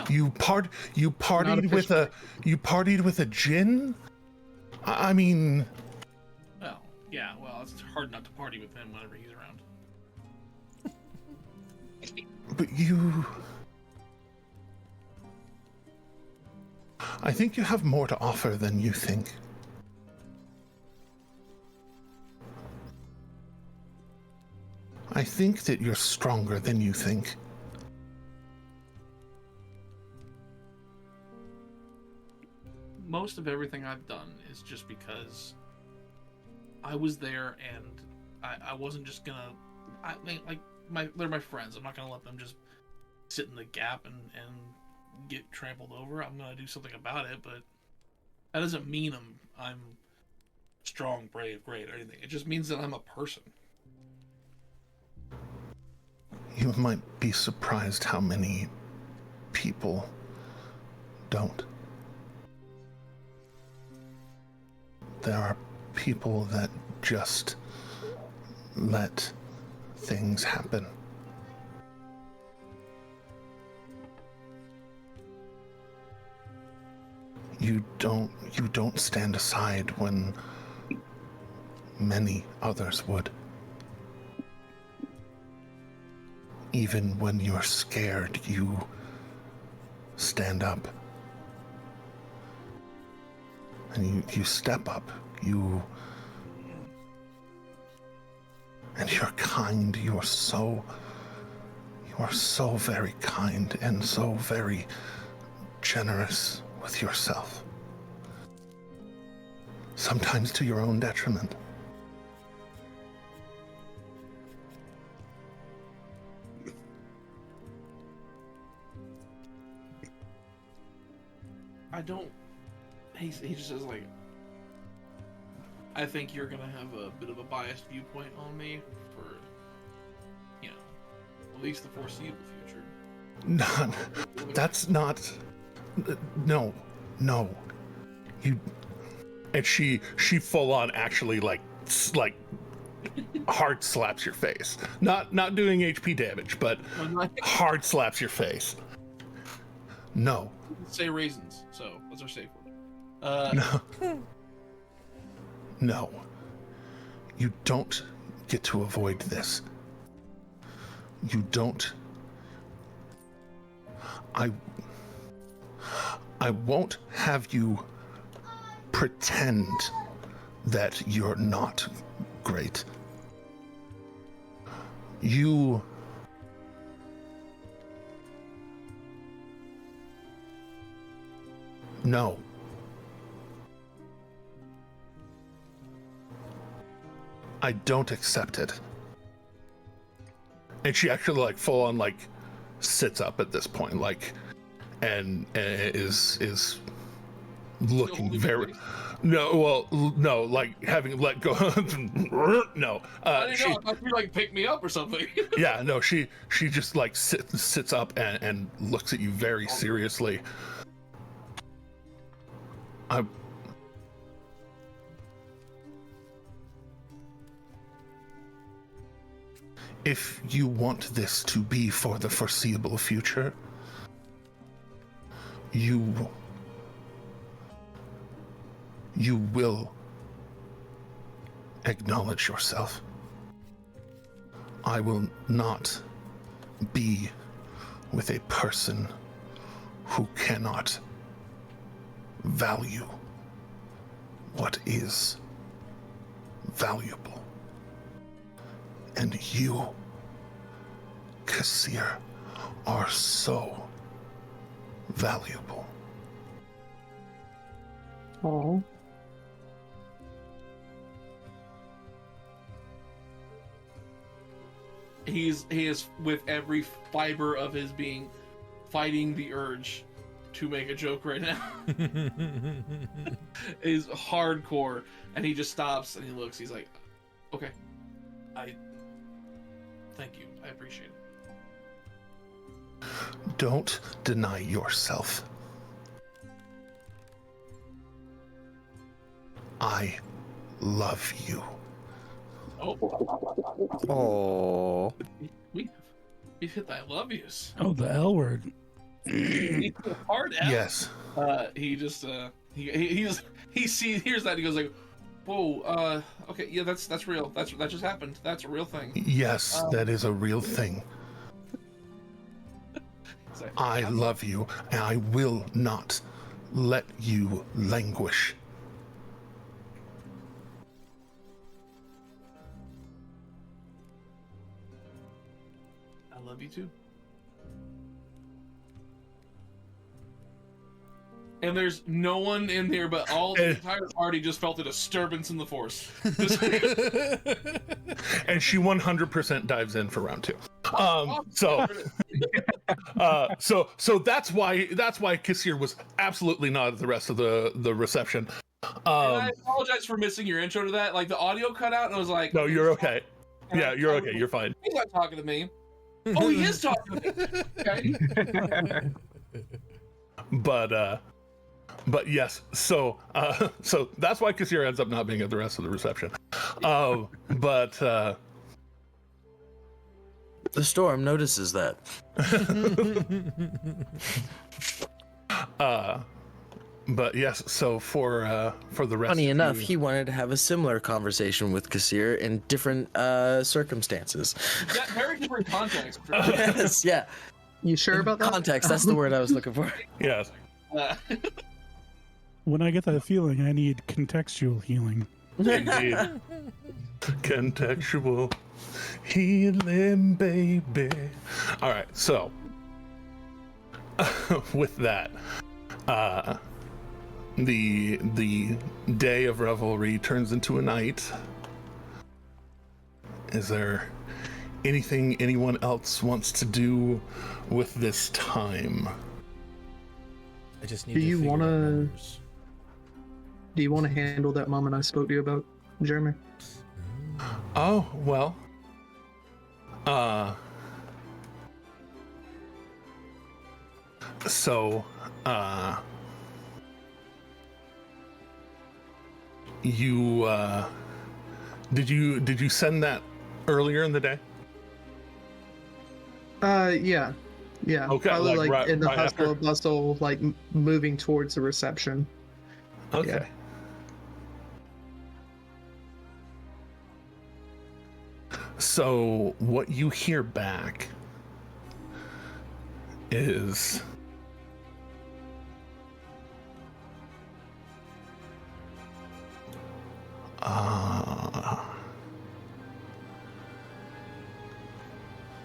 you partied with a djinn. I mean, Well, yeah. Well, it's hard not to party with him whenever he's around. but I think you have more to offer than you think. I think that you're stronger than you think. Most of everything I've done is just because I was there and I wasn't just gonna. They're my friends. I'm not gonna let them just sit in the gap and get trampled over. I'm gonna do something about it, but that doesn't mean I'm strong, brave, great, or anything. It just means that I'm a person. You might be surprised how many people don't. There are people that just let things happen. You don't stand aside when many others would. Even when you're scared, you stand up. And you step up. And you're kind. You are so very kind and so very generous with yourself. Sometimes to your own detriment. He just says, like, I think you're gonna have a bit of a biased viewpoint on me for, at least the foreseeable future. That's not. No. You. And she full on actually like hard slaps your face. Not doing HP damage, but hard slaps your face. No. Say raisins, so those are safe. No. No. You don't get to avoid this. You don't. I won't have you pretend that you're not great. No. I don't accept it. And she actually like full on like sits up at this point, like, and is looking very. No, like having let go. No, I didn't know. I thought you like pick me up or something. Yeah, no, she just like sits up and looks at you very seriously. If you want this to be for the foreseeable future, you will acknowledge yourself. I will not be with a person who cannot value what is valuable. And you, Kassir, are so valuable. Oh. He is with every fiber of his being fighting the urge to make a joke right now. Is hardcore, and he just stops and he looks. He's like, "Okay, thank you. I appreciate it." Don't deny yourself. I love you. Oh. We've hit the I love yous. Oh, the L word. He's a hard L. Yes. He just he hears that, and he goes like, "Whoa, okay, yeah, that's real. That just happened. That's a real thing." Yes, that is a real thing. Like, I love you, and I will not let you languish. I love you too. And there's no one in here, but all the entire party just felt a disturbance in the force. And she 100% dives in for round 2. So that's why Kassir was absolutely not at the rest of the reception. And I apologize for missing your intro to that. Like, the audio cut out, and I was like, no, you're okay. Yeah, you're okay. You're fine. He's not talking to me. Oh, he is talking to me. Okay. But yes, so that's why Kassir ends up not being at the rest of the reception. But the storm notices that. But yes, so for the rest. Funny enough, he wanted to have a similar conversation with Kassir in different circumstances. Yeah, very different context. Yes, yeah. You sure about that? Context, that's the word I was looking for. Yes. When I get that feeling, I need contextual healing. Indeed. Contextual healing, baby. All right, so with that, the day of revelry turns into a night. Is there anything anyone else wants to do with this time? I just need Do to you figure out wanna- numbers. Do you want to handle that moment I spoke to you about, Jeremy? Oh, well. So, you, did you send that earlier in the day? Yeah. Okay, Probably like, like in the right hustle after? bustle, like moving towards the reception. Okay. Yeah. So, what you hear back is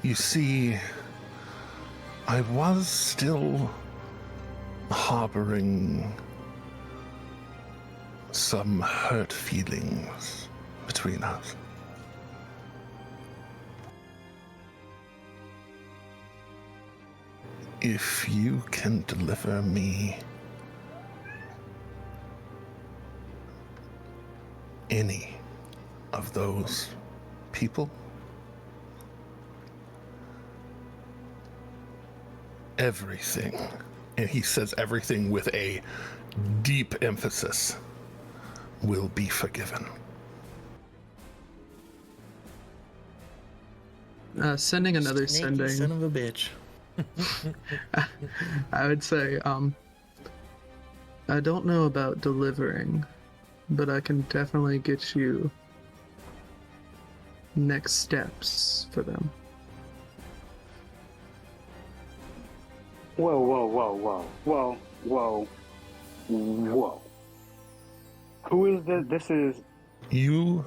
you see, I was still harboring some hurt feelings between us. If you can deliver me any of those people, everything, and he says everything with a deep emphasis, will be forgiven. Sending another Sneaky sending. son of a bitch. I would say, I don't know about delivering, but I can definitely get you next steps for them. Whoa. Who is this? This is You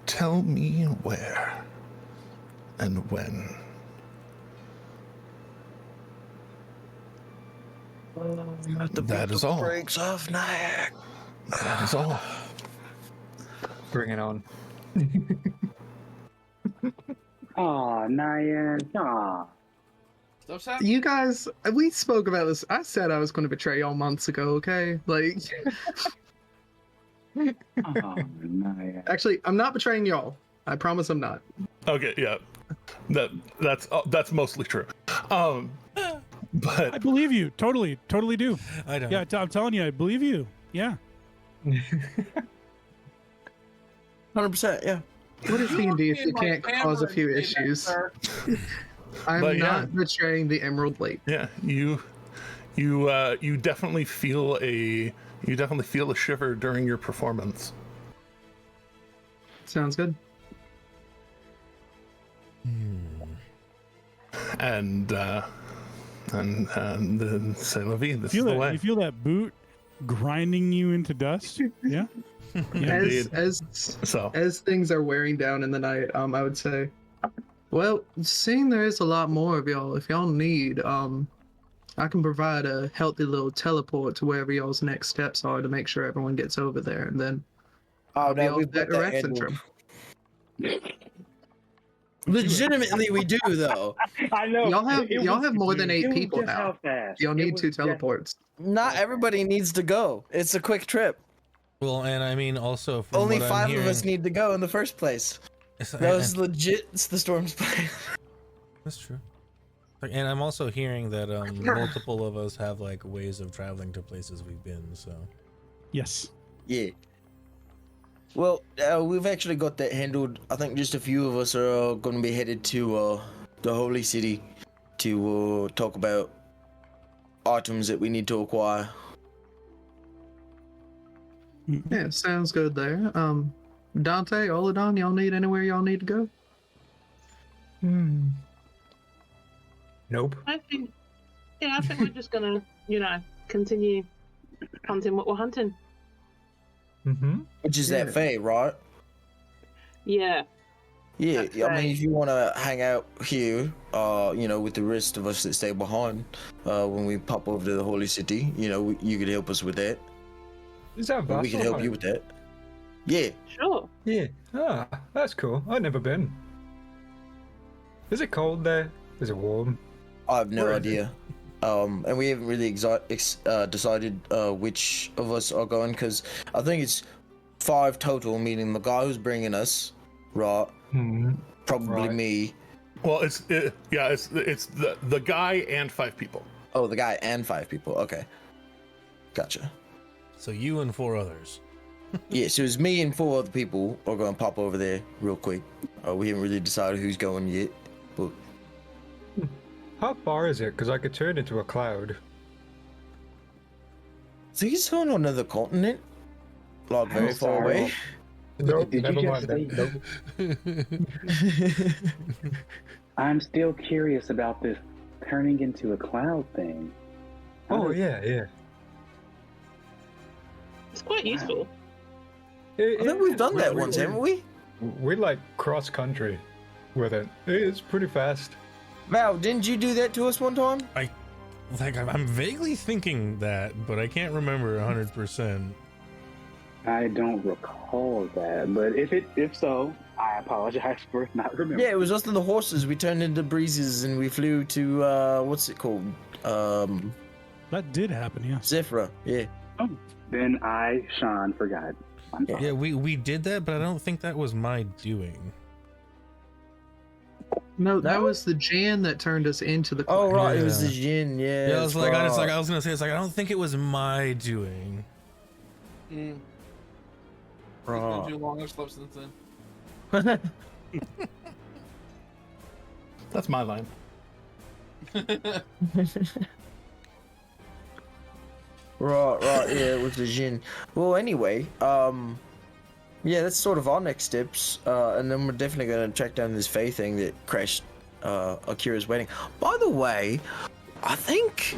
tell me where and when. That is all. Breaks off Nyack. That is all. Bring it on. Aw, Nyan. Aw. Stuff's happening. You guys, we spoke about this. I said I was going to betray y'all months ago, okay? Like, Aw, Nyan. actually, I'm not betraying y'all. I promise I'm not. Okay, yeah. That's mostly true. But I believe you. Totally do. I don't. Yeah, I'm telling you, I believe you. Yeah. 100%, yeah. What is D&D if you can't cause a few issues? I'm But, yeah. not betraying the Emerald Lake. yeah, you definitely feel a shiver during your performance. Sounds good. And then c'est la vie. This Feel is the that? way. You feel that boot grinding you into dust? Yeah. Indeed. As So as things are wearing down in the night, I would say, well, seeing there is a lot more of y'all, if y'all need, I can provide a healthy little teleport to wherever y'all's next steps are to make sure everyone gets over there, and then Oh, be no, off we've back got to that Rexentrum. handled. Legitimately, we do, though. I know. Y'all have more than 8 it was people just now. how fast. Y'all It need was 2 just- teleports. Not everybody needs to go. It's a quick trip. Well, and I mean also from Only what I'm 5 hearing, of us need to go in the first place. That was legit. It's the Storm's plan. That's true. And I'm also hearing that multiple of us have like ways of traveling to places we've been. So Yes. Yeah. Well, we've actually got that handled. I think just a few of us are going to be headed to the Holy City to talk about items that we need to acquire. Yeah, sounds good there. Dante, Oladon, y'all need anywhere y'all need to go? Nope. I think we're just gonna, continue hunting what we're hunting. Mm-hmm. Which is Yeah. that Fae, right? Yeah. Yeah, That's I mean, right. if you want to hang out here, with the rest of us that stay behind, when we pop over to the Holy City, you could help us with that. Is that Or we could help you with that. Yeah. Sure. Yeah. Ah, that's cool. I've never been. Is it cold there? Is it warm? I have no Where is idea. And we haven't really decided which of us are going, because I think it's 5 total, meaning the guy who's bringing us, right? Hmm. Probably Right. me. well, it's the guy and 5 people. Oh, the guy and 5 people. Okay. Gotcha. so you and 4 others. Yeah, so it's me and 4 other people are going to pop over there real quick. We haven't really decided who's going yet, but How far is it? Because I could turn into a cloud. I think it's on another continent, like very far away. Nope, Did you just say I'm still curious about this turning into a cloud thing. How Oh does- yeah. It's quite useful. I think we've done that once, haven't we? We like cross country with it. It's pretty fast. Val, didn't you do that to us one time? I'm vaguely thinking that, but I can't remember 100%. I don't recall that, but if so, I apologize for not remembering. Yeah, it was us and the horses. We turned into breezes and we flew to what's it called? That did happen, yes. Zephyra. Yeah. Then I, Sean, forgot. I'm sorry. Yeah, we did that, but I don't think that was my doing. No, that No? was the Jan that turned us into the Oh cloud. right, it was Yeah. the Jin. Yeah. Yeah, I was that's like, right. I was gonna say, I don't think it was my doing. It's Right. been too long. I've slept since then. That's my line. Right, yeah, it was the Jin. Well, anyway, yeah, that's sort of our next steps, and then we're definitely gonna track down this Fae thing that crashed Akira's wedding. By the way, I think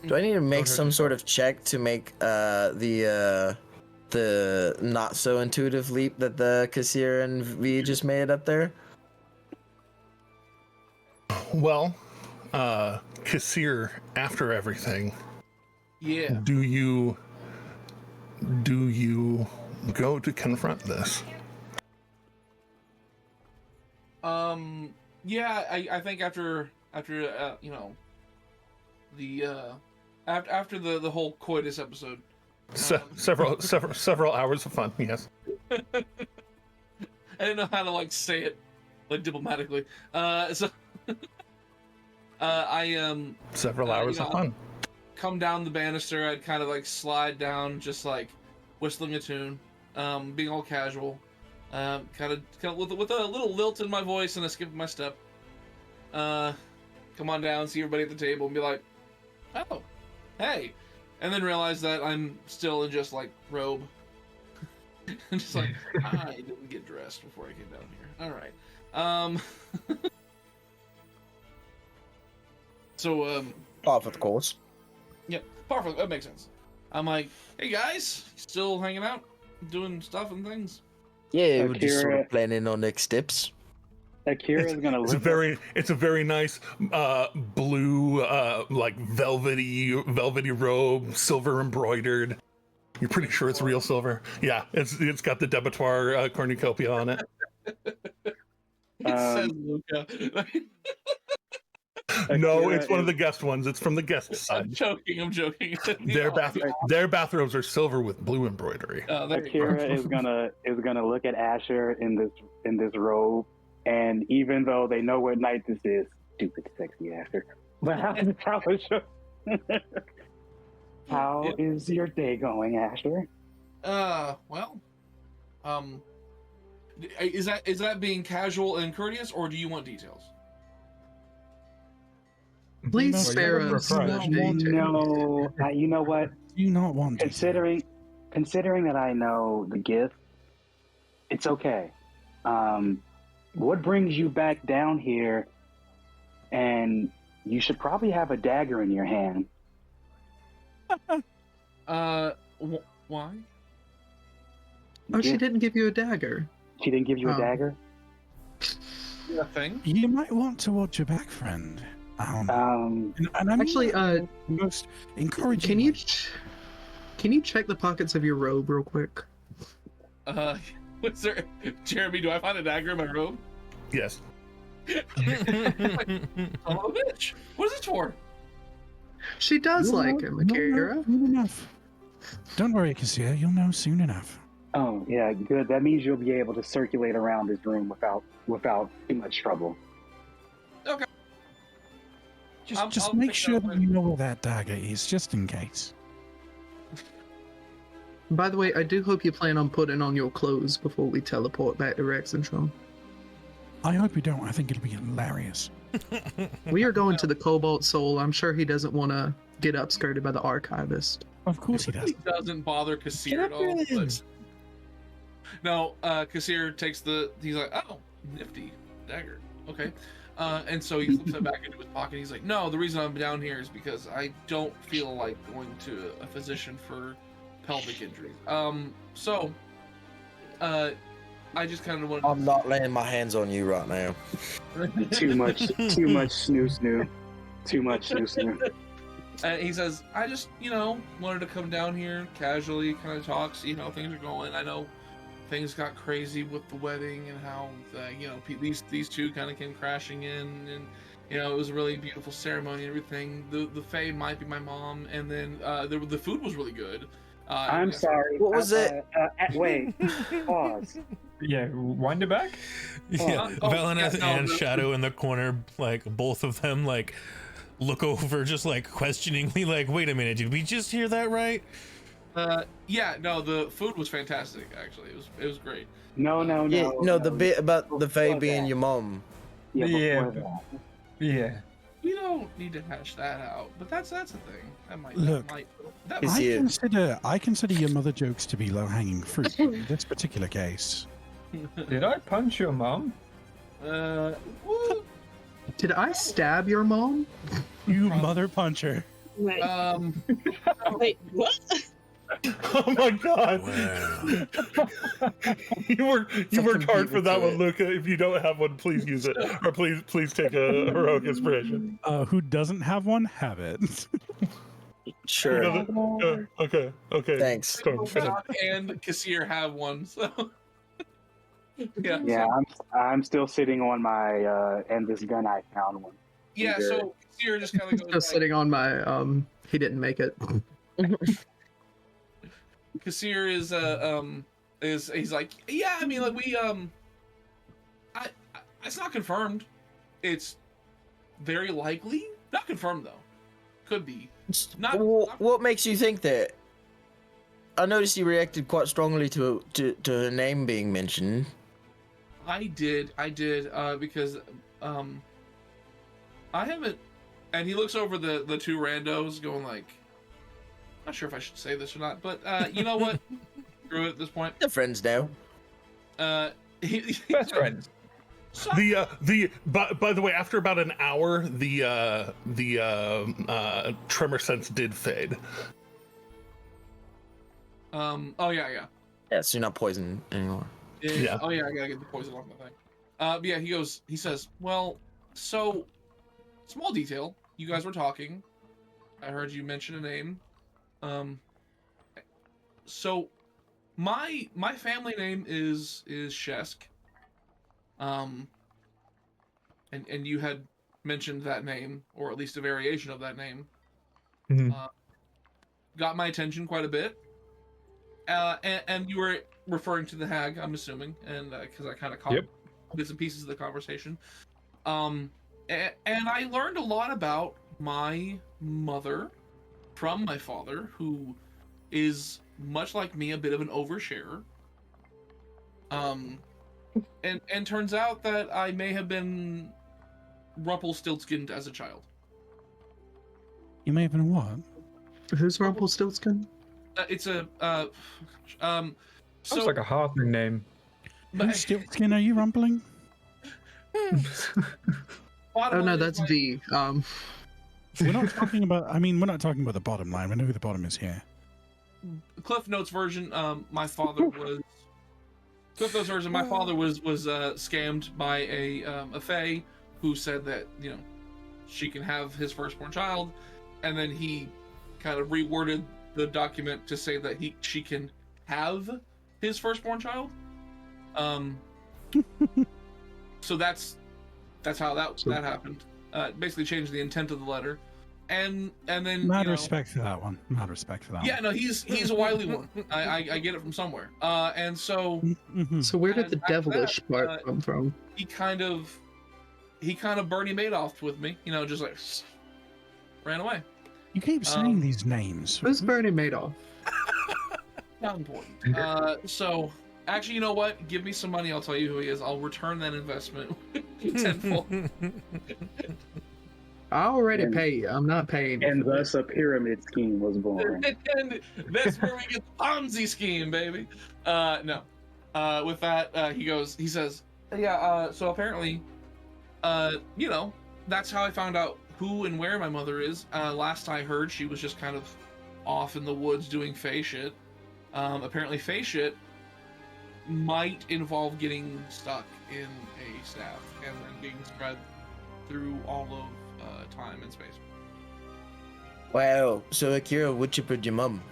Do I need to make some sort of check to make the not so intuitive leap that the Kassir and V just made up there? Well, Kassir, after everything, Yeah. do you go to confront this? Yeah, I think after you know, the after the whole coitus episode. Several hours of fun, yes. I didn't know how to like say it like diplomatically. So I Several hours of fun. come down the banister. I'd kind of like slide down, just like whistling a tune, being all casual, kind of with a little lilt in my voice and a skip in my step. Come on down, see everybody at the table, and be like, "Oh, hey," and then realize that I'm still in just like robe. And just like, I didn't get dressed before I came down here. All right. So Off, of course. yeah, perfect. That makes sense. I'm like, hey guys, still hanging out, doing stuff and things. Yeah, we're just sort Akira- of planning on next steps. Akira is gonna It's a very nice blue like velvety robe, silver embroidered. You're pretty sure it's real silver. Yeah, it's got the debitoire cornucopia on it. It says Luca. No, Akira it's one of is- the guest ones. It's from the guest side. I'm joking. Their bathrobes are silver with blue embroidery. There you go. Akira is gonna look at Asher in this robe, and even though they know what night this is, stupid sexy Asher. But how is your day going, Asher? Well, is that being casual and courteous, or do you want details? Please No, spare you're us. surprised. No, you know what? Do you not want to? Considering that I know the gift, it's okay. What brings you back down here? And you should probably have a dagger in your hand. Why? Oh, she Yeah. didn't give you a dagger. She didn't give you a Oh. dagger? A thing? You might want to watch your back, friend. And I mean Actually, that in the most encouraging. Can you way. can you check the pockets of your robe real quick? Was there, Jeremy? Do I find a dagger in my robe? Yes. Son of a bitch! What is this for? She does You'll like know- him, you'll know Akira. soon enough. Don't worry, Kassir. You'll know soon enough. Oh, yeah, good. That means you'll be able to circulate around this room without too much trouble. Okay. Just I'll make pick sure up that you know where that dagger is, just in case. By the way, I do hope you plan on putting on your clothes before we teleport back to Rexentrum. I hope you don't. I think it'll be hilarious. We are going to the Cobalt Soul. I'm sure he doesn't want to get upskirted by the archivist. Of course he does. He doesn't bother Kassir at all. But... No, Kassir takes he's like, oh, nifty dagger. Okay. And so he flips it back into his pocket. He's like, no, the reason I'm down here is because I don't feel like going to a physician for pelvic injuries. I just kind of want. I'm not laying my hands on you right now. Too much snoo. Too much snoo. And he says, I just, wanted to come down here casually, kind of talk, see how things are going. I know things got crazy with the wedding and how, these two kind of came crashing in, and, it was a really beautiful ceremony and everything. The Fae might be my mom, and then the food was really good. I'm sorry. What was it? Wait. Pause. Yeah, wind it back. Yeah, Valeneth no, and Shadow in the corner, like both of them, like look over, just like questioningly, like, wait a minute, did we just hear that right? Yeah, no, the food was fantastic. Actually, it was great. No. The bit about the Fae being your mom. Yeah. Yeah. We don't need to hash that out, but that's a thing. Look, that Is might. it- I consider your mother jokes to be low-hanging fruit in this particular case. Did I punch your mom? What? Did I stab your mom? You mother puncher. Wait, Um, wait, what? Oh my god! you worked hard for that one, Luca. If you don't have one, please use it, or please take a heroic inspiration. Who doesn't have one? Have it. Sure. Okay. Thanks. Storm, finish. Doc and Kassir have one, so yeah. Yeah, So, I'm still sitting on my and this gun I found one. yeah. So Kassir just kind of goes. Just sitting on my he didn't make it. Kassir is he's like, yeah. I mean, like we it's not confirmed. It's very likely not confirmed though. Could be. Not. What makes you think that? I noticed you reacted quite strongly to her name being mentioned. I did, because I haven't. And he looks over the two randos, going like, not sure if I should say this or not, but you know what? Screw it at this point. They're friends now. Best friends. By the way, after about an hour, the tremor sense did fade. Oh yeah. Yeah, so you're not poisoned anymore. Yeah. Oh yeah, I gotta get the poison off the thing. But yeah, he says, well, so small detail. You guys were talking. I heard you mention a name. So my family name is Shesk. And you had mentioned that name, or at least a variation of that name. Mhm. Got my attention quite a bit. And you were referring to the hag, I'm assuming, and because I kind of caught bits and pieces of the conversation. And I learned a lot about my mother from my father, who is much like me, a bit of an oversharer. And turns out that I may have been Rumpelstiltskin as a child. You may have been what? Who's Rumpelstiltskin? It's a Sounds so like a Halfling name. Whose Stiltskin are you rumpling? Oh no, that's V. We're not talking about. I mean, we're not talking about the bottom line. We know who the bottom is here. Cliff Notes version. My father was. Cliff Notes version. My father was scammed by a fae who said that she can have his firstborn child, and then he kind of reworded the document to say that she can have his firstborn child. So that's how that happened. Basically changed the intent of the letter, and then Mad respect for that one. Mad respect for that. Yeah, no, he's a wily one. I get it from somewhere. And so. So where did the devilish part come from? He kind of Bernie Madoffed with me. Just like ran away. You keep saying these names. Who's Bernie Madoff? Not important. So, actually, you know what? Give me some money. I'll tell you who he is. I'll return that investment tenfold. I already pay you. I'm not paying. And thus a pyramid scheme was born. And that's where we get the Ponzi scheme, baby. No. With that, he says, yeah, so apparently, that's how I found out who and where my mother is. Last I heard, she was just kind of off in the woods doing fae shit. Apparently fae shit might involve getting stuck in a staff and then being spread through all of time and space. Wow, so Akira, what you put your mum?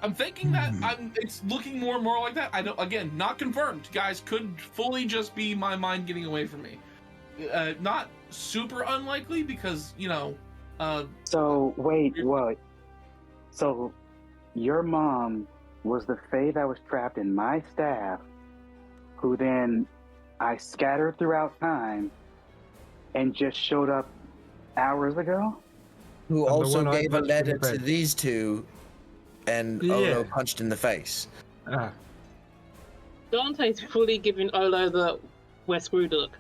I'm thinking that it's looking more and more like that. I don't, again, not confirmed. Guys, could fully just be my mind getting away from me. Not super unlikely because, So, wait, what? So, your mom was the fae that was trapped in my staff, who then I scattered throughout time and just showed up hours ago? Who also gave a letter to these two and Olo punched in the face. Dante's fully giving Olo the we're screwed look.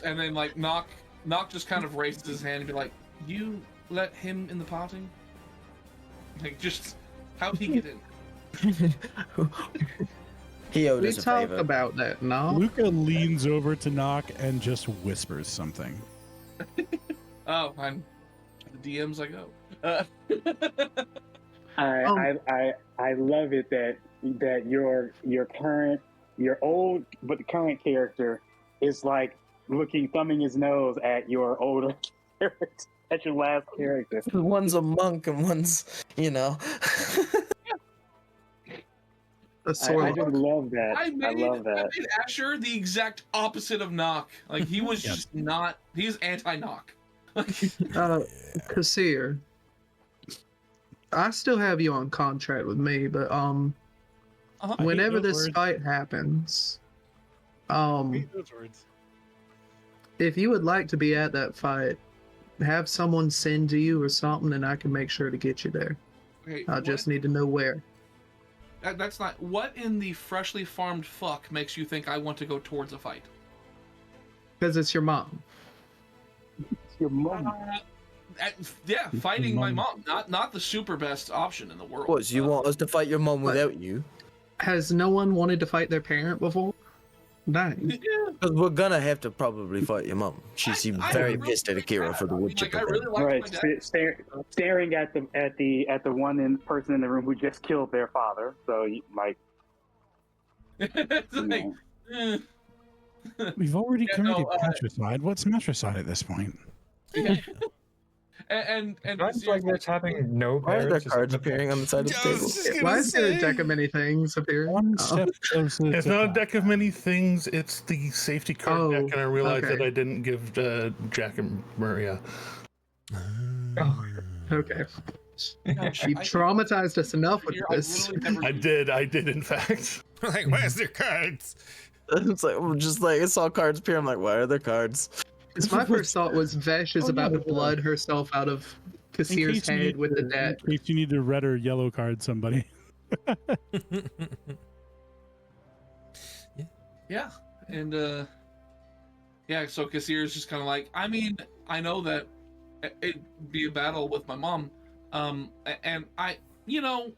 And then, like, Knock just kind of raises his hand and be like, you let him in the party? Like, just, how'd he get in? He owed We us a talked favor. about that, no? Luca leans over to Knock and just whispers something. Oh, I'm the DMs I go. I love it that your old but the current character is like thumbing his nose at your older character, at your last character. One's a monk and one's, I just love that. I love that. I made Asher the exact opposite of Knock. Like he was just not. He's anti-Knock. Kassir, I still have you on contract with me, but whenever this fight happens, if you would like to be at that fight, have someone send to you or something, and I can make sure to get you there. Okay, I just need to know where. That's not. What in the freshly farmed fuck makes you think I want to go towards a fight? Because it's your mom. It's your mom. Yeah, fighting my mom. Not the super best option in the world. What, so you want us to fight your mom without you? Has no one wanted to fight their parent before? Dang. Because we're gonna have to probably fight your mom. She seemed very pissed at Akira for the wood chipper. Staring at the one person in the room who just killed their father. So We've already committed patricide. What's matricide at this point? And Sounds like that's having no Why are there parents. cards appearing on the side of the table? Why is there a deck of many things appearing? One step closer. It's not a deck of many things. It's the safety card deck, and I realized that I didn't give Jack and Maria. Oh, okay. You traumatized us enough with this. I did, in fact. Like, where's their cards? It's like, I saw cards appear. I'm like, why are there cards? Because my first thought was Vesh is about to blood herself out of Kassir's head with the deck. In case you need to red or yellow card somebody. Yeah, and so Kassir's just kind of like, I mean, I know that it'd be a battle with my mom, and I don't.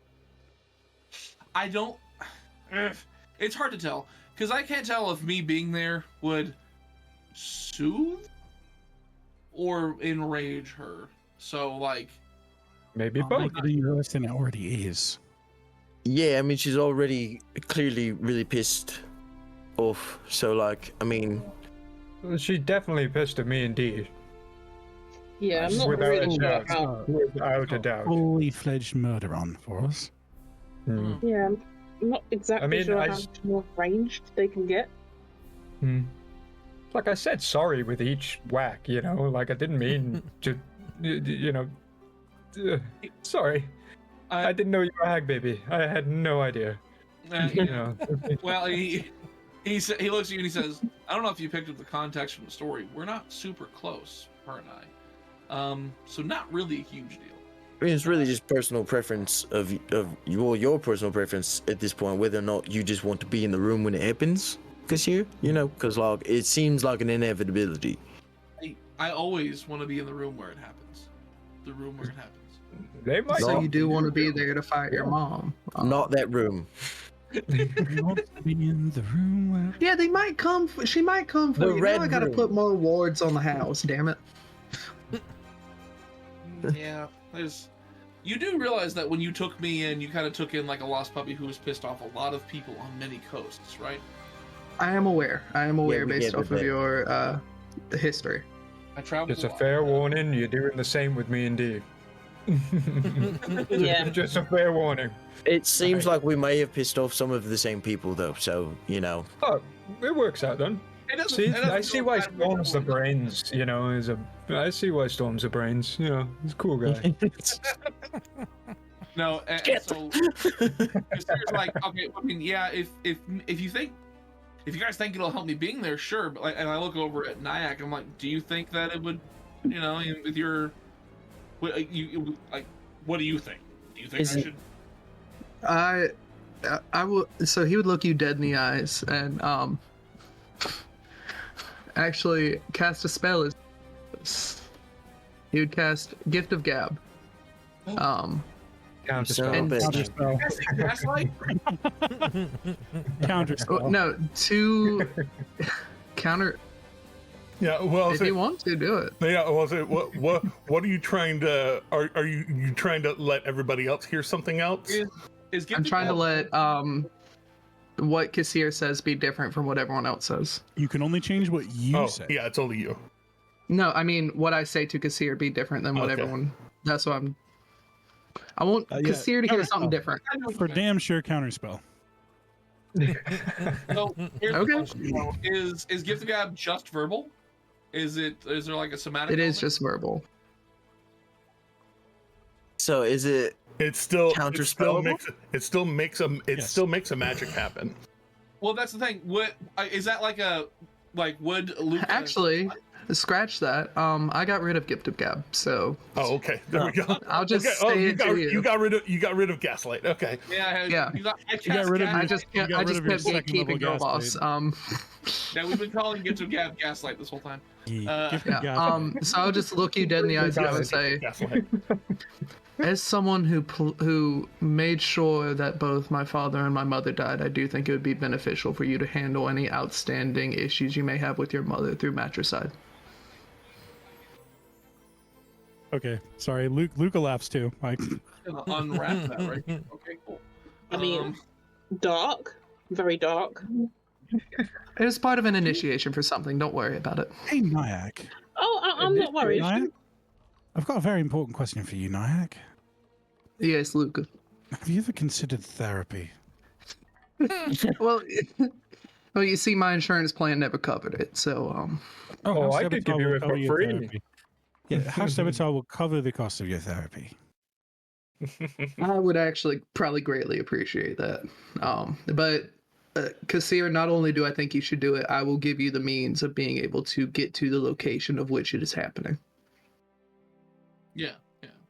It's hard to tell because I can't tell if me being there would soothe or enrage her. So like, maybe both. Worse than it already is. Yeah, I mean, she's already clearly really pissed off. So like, I mean, she definitely pissed at me indeed. Yeah, I'm not Without really a doubt. sure. Without a doubt. Fully fledged murder on for us. Yeah, I'm not exactly sure how much more ranged they can get. Like I said, sorry with each whack, like I didn't mean to, sorry. I didn't know you were a hag baby. I had no idea. Well, he looks at you and he says, I don't know if you picked up the context from the story. We're not super close, her and I. So not really a huge deal. I mean, it's really just personal preference of your personal preference at this point, whether or not you just want to be in the room when it happens. Because like it seems like an inevitability. I always want to be in the room where it happens. The room where it happens. They might. So you do want to be there to fight your mom? Not that room. You want to be in the room where... Yeah, they might come. She might come for you. Now I gotta put more wards on the house. Damn it. Yeah, you do realize that when you took me in, you kind of took in like a lost puppy who was pissed off a lot of people on many coasts, right? I am aware based off of your history. I traveled. Just a fair warning, you're doing the same with me indeed. Yeah. Just a fair warning. It seems like we may have pissed off some of the same people though, so Oh, it works out then. I see why Storm's the brains, I see why Storm's the brains, he's a cool guy. No, and so it's like, okay, I mean, yeah, if you guys think it'll help me being there, sure. But and I look over at Nyack, I'm like, do you think that it would, with your, what do you think? Do you think I should? I will. So he would look you dead in the eyes and actually cast a spell. He would cast Gift of Gab. Counterspell. Counterspell. No, to counter. Yeah, well, If you want to do it. Yeah, well, what are you trying to? Are you trying to let everybody else hear something else? I'm trying to let what Kassir says be different from what everyone else says. You can only change what you say. Yeah, it's only you. No, I mean what I say to Kassir be different than what everyone. That's what I want Kassir to hear something different. For damn sure, counterspell. So here's the question, though. Is Gift of Gab just verbal? Is there like a somatic? It is just verbal. So is it? It still counterspellable? It still makes a magic happen. Well, that's the thing. What is that like would Luke Actually, scratch that. I got rid of Gift of Gab, so. Oh, okay. There we go. I'll just say you got rid of Gaslight. Okay. Yeah. You got rid of. I just kept gatekeeping Girl Boss. Yeah, we've been calling Gift of Gab Gaslight this whole time. So I'll just look you dead in the eyes and say, as someone who made sure that both my father and my mother died, I do think it would be beneficial for you to handle any outstanding issues you may have with your mother through matricide. Okay, sorry. Luca laughs too. Unwrap that, right? Okay, cool. I mean, dark, very dark. It was part of an initiation for something. Don't worry about it. Hey, Nyack. Oh, I'm not worried. Nyack? I've got a very important question for you, Nyack. Yes, Luca. Have you ever considered therapy? Well, you see, my insurance plan never covered it, so I could give you it for free. Yeah, House Avatar will cover the cost of your therapy. I would actually probably greatly appreciate that. But Kassir, not only do I think you should do it, I will give you the means of being able to get to the location of which it is happening. Yeah.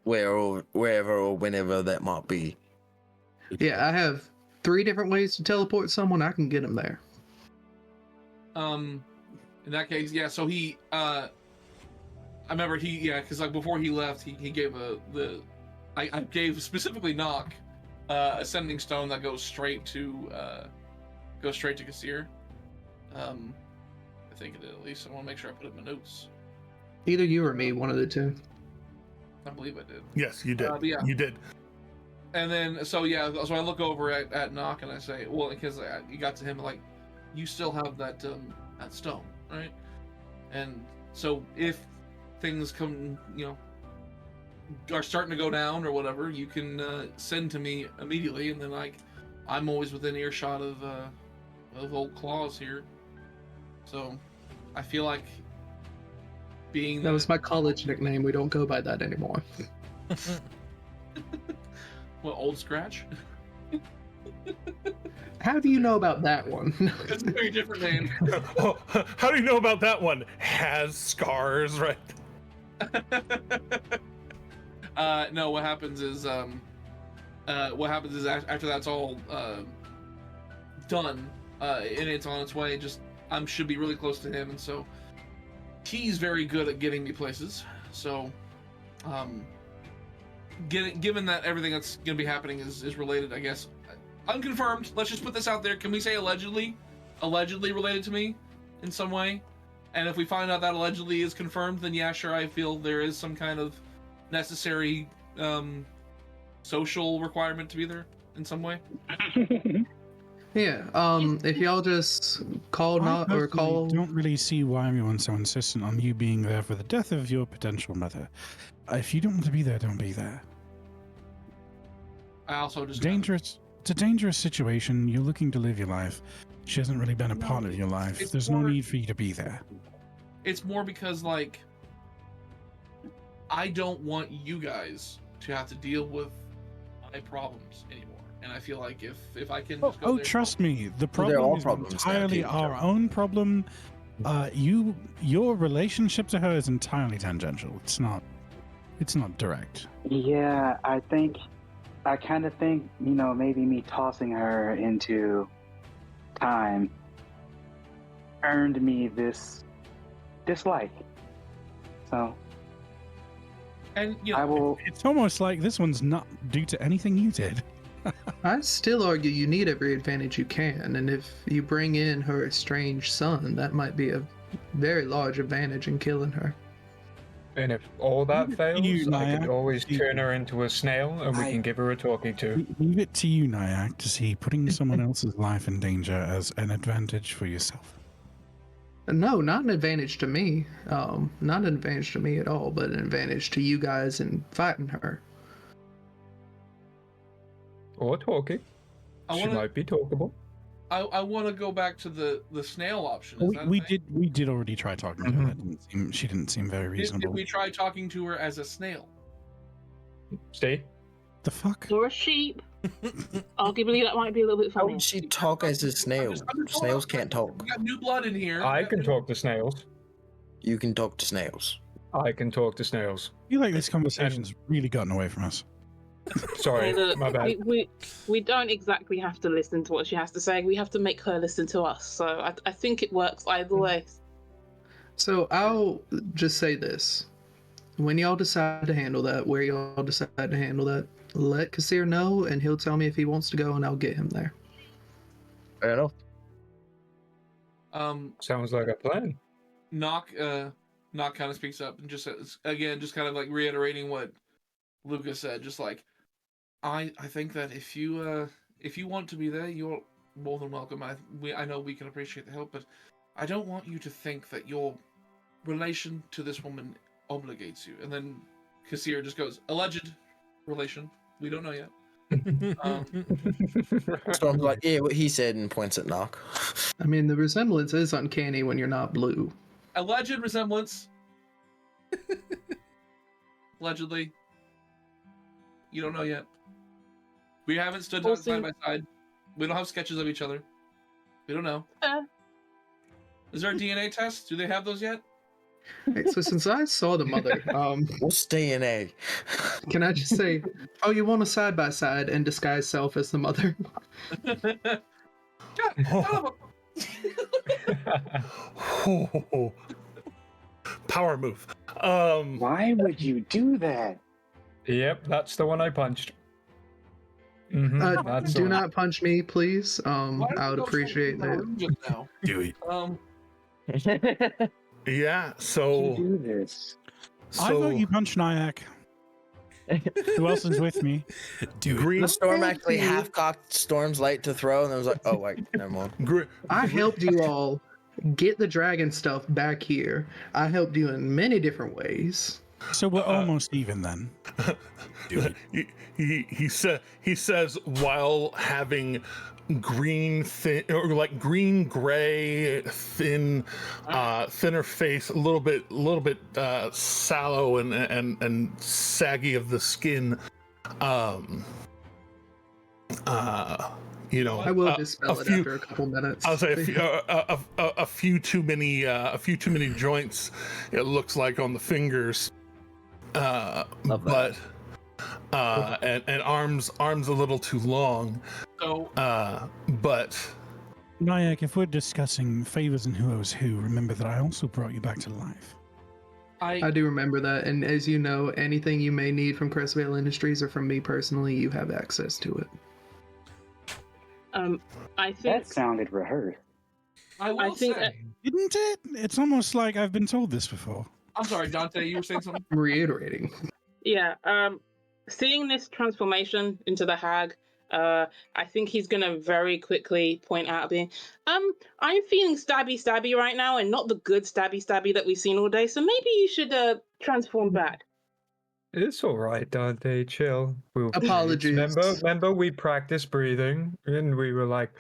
Wherever or whenever that might be. Yeah, I have 3 different ways to teleport someone. I can get them there. In that case, yeah. So he, I remember because like before he left, he gave I gave specifically Knock, a sending stone that goes straight to Kassir. I think it did at least. I want to make sure I put it in my notes. Either you or me, one of the two. I believe I did. Yes, you did. Yeah. You did. And then, so I look over at Knock and I say, well, because you got to him, like, you still have that stone, right? And so if things come, are starting to go down or whatever, you can send to me immediately, and then I'm always within earshot of old Claws here. So I feel like that was my college nickname. We don't go by that anymore. What, Old Scratch? How do you know about that one? It's a very different name. How do you know about that one? Has scars, right? No, what happens is after that's all done, and it's on its way, I should be really close to him, and so he's very good at getting me places. So, given that everything that's going to be happening is related, I guess, unconfirmed. Let's just put this out there. Can we say allegedly related to me in some way? And if we find out that allegedly is confirmed, then yeah, sure, I feel there is some kind of necessary social requirement to be there in some way. Yeah, if y'all just call I don't really see why everyone's so insistent on you being there for the death of your potential mother. If you don't want to be there, don't be there. I also just It's a dangerous situation. You're looking to live your life. She hasn't really been a part of your life. There's no need for you to be there. It's more because, like, I don't want you guys to have to deal with my problems anymore. And I feel like if I can just go there, trust me, the problem is entirely our own problem. Your relationship to her is entirely tangential. It's not direct. Yeah, I kind of think, maybe me tossing her into time earned me this dislike. So, and it's almost like this one's not due to anything you did. I still argue you need every advantage you can, and if you bring in her estranged son, that might be a very large advantage in killing her. And if all that fails, You, I Nyack. can always turn her into a snail and we can give her a talking to. Leave it to you, Nyack, to see putting someone else's life in danger as an advantage for yourself. No, not an advantage to me. Not an advantage to me at all, but an advantage to you guys in fighting her. Or talking. She might be talkable. I want to go back to the snail option. We did already try talking to her. She didn't seem very reasonable. Did we try talking to her as a snail? Stay. The fuck? Or a sheep. Arguably, that might be a little bit How funny. would she talk as a snail? Snails can't talk. We got new blood in here. I can talk to snails. You can talk to snails. I can talk to snails. I feel like this conversation's really gotten away from us. Sorry, Hey, look, my bad. we don't exactly have to listen to what she has to say. We have to make her listen to us. So I think it works either way. So I'll just say this. When y'all decide to handle that, where y'all decide to handle that, let Kassir know and he'll tell me if he wants to go and I'll get him there. Fair enough. Sounds like a plan. Knock kind of speaks up and just says, again, just kind of like reiterating what Lucas said, just like, I think that if you want to be there, you're more than welcome. I know we can appreciate the help, but I don't want you to think that your relation to this woman obligates you. And then Kassir just goes, alleged relation. We don't know yet. Storm's like, yeah, what he said, and points at Knock. I mean, the resemblance is uncanny when you're not blue. Alleged resemblance. Allegedly. You don't know yet. We haven't stood side by side. We don't have sketches of each other. We don't know. Is there a DNA test? Do they have those yet? Hey, so since I saw the mother, what's DNA? Can I just say, oh, you want a side by side and disguise self as the mother? Power move. Why would you do that? Yep, that's the one I punched. Do not punch me, please. I would appreciate that. Do it. Yeah, so do this. I vote you punch Nyack. Who else is with me? The Storm actually half-cocked Storm's light to throw, and then was like, oh, wait, never mind. I helped you all get the dragon stuff back here. I helped you in many different ways. So we're almost even then. he says while having green thin or like green gray thinner face, a little bit sallow and saggy of the skin. I will dispel it after a couple minutes. I'll say a few too many joints. It looks like on the fingers. But and arms a little too long. So but Nyack, if we're discussing favors and who owes who, remember that I also brought you back to life. I do remember that, and as you know, anything you may need from Crestvale Industries or from me personally, you have access to it. I think That sounded rehearsed. I think say, didn't it? It's almost like I've been told this before. I'm sorry, Dante, you were saying something? I'm reiterating. Yeah, seeing this transformation into the hag, I think he's gonna very quickly point out being, I'm feeling stabby right now, and not the good stabby that we've seen all day, so maybe you should transform back. It's all right, Dante. Chill. Apologies. Remember, we practiced breathing, and we were like,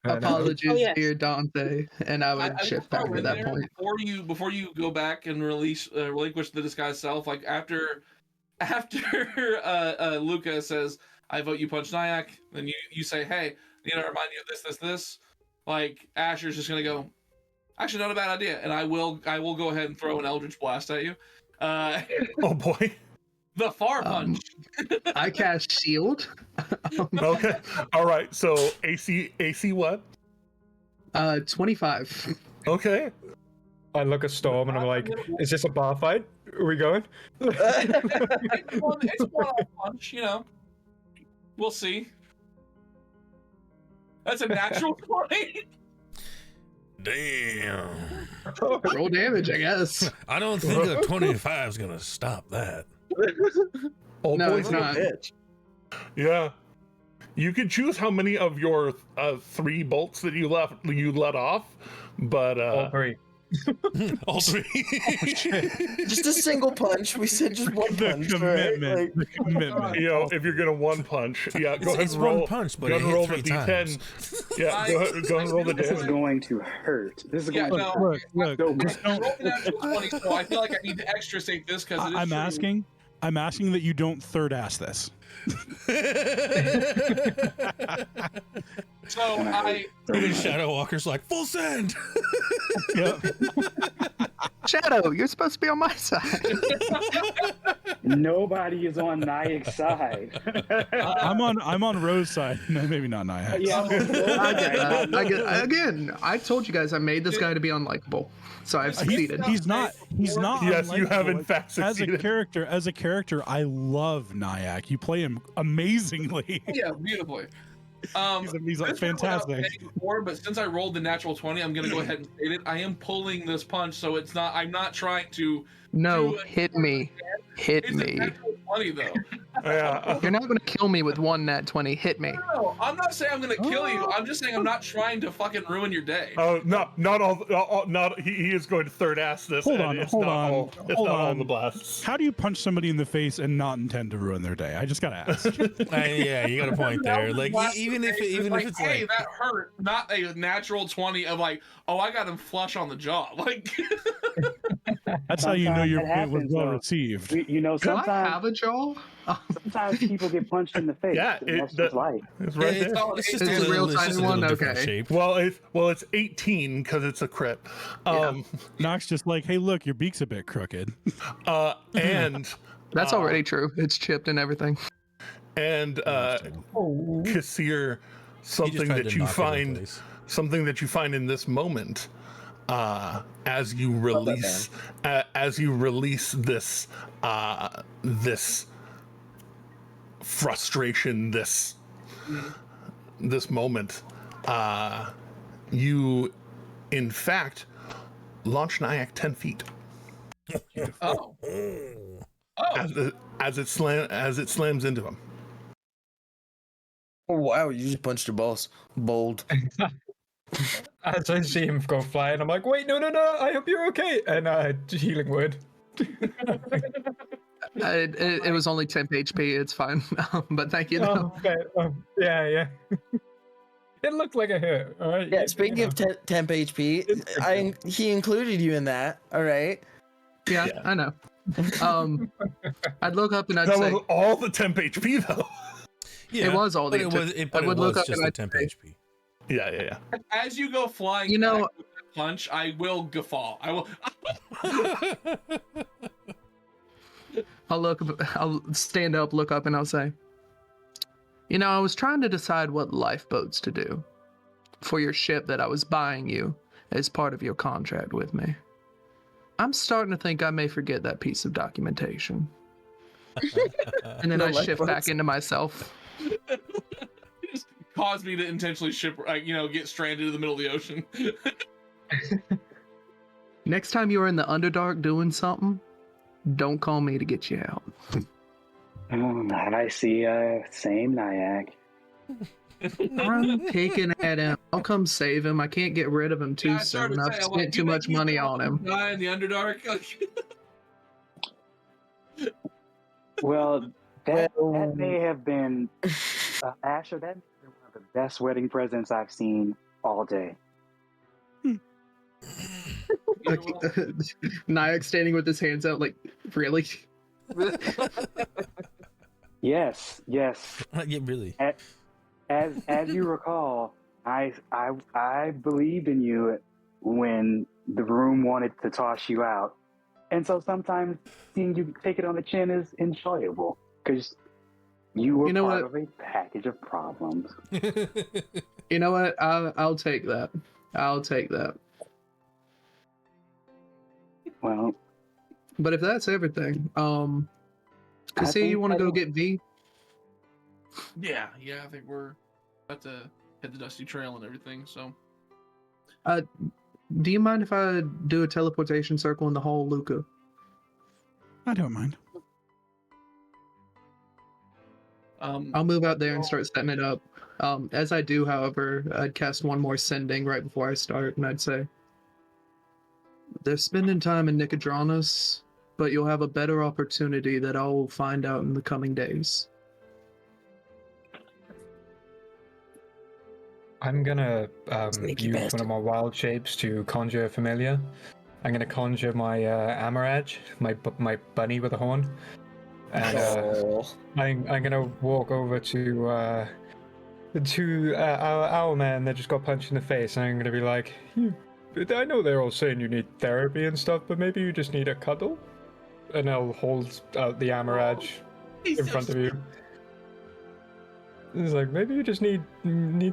apologies, dear Dante, and I would shift back at that point. Before you go back and relinquish the disguised self, like after Luca says, "I vote you punch Nyack," then you say, "Hey, you know, remind you of this." Like Asher's just gonna go, actually, not a bad idea, and I will go ahead and throw an Eldritch Blast at you. Oh boy. The far punch. I cast shield. Okay. All right. So AC what? 25. Okay. I look at Storm and I'm like, "Is this a bar fight? Are we going?" It's one punch, you know. We'll see. That's a natural 20. Damn. Roll damage, I guess. I don't think a 25 is gonna stop that. Oh, No, boy, it's not. Yeah. You can choose how many of your 3 bolts that you let off, but All 3. All 3. Just a single punch. We said just one The punch. commitment. Right? Like, The commitment. you know, if you're gonna one punch, yeah, go ahead It's and roll. one punch, but go it ahead and roll hit the 3 d10. times. Yeah, go ahead and roll the This is damage. going to hurt. This is Yeah, going to no. Look, So just I don't. rolled an actual 20, so I feel like I need to extra save this because it is true. I'm asking that you don't third ass this. So I Shadow Walker's like, full send! Yep. Shadow, you're supposed to be on my side. Nobody is on Nayak's side. I'm on Rose's side. No, maybe not Nyack. Yeah, Again, I told you guys I made this guy to be unlikable, so I've succeeded. He's not. Yes, you have in unlikable. fact succeeded. As a character, I love Nyack. You play him amazingly. yeah, beautifully. He's like This one without fantastic. saying before, but since I rolled the natural 20, I'm gonna go ahead and state it. I am pulling this punch, so it's not. I'm not trying to. No, do a- hit me. Hit It's a me. natural 20 though. Yeah. You're not going to kill me with one nat 20. Hit me. No, I'm not saying I'm gonna kill you. I'm just saying I'm not trying to fucking ruin your day. Oh, not all. Not he is going to third ass this. Hold and on, it's hold not on, all, it's hold not all on. the blasts. How do you punch somebody in the face and not intend to ruin their day? I just gotta ask. Yeah, you got a point there. Like, even if it's hey, like, that hurt, not a natural 20 of like, oh, I got him flush on the jaw. Like, That's how you know Sometimes your it point was happens, well though. received. You know, Do I sometimes have a jaw? sometimes people get punched in the face. Yeah, and that's just life. It's right it's, there. it's just It's a a real little, it's just a tiny little one? different Okay. shape. Well, it's 18 because it's a crit. Knox just like, hey, look, your beak's a bit crooked. And That's already true. It's chipped and everything. and Kassir, something tried that to you knock it in find, place. something that you find in this moment, as you release, this, this frustration, this moment, you, in fact, launch Nyack 10 feet. oh, As it slams into him. oh wow, you just punched your balls. Bold. As I see him go flying, I'm like, wait, no, I hope you're okay. And healing word. It was only 10 HP. It's fine. But thank you. Though. Oh, okay. Yeah. It looked like a hit. All right. Yeah, speaking of temp HP, he included you in that. All right. Yeah, I know. I'd look up and I'd That say, was all the temp HP though. Yeah, it was all but the it was, I but it would look was up just and the I'd temp say, HP. Yeah. as you go flying, You know- back with that punch, I will guffaw. I will. I'll stand up, look up, and I'll say, you know, I was trying to decide what lifeboats to do for your ship that I was buying you as part of your contract with me. I'm starting to think I may forget that piece of documentation. And then No I shift back lifeboats. into myself. Just caused me to intentionally get stranded in the middle of the ocean. Next time you're in the Underdark doing something, don't call me to get you out. I see. Same Nyack. I'm picking at him. I'll come save him. I can't get rid of him too Yeah, I started soon. to I've say, I'm like, spent you too think much he's money the on him. guy in the Underdark. Well, that may have been Asher. That may have been one of the best wedding presents I've seen all day. Nyack standing with his hands out, like, really? Yes. Yeah, really. As you recall, I believed in you when the room wanted to toss you out, and so sometimes seeing you take it on the chin is enjoyable because you were part of a package of problems. You know what? I'll take that. I'll take that. Well, but if that's everything, I see, you think want to I go don't- get V? Yeah, I think we're about to hit the dusty trail and everything. So Do you mind if I do a teleportation circle in the hall, Luca? I don't mind. I'll move out there and start setting it up. As I do, however, I'd cast one more sending right before I start, and I'd say, they're spending time in Nicodranus, but you'll have a better opportunity that I will find out in the coming days. I'm gonna Sneaky use bastard. one of my wild shapes to conjure a familiar. I'm gonna conjure my Amaraj, my bunny with a horn, and I'm gonna walk over to our man that just got punched in the face, and I'm gonna be like, I know they're all saying you need therapy and stuff, but maybe you just need a cuddle, and I'll hold out the Amaraj in front of you. It's like, maybe you just need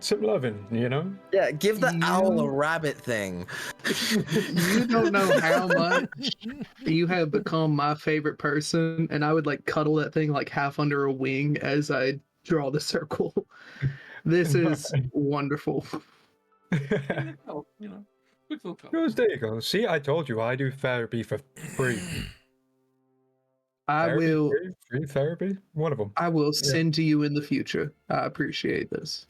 some loving, you know? Yeah, give the owl a rabbit thing. You don't know how much you have become my favorite person, and I would like cuddle that thing like half under a wing as I draw the circle. This is wonderful. Oh, you know, quick little cuddle. There you go. See, I told you, I do therapy for free. Free therapy? One of them. I will send to you in the future. I appreciate this.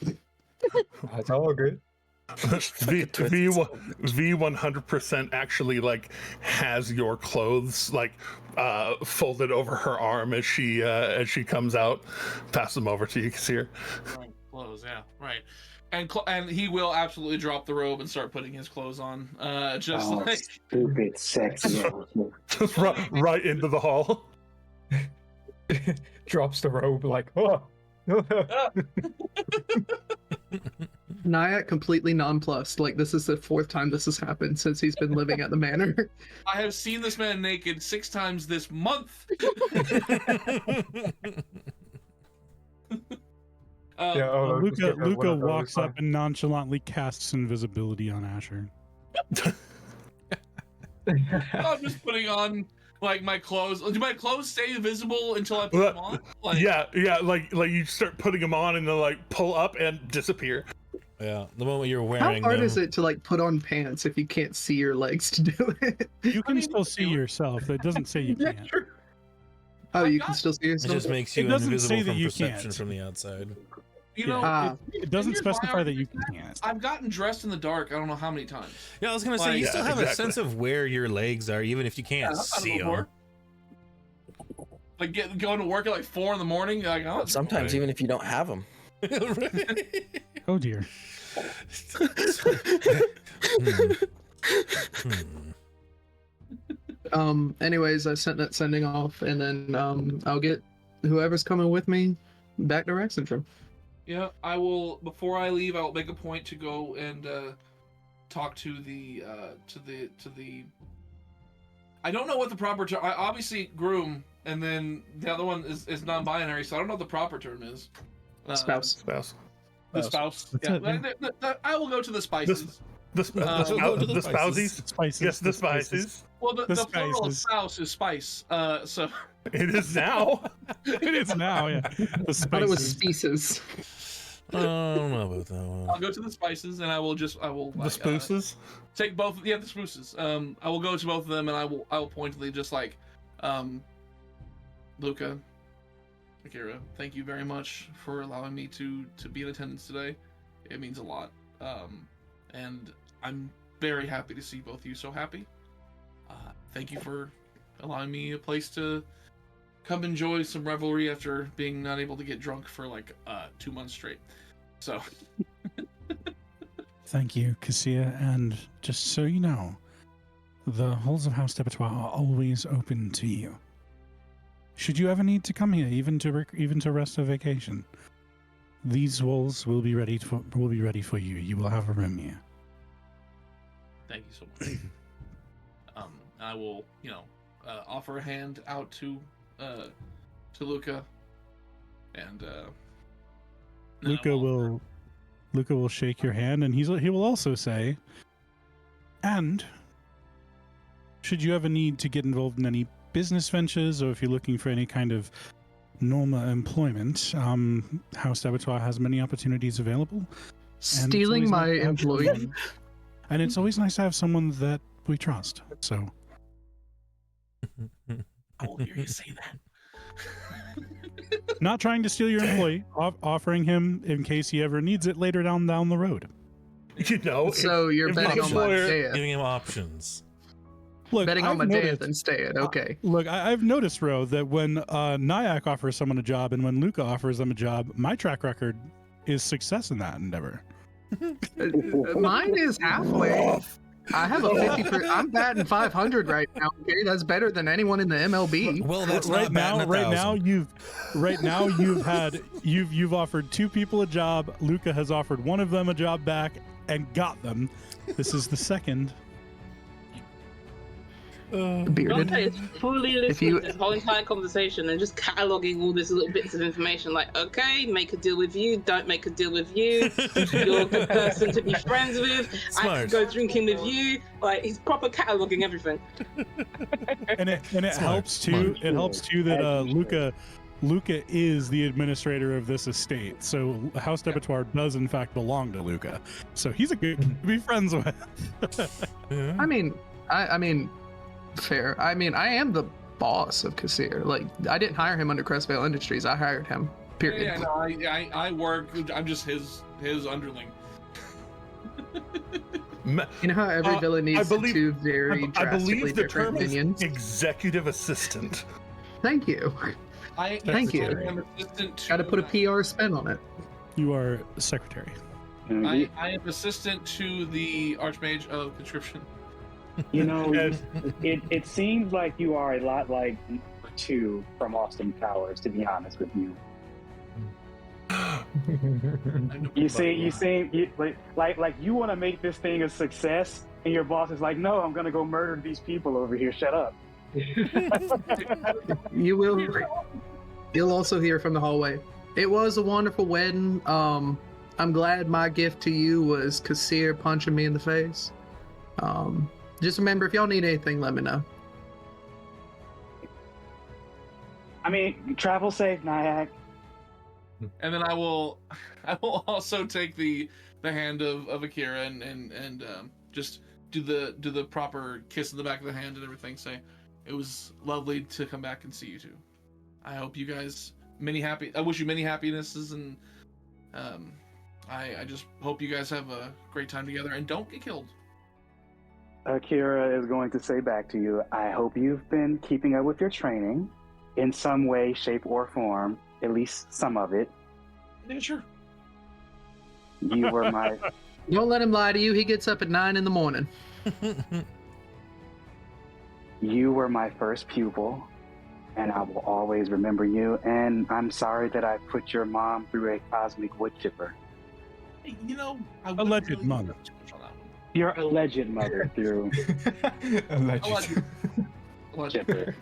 That's all good. V 100% actually like has your clothes like folded over her arm as she comes out. Pass them over to you, Kasir. Right, clothes, yeah, right. And he will absolutely drop the robe and start putting his clothes on. Just like stupid sexy. Just right into the hall. Drops the robe like, oh. Nyack completely nonplussed. Like, this is the 4th time this has happened since he's been living at the manor. I have seen this man naked 6 times this month. Luca walks up and nonchalantly casts invisibility on Asher. I'm just putting on like my clothes. Do my clothes stay invisible until I put them on? Like, yeah, like you start putting them on and then like pull up and disappear. Yeah, the moment you're How wearing hard them. is it to like put on pants if you can't see your legs to do it? You can still see yourself. It doesn't say you can't. Oh, you can still see It yourself? just makes you It doesn't invisible say that from you perception can't. from the outside. you know, It doesn't here's why specify that you can't. I've gotten dressed in the dark. I don't know how many times. Yeah, I was gonna say Like- you still Yeah, have a exactly. sense of where your legs are, even if you can't Yeah, I've done it see them. before. Like going to work at like 4 in the morning. You're like, oh, Sometimes Right. even if you don't have them. Oh dear. Anyways, I sent that sending off, and then I'll get whoever's coming with me back to Rexentrum. Yeah, I will. Before I leave, I'll make a point to go and talk to the. I don't know what the proper term. Obviously, groom, and then the other one is non-binary, so I don't know what the proper term is. Spouse. The spouse. That's Yeah, it, I will go to the spices. The the spousies. Spices. Yes, the spices. Well, the the plural of spices. spouse is spice. So It is now. It is now, yeah. The I thought it was spices. species. I don't know about that one. I'll go to the spices, and I will The spooses. take both. Yeah, the spruces. I will go to both of them, and I will pointedly just like, Luca, Akira, thank you very much for allowing me to be in attendance today. It means a lot. And I'm very happy to see both of you so happy. Thank you for allowing me a place to come enjoy some revelry after being not able to get drunk for like 2 months straight. So Thank you, Cassia. And just so you know, the halls of House Debatoire are always open to you. Should you ever need to come here, even to rest or vacation, these walls will be ready for you. You will have a room here. thank you so much. I will, offer a hand out to Luca, and Luca will shake your hand, and he will also say, and should you ever need to get involved in any business ventures, or if you're looking for any kind of normal employment, House Abattoir has many opportunities available. Stealing my employee. And it's always nice to have someone that we trust. So I will hear you say that. not trying to steal your employee, offering him in case he ever needs it later down the road. You know, So you're if betting my on my employer- death. Giving him options. Look, Betting on I've my noticed- death instead. Okay. Look, I've noticed, Ro, that when Nyack offers someone a job and when Luca offers them a job, my track record is success in that endeavor. Mine is halfway. I have a 50%. I'm batting 500 right now. Okay, that's better than anyone in the MLB. Well, that's right not now. batting a Right now, thousand. you've offered 2 people a job. Luca has offered one of them a job back and got them. This is the second. Bearded. Dante is fully listening you- to this whole entire conversation and just cataloging all these little bits of information. Like, okay, make a deal with you. Don't make a deal with you. You're a good person to be friends with. I Smart. can go drinking with you. Like, he's proper cataloging everything. And it helps too. It helps too that Luca is the administrator of this estate. So House Debatoire does in fact belong to Luca. So he's a good to be friends with. I mean, fair. I mean, I am the boss of Kassir. Like, I didn't hire him under Crestvale Industries. I hired him. Period. Yeah, no, I work. I'm just his underling. You know how every villain needs two very I drastically believe the different term is minions? executive assistant. Thank you. Thank you. am assistant to, Got to put a PR spin on it. You are secretary. I am assistant to the Archmage of Conscription. You know, it seems like you are a lot like number 2 from Austin Powers, to be honest with you. You like you want to make this thing a success, and your boss is like, "No, I'm gonna go murder these people over here. Shut up." You will. You'll also hear from the hallway. It was a wonderful wedding. I'm glad my gift to you was Kassir punching me in the face. Just remember, if y'all need anything, let me know. I mean, travel safe, Nyack. And then I will also take the hand of Akira and just do the proper kiss in the back of the hand and everything. Say it was lovely to come back and see you two. I hope you guys I wish you many happinesses, and I just hope you guys have a great time together and don't get killed. Akira is going to say back to you, I hope you've been keeping up with your training in some way, shape, or form, at least some of it. Yeah, sure. You were my... Don't let him lie to you. He gets up at 9 in the morning. You were my first pupil, and I will always remember you, and I'm sorry that I put your mom through a cosmic wood chipper. You know, I Alleged mother. Your alleged mother through Alleged. chipper.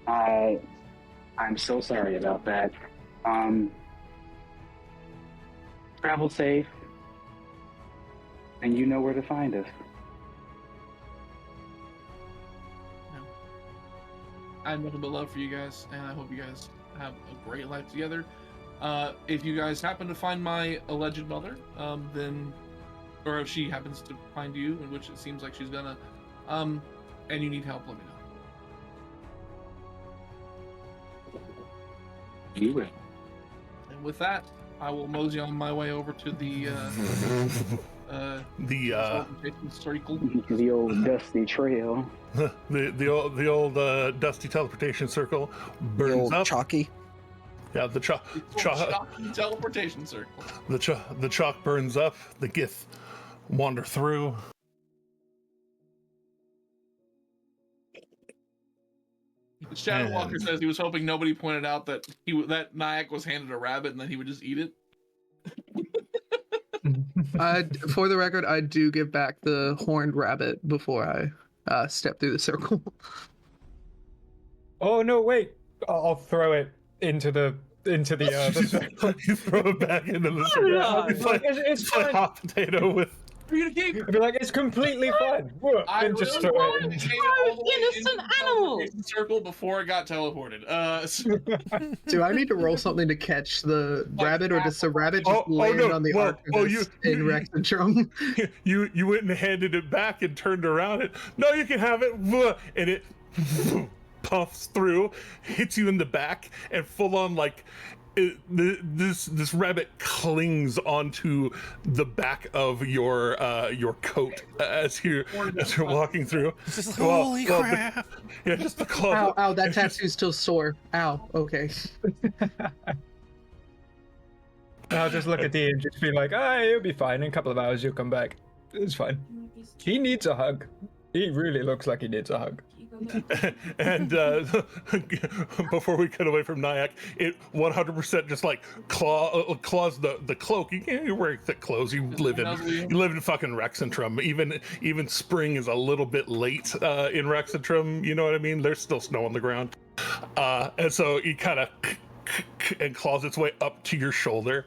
I'm so sorry about that. Travel safe, and you know where to find us. I have nothing but love for you guys, and I hope you guys have a great life together. If you guys happen to find my alleged mother, or if she happens to find you, in which it seems like she's gonna, and you need help, let me know. You will. And with that, I will mosey on my way over to the teleportation circle. The old dusty trail. the old dusty teleportation circle burns up. Chalky. Yeah, the chalk Teleportation circle. the chalk burns up. The Gith wander through. Shadow Walker says he was hoping nobody pointed out that that Nyack was handed a rabbit and then he would just eat it. For the record, I do give back the horned rabbit before I step through the circle. Oh no! Wait, I'll throw it into the You throw it back into the circle. It's like hot potato with For you to keep. I'd be like, it's completely fine. Whoa, I and just really throw it wanted in. to take it all the way Innocent into the animal. teleportation circle before it got teleported. Do I need to roll something to catch the rabbit, or does the rabbit just Oh, land no. on the Well, archivist in Rexentrum? You went and handed it back and turned around. No, you can have it. And it puffs through, hits you in the back, and full on like this rabbit clings onto the back of your coat as you're walking through. Just holy crap! Just the claw. Ow, ow, that tattoo's still sore. Ow, okay. I'll just look at you and just be like, you'll be fine. In a couple of hours, you'll come back. It's fine. He needs a hug. He really looks like he needs a hug. And before we cut away from Nyack, it 100% just like claws the cloak. You're wearing thick clothes. You live in fucking Rexentrum. Even spring is a little bit late in Rexentrum. You know what I mean? There's still snow on the ground, and so he kind of and claws its way up to your shoulder,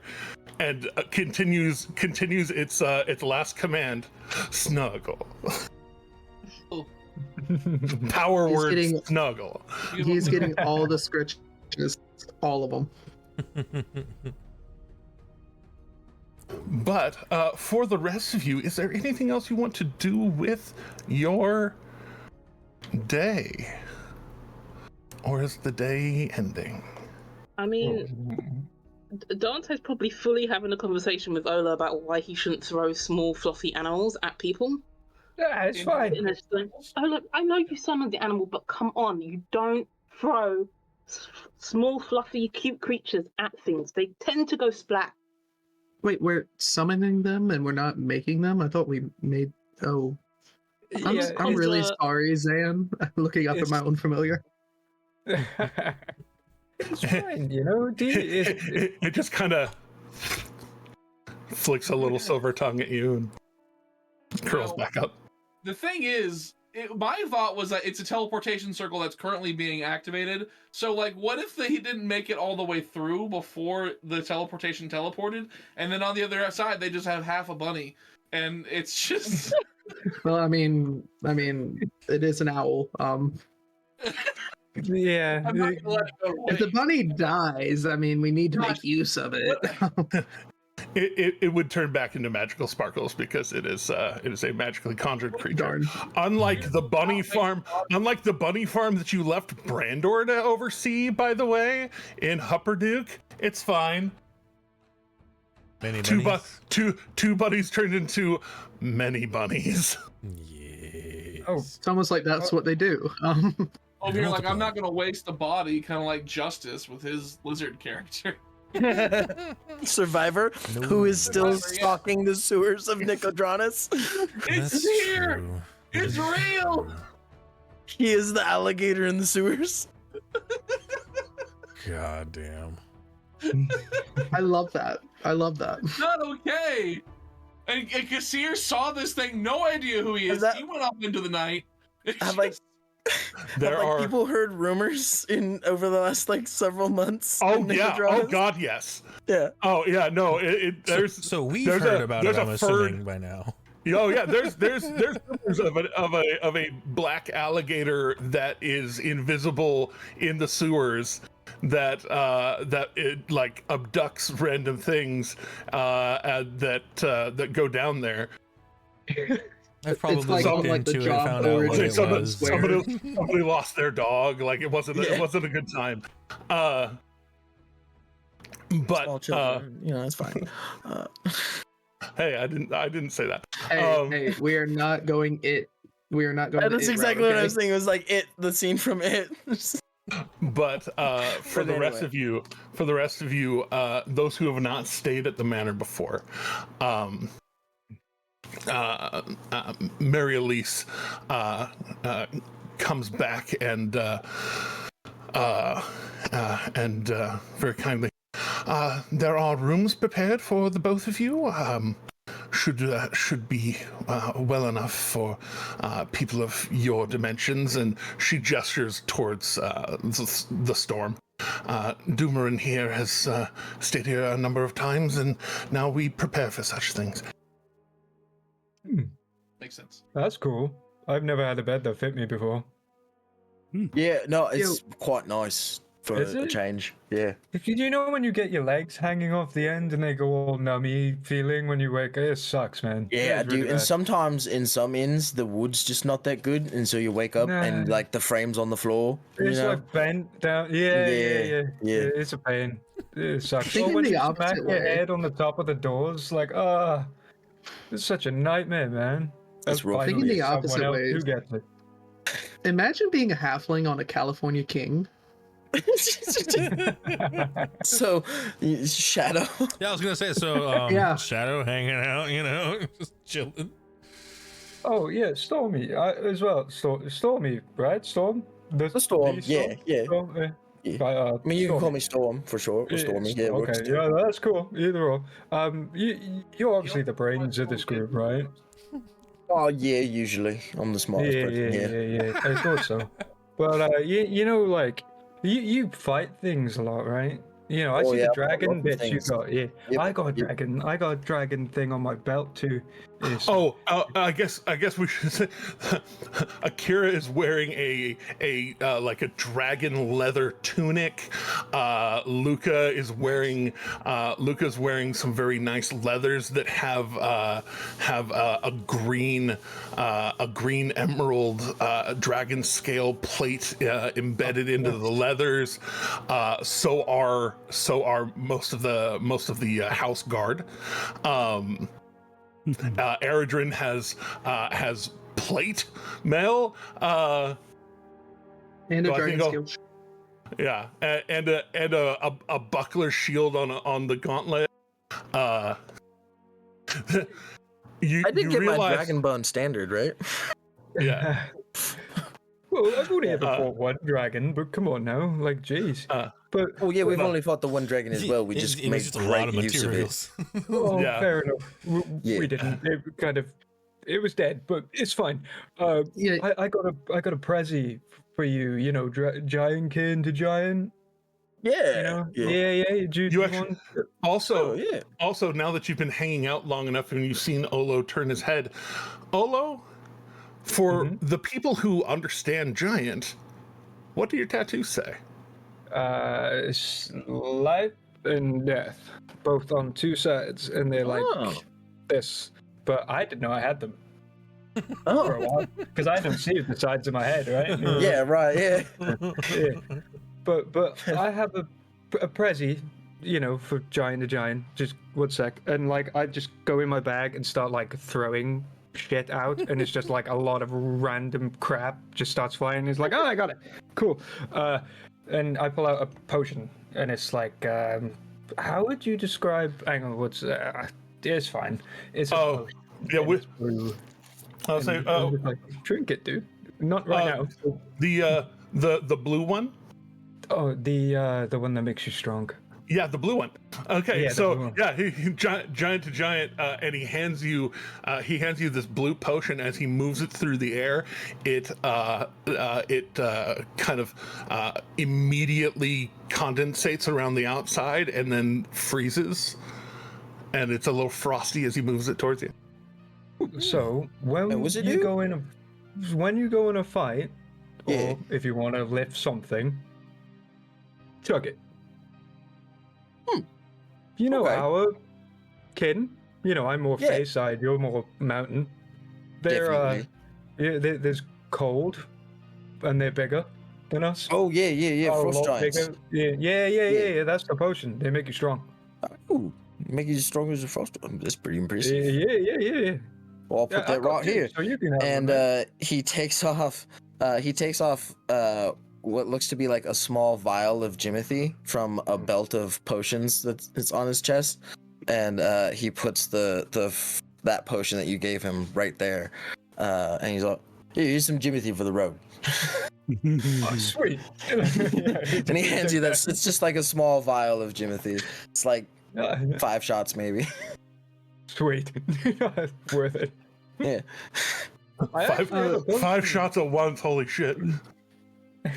and continues its last command: snuggle. Power word snuggle. He's getting all the scritches, all of them. But for the rest of you, is there anything else you want to do with your day? Or is the day ending? I mean, Dante's probably fully having a conversation with Ola about why he shouldn't throw small, fluffy animals at people. Yeah, it's fine. Oh, look, I know you summoned the animal, but come on, you don't throw small, fluffy, cute creatures at things. They tend to go splat. Wait, we're summoning them and we're not making them? I thought we made... Oh. I'm really sorry, Zan. Looking up at my own familiar. It's fine, you know? It just kind of flicks a little silver tongue at you and curls back up. The thing is, my thought was that it's a teleportation circle that's currently being activated. So, like, what if he didn't make it all the way through before the teleportation teleported, and then on the other side they just have half a bunny, and it's just. Well, I mean, it is an owl. Yeah. I'm not gonna let it go If the bunny dies, I mean, we need to make use of it. It would turn back into magical sparkles because it is a magically conjured creature. Darn. Unlike the bunny farm that you left Brandor to oversee, by the way, in Hupperduke, it's fine. Many Two bunnies. bunnies turned into many bunnies. Yes. Oh, it's almost like that's what they do. Over here, like, I'm not gonna waste a body, kind of like Justice with his lizard character. Survivor, who is still stalking the sewers of Nicodranus. It's here! True. It's real! He is the alligator in the sewers. God damn. I love that. Not okay! And Kassir saw this thing, no idea who he is. He went up into the night. There are people heard rumors over the last several months. Oh yeah! Oh god, yes. Yeah. Oh yeah. No, So we've heard about it. I'm assuming by now. Oh yeah, there's rumors of a black alligator that is invisible in the sewers that it like abducts random things that go down there. I've probably like looked like into it, found out what it was. Somebody lost their dog. Like it wasn't a good time. But Small children, it's fine. Hey, I didn't say that. Hey, we are not going it. We are not going. That's exactly what I was thinking. It was like the scene from It. But for the rest of you, those who have not stayed at the manor before, Mary Elise comes back and very kindly, there are rooms prepared for the both of you. Should be well enough for people of your dimensions. And she gestures towards the storm. Doomerin here has stayed here a number of times, and now we prepare for such things. Makes sense. That's cool. I've never had a bed that fit me before. Yeah, no, it's quite nice for Is a it? change. Yeah. You know when you get your legs hanging off the end and they go all nummy feeling when you wake up? It sucks, man. Yeah, I It is do. really And bad. sometimes in some inns, the wood's just not that good, and so you wake up and Nah. like the frame's on the floor. It's you know? like bent down. Yeah. It's a pain. It sucks. Thinking Or when the you opposite smack your way. head on the top of the doors, like, it's such a nightmare, man. It's real. Finally Thinking the someone opposite else way. who gets it. Imagine being a halfling on a California king. So, Shadow. Yeah, I was gonna say, so Yeah. Shadow hanging out, you know, just chilling. Oh yeah, Stormy as well. Stormy, right? Storm. The Storm. Yeah. Storm, Yeah. I mean, you can call me Storm for short, or Stormy. Yeah, works okay, too. yeah, that's cool. Either or. You're obviously the brains of this group, right? Oh yeah, usually I'm the smartest person here. Yeah. I thought so. But you know, like you fight things a lot, right? You know, I see the dragon bits you got. Yeah, Yep, I got a dragon. I got a dragon thing on my belt too. I guess we should say Akira is wearing a like a dragon leather tunic. Luca's wearing some very nice leathers that have a green emerald dragon scale plate embedded into the leathers. So are most of the house guard. Eredrin has plate mail. And a dragon skill. Yeah, and a buckler shield on the gauntlet. I did get my dragon bone standard, right? Yeah. Well, I've only ever fought one dragon, but come on now, like, jeez. But we've only fought the one dragon as well. We just made just a great lot of use materials. of it. Oh, Yeah. fair enough. We didn't. It was dead, but it's fine. I got a prezi for you. You know, giant kin to giant. Yeah. You know. You actually also yeah. Also, now that you've been hanging out long enough and you've seen Olo turn his head, Olo, for the people who understand giant, what do your tattoos say? Life and death, both on two sides, and they're like this. But I didn't know I had them for a while because I don't see the sides of my head, right? Yeah, right. Yeah. But I have a prezi, you know, for giant to giant. Just 1 sec, and like I just go in my bag and start like throwing shit out, and it's just like a lot of random crap just starts flying. It's like, oh, I got it, cool. And I pull out a potion, and it's like, how would you describe? Hang on, what's? It's fine. It's a potion. Yeah, blue. I'll say, like, drink it, dude. Not right now. The blue one. Oh, the one that makes you strong. Yeah, the blue one. Okay, Yeah, so he giant to giant, and he hands you this blue potion. As he moves it through the air, it kind of immediately condensates around the outside and then freezes, and it's a little frosty as he moves it towards you. So when you go in a fight, or if you want to lift something, chug it. You know, our kin, you know, I'm more face side, you're more mountain. There's cold, and they're bigger than us. Oh yeah, frost giants. Yeah, that's the potion. They make you strong. Ooh, make you as strong as a frost. That's pretty impressive. Yeah. Well, I'll put that right here. So you can have and he takes off. What looks to be like a small vial of Jimothy from a belt of potions that's on his chest, and he puts that potion that you gave him right there, and he's like, here's some Jimothy for the road. Oh, sweet. And he hands you that. It's just like a small vial of Jimothy. It's like 5 shots maybe. Sweet. Worth it. Yeah. 5 shots at once. Holy shit.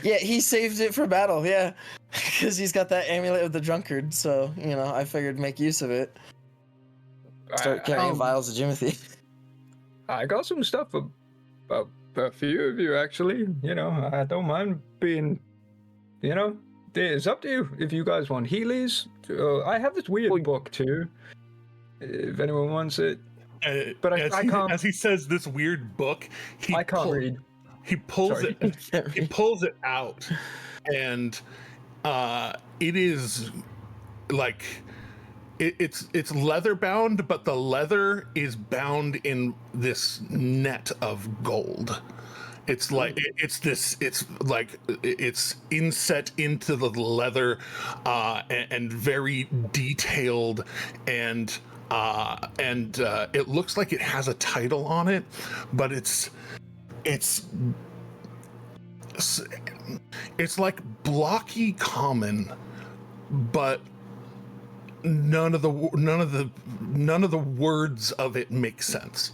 Yeah, he saved it for battle, yeah. Because he's got that amulet of the drunkard, so, you know, I figured make use of it. Start carrying vials of Jimothy. I got some stuff about a few of you, actually. You know, I don't mind being, you know, it's up to you if you guys want Heelys. I have this weird book too, if anyone wants it. But I can't. As he says this weird book, I can't read. He pulls Sorry. it. He pulls it out, and it is like it's leather bound, but the leather is bound in this net of gold. It's like it's inset into the leather, and very detailed, and it looks like it has a title on it, but it's like blocky common, but none of the words of it make sense.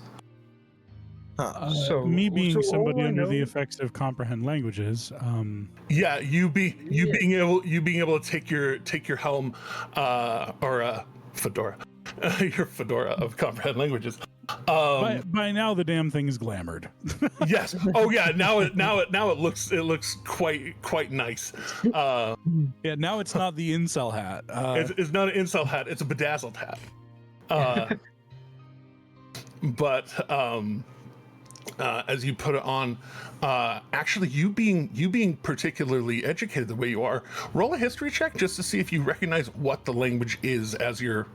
So me being somebody under the effects of comprehend languages, yeah, being able to take your helm, or fedora, your fedora of comprehend languages. By now the damn thing is glamored. Yes. Oh yeah. Now it looks quite nice. Yeah. Now it's not the incel hat. It's not an incel hat. It's a bedazzled hat. But as you put it on, actually, you being particularly educated the way you are, roll a history check just to see if you recognize what the language is as you're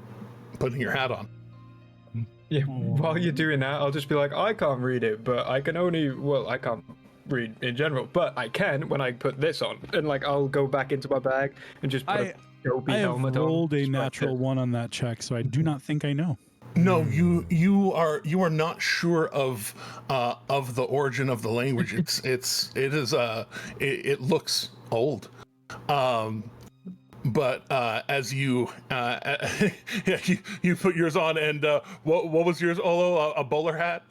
putting your hat on. Yeah, while you're doing that, I'll just be like, I can't read it, but I can I can't read in general, but I can when I put this on. And like, I'll go back into my bag and just put a dopey helmet on. I have rolled a natural 1 on that check, so I do not think I know. No, you are not sure of the origin of the language. It looks old. But as you you put yours on, and what was yours, Olo? A bowler hat?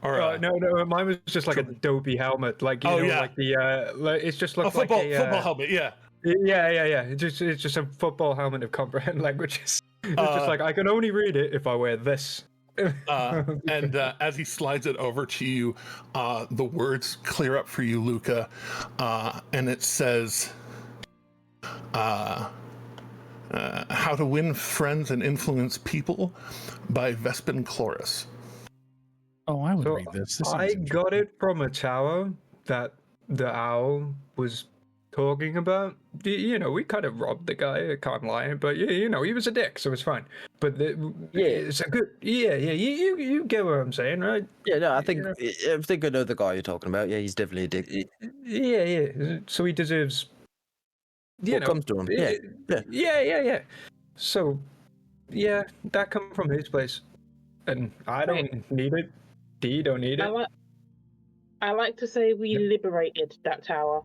Or no, mine was just like a dopey helmet, like like the it's just looks football, like a football helmet, yeah. Yeah. It's just a football helmet of comprehend languages. It's just like, I can only read it if I wear this. And as he slides it over to you, the words clear up for you, Luca, and it says, How to Win Friends and Influence People by Vespin Chloris. Oh, I would read this. I got it from a tower that the owl was talking about. You know, we kind of robbed the guy, I can't lie, but you know, he was a dick, so it's fine. But it's a good, you get what I'm saying, right? Yeah, no, I think I know the guy you're talking about. Yeah, he's definitely a dick. Yeah. So he deserves, what comes to him. Yeah. So, yeah, that come from his place, and I don't need it. D don't need it. I like to say we liberated that tower.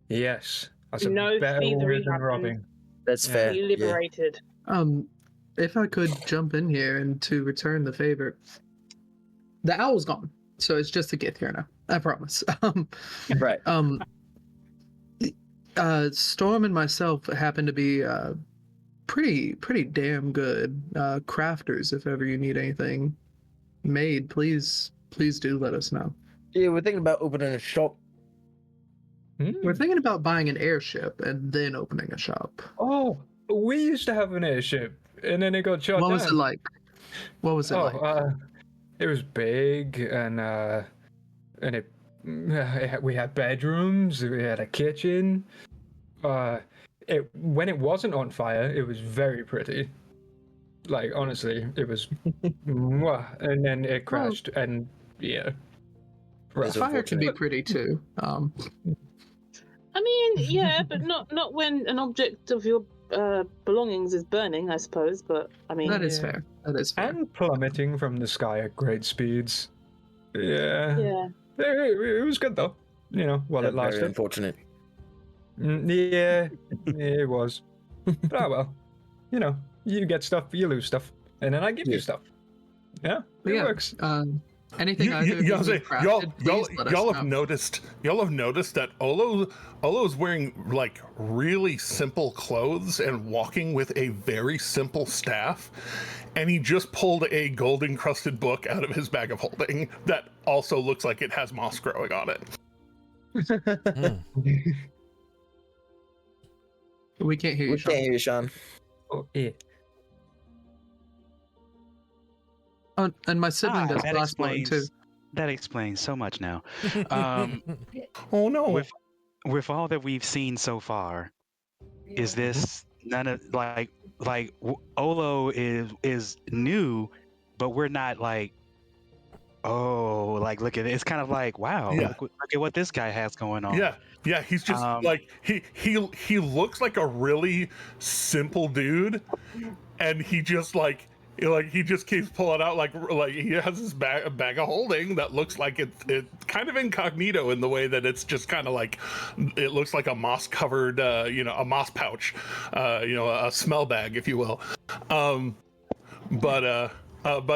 Yes, that's a no better thievery word than robbing. That's fair. We liberated. If I could jump in here and to return the favor, the owl's gone, so it's just a gift here now. I promise. Right. Storm and myself happen to be pretty damn good crafters. If ever you need anything made, please do let us know. Yeah, we're thinking about opening a shop. We're thinking about buying an airship and then opening a shop. Oh, we used to have an airship, and then it got shot down. What was it like? What was it like? It was big, and we had bedrooms, we had a kitchen. When it wasn't on fire, it was very pretty. Like, honestly, it was mwah, and then it crashed, and yeah. Fire can be pretty too. I mean, yeah, but not when an object of your belongings is burning, I suppose. But I mean, that is fair. That is fair. And plummeting from the sky at great speeds. Yeah. Yeah. It was good though. You know, while it lasted. Very unfortunate. Yeah, it was. But well, you know, you get stuff, you lose stuff, and then I give you stuff. Yeah, it works. Anything either of you have crafted, please let us y'all know. have noticed that Olo's wearing like really simple clothes and walking with a very simple staff, and he just pulled a gold encrusted book out of his bag of holding that also looks like it has moss growing on it. We can't hear you, Sean. Can't hear you, Sean. Oh, yeah. Oh, and my sibling does that glass blowing too. That explains so much now. Oh no! With all that we've seen so far, is this none of Olo is new, but we're not like, oh, like look at it. It's kind of like, wow, Yeah. look at what this guy has going on. Yeah, he's just like he looks like a really simple dude, and he just he just keeps pulling out like he has this bag of holding that looks like it kind of incognito in the way that it's just kind of like it looks like a moss covered a moss pouch, a smell bag, if you will. But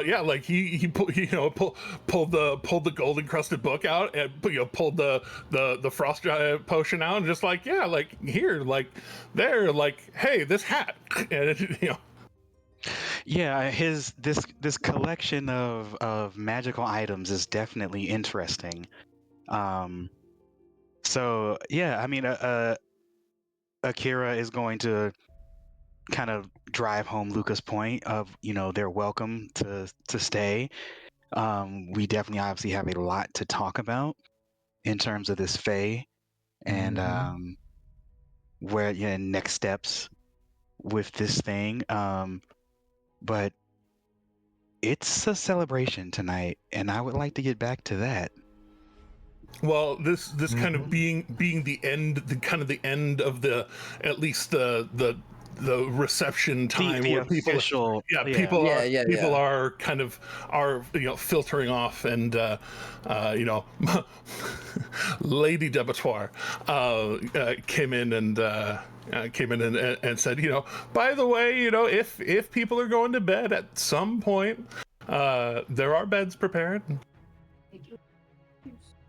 yeah, like he pulled the gold encrusted book out and pulled the frost giant potion out and just like, yeah, like here, like there, like, hey, this hat, and Yeah, this collection of magical items is definitely interesting. So yeah, I mean, Akira is going to kind of drive home Luca's point of, they're welcome to stay. We definitely obviously have a lot to talk about in terms of this Fae and where next steps with this thing. But it's a celebration tonight, and I would like to get back to that. Well, this kind of being the end, the end of the, at least the reception time The where official, people are kind of filtering off, and Lady Debattoir came in and said, by the way, if people are going to bed at some point, there are beds prepared.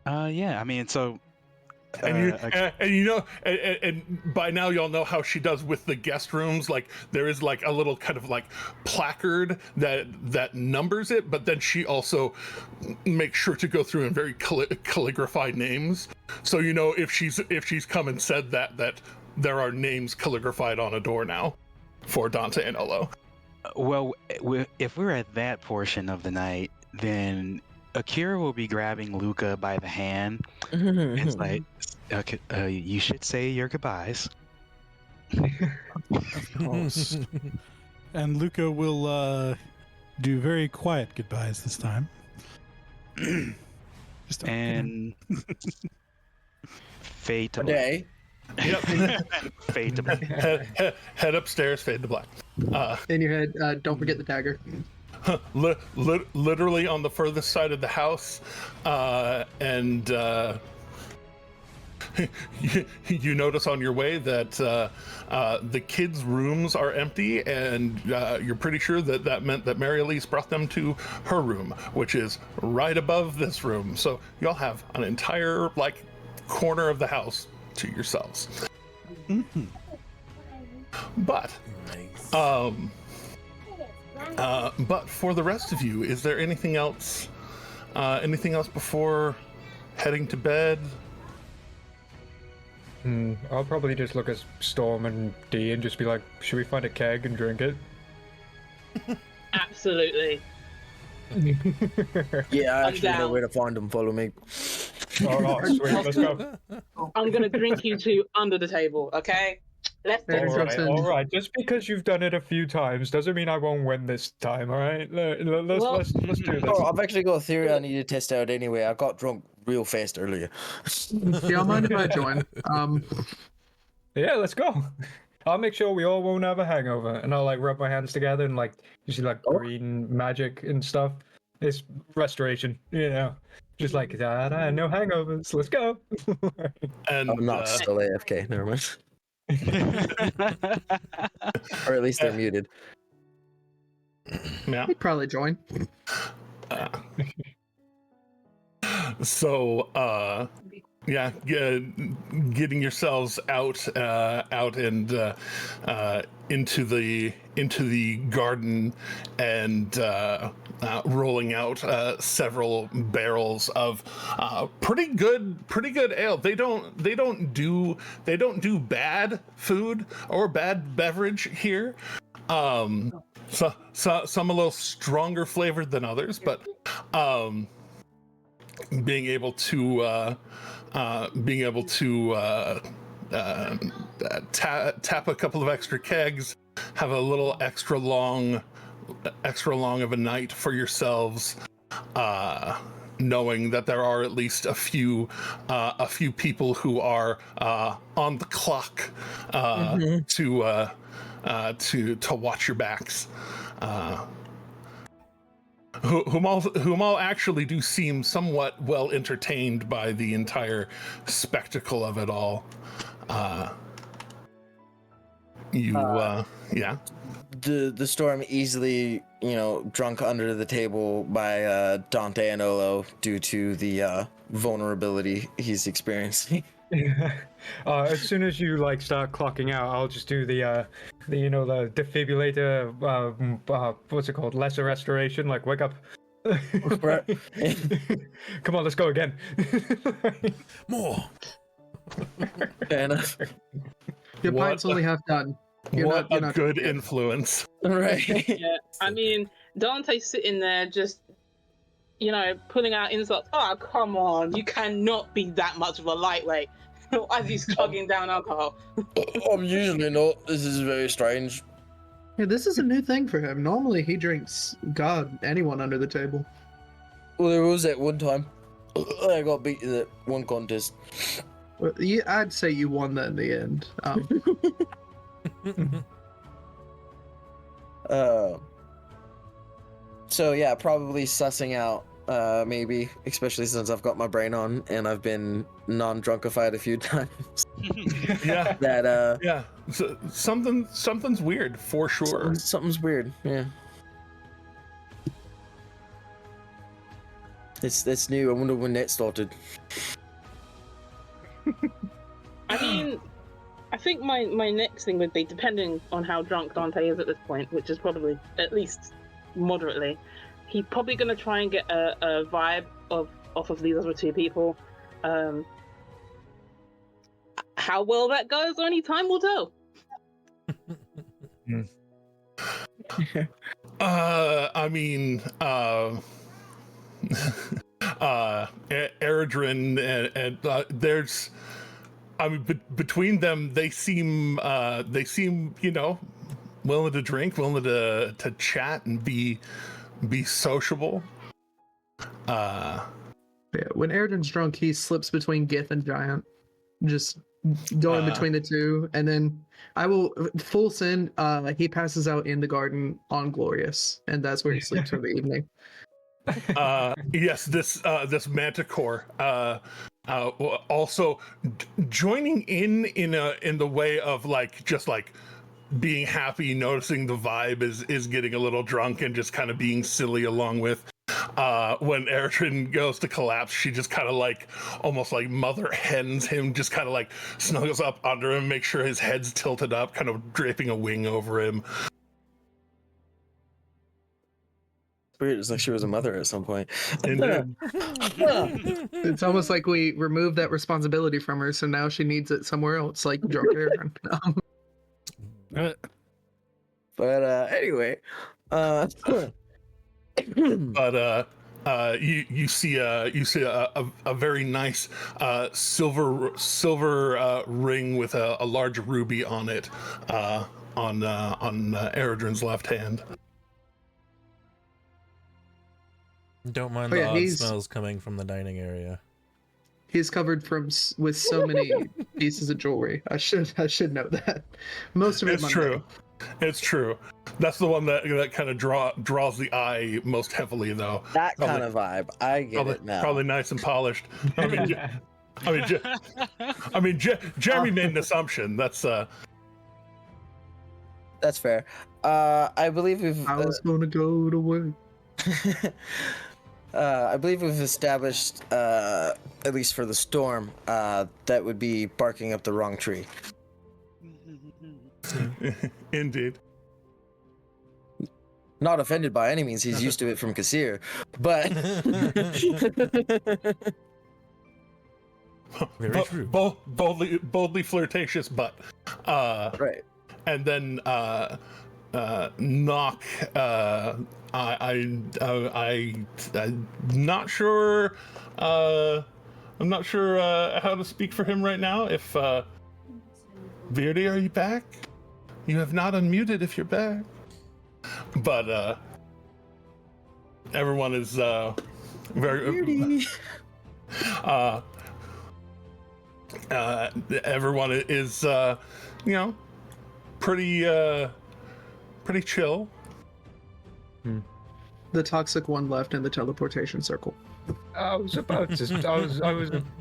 Yeah, I mean, so and by now y'all know how she does with the guest rooms. Like there is like a little kind of like placard that numbers it, but then she also makes sure to go through and very calligraphy names. So if she's come and said that there are names calligraphied on a door now for Dante and Olo. Well, if we're at that portion of the night, then Akira will be grabbing Luca by the hand. It's like, okay, you should say your goodbyes. Of course. And Luca will do very quiet goodbyes this time. Just and fade to black. Yep. Fade to black. Head upstairs, fade to black. In your head, don't forget the dagger. Literally on the furthest side of the house, and you notice on your way that the kids' rooms are empty, and you're pretty sure that meant that Mary Elise brought them to her room, which is right above this room. So y'all have an entire like corner of the house to yourselves. But but for the rest of you, is there anything else? Anything else before heading to bed? I'll probably just look at Storm and Dee and just be like, should we find a keg and drink it? Absolutely. Yeah, I actually know where to find them. Follow me. Oh, sweet. Let's go. I'm going to drink you two under the table, okay? Let's do it. All right. Just because you've done it a few times doesn't mean I won't win this time, all right? Let's do this. Oh, I've actually got a theory I need to test out anyway. I got drunk real fast earlier. Yeah, I'll mind if I join. Yeah, let's go. I'll make sure we all won't have a hangover, and I'll like rub my hands together and like you see like green magic and stuff. It's restoration, just like no hangovers. Let's go. And I'm not still AFK. Never mind. Or at least they're muted. Yeah, He'd probably join. getting yourselves out and into the garden and rolling out several barrels of pretty good ale. They don't do bad food or bad beverage here. So some a little stronger flavored than others, but being able to tap a couple of extra kegs, have a little extra long of a night for yourselves, knowing that there are at least a few people who are on the clock to watch your backs, whom all actually do seem somewhat well entertained by the entire spectacle of it all. The storm easily, drunk under the table by Dante and Olo due to the vulnerability he's experiencing. As soon as you start clocking out, I'll just do the defibrillator. What's it called? Lesser restoration. Wake up. Come on, let's go again. More. Fair enough. Your pint's only half done. You're not good influence. Right. Yeah. I mean, Dante's sitting there just, pulling out insults. Oh, come on. You cannot be that much of a lightweight. As he's chugging down alcohol. I'm usually not. This is very strange. Yeah, this is a new thing for him. Normally he drinks anyone under the table. Well, there was that one time. I got beat in that one contest. Well, I'd say you won that in the end. So yeah, probably sussing out, maybe, especially since I've got my brain on and I've been non-drunkified a few times. Yeah. That yeah. So something's weird for sure. Something's weird. Yeah. It's new. I wonder when that started. I mean, I think my next thing would be, depending on how drunk Dante is at this point, which is probably at least moderately, he's probably going to try and get a vibe off of these other two people. How well that goes, only time will tell. I mean, Eredrin and there's, I mean, between them, they seem, willing to drink, willing to chat and be sociable. Yeah, when Eredrin's drunk, he slips between Gith and Giant, just going between the two, and then I will full send. He passes out in the garden on Glorious, and that's where he sleeps for the evening. Yes, this Manticore also joining in the way of just being happy, noticing the vibe is getting a little drunk and just kind of being silly along with. When Eredrin goes to collapse, she just kind of almost mother hens him, just kind of snuggles up under him, make sure his head's tilted up, kind of draping a wing over him. Weird. It's like she was a mother at some point. It's almost like we removed that responsibility from her, so now she needs it somewhere else, like drunk Eredrin. But anyway, but you see a very nice silver ring with a large ruby on it on Eredrin's left hand. Don't mind the odd smells coming from the dining area. He's covered with so many pieces of jewelry. I should know that. Most of it. It's true. It's true. That's the one that kind of draws the eye most heavily, though. That kind of vibe. I get it now. Probably nice and polished. Jeremy made an assumption. That's fair. I believe we've. I was gonna go to work. I believe we've established, at least for the storm, that would be barking up the wrong tree. Indeed. Not offended by any means. He's used to it from Kassir, but Very true. Boldly flirtatious, but right. And then knock. I'm not sure. I'm not sure how to speak for him right now. If Beardy, are you back? You have not unmuted if you're back. But everyone is very. Everyone is pretty chill. The toxic one left in the teleportation circle. I was about to. I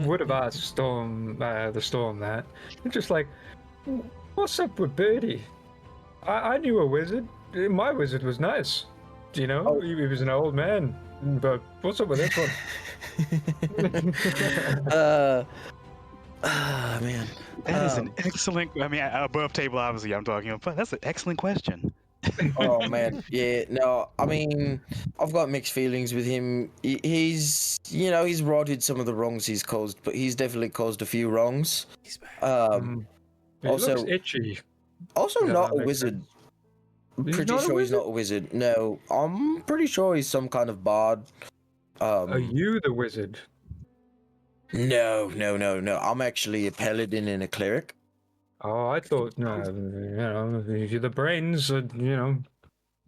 would have asked Storm, the Storm that. I'm just like, what's up with Birdie? I knew a wizard. My wizard was nice. You know, he was an old man. But what's up with this one? Man. That is an excellent. I mean, above table, obviously, I'm talking about. That's an excellent question. Oh man, yeah. No, I mean, I've got mixed feelings with him. He's righted some of the wrongs he's caused, but he's definitely caused a few wrongs. He looks itchy. Also, Yeah, not that a makes wizard. sense. Pretty sure he's not a wizard. No, I'm pretty sure he's some kind of bard. Are you the wizard? No. I'm actually a paladin and a cleric. Oh, I thought, no, you're the brains, wizards. No,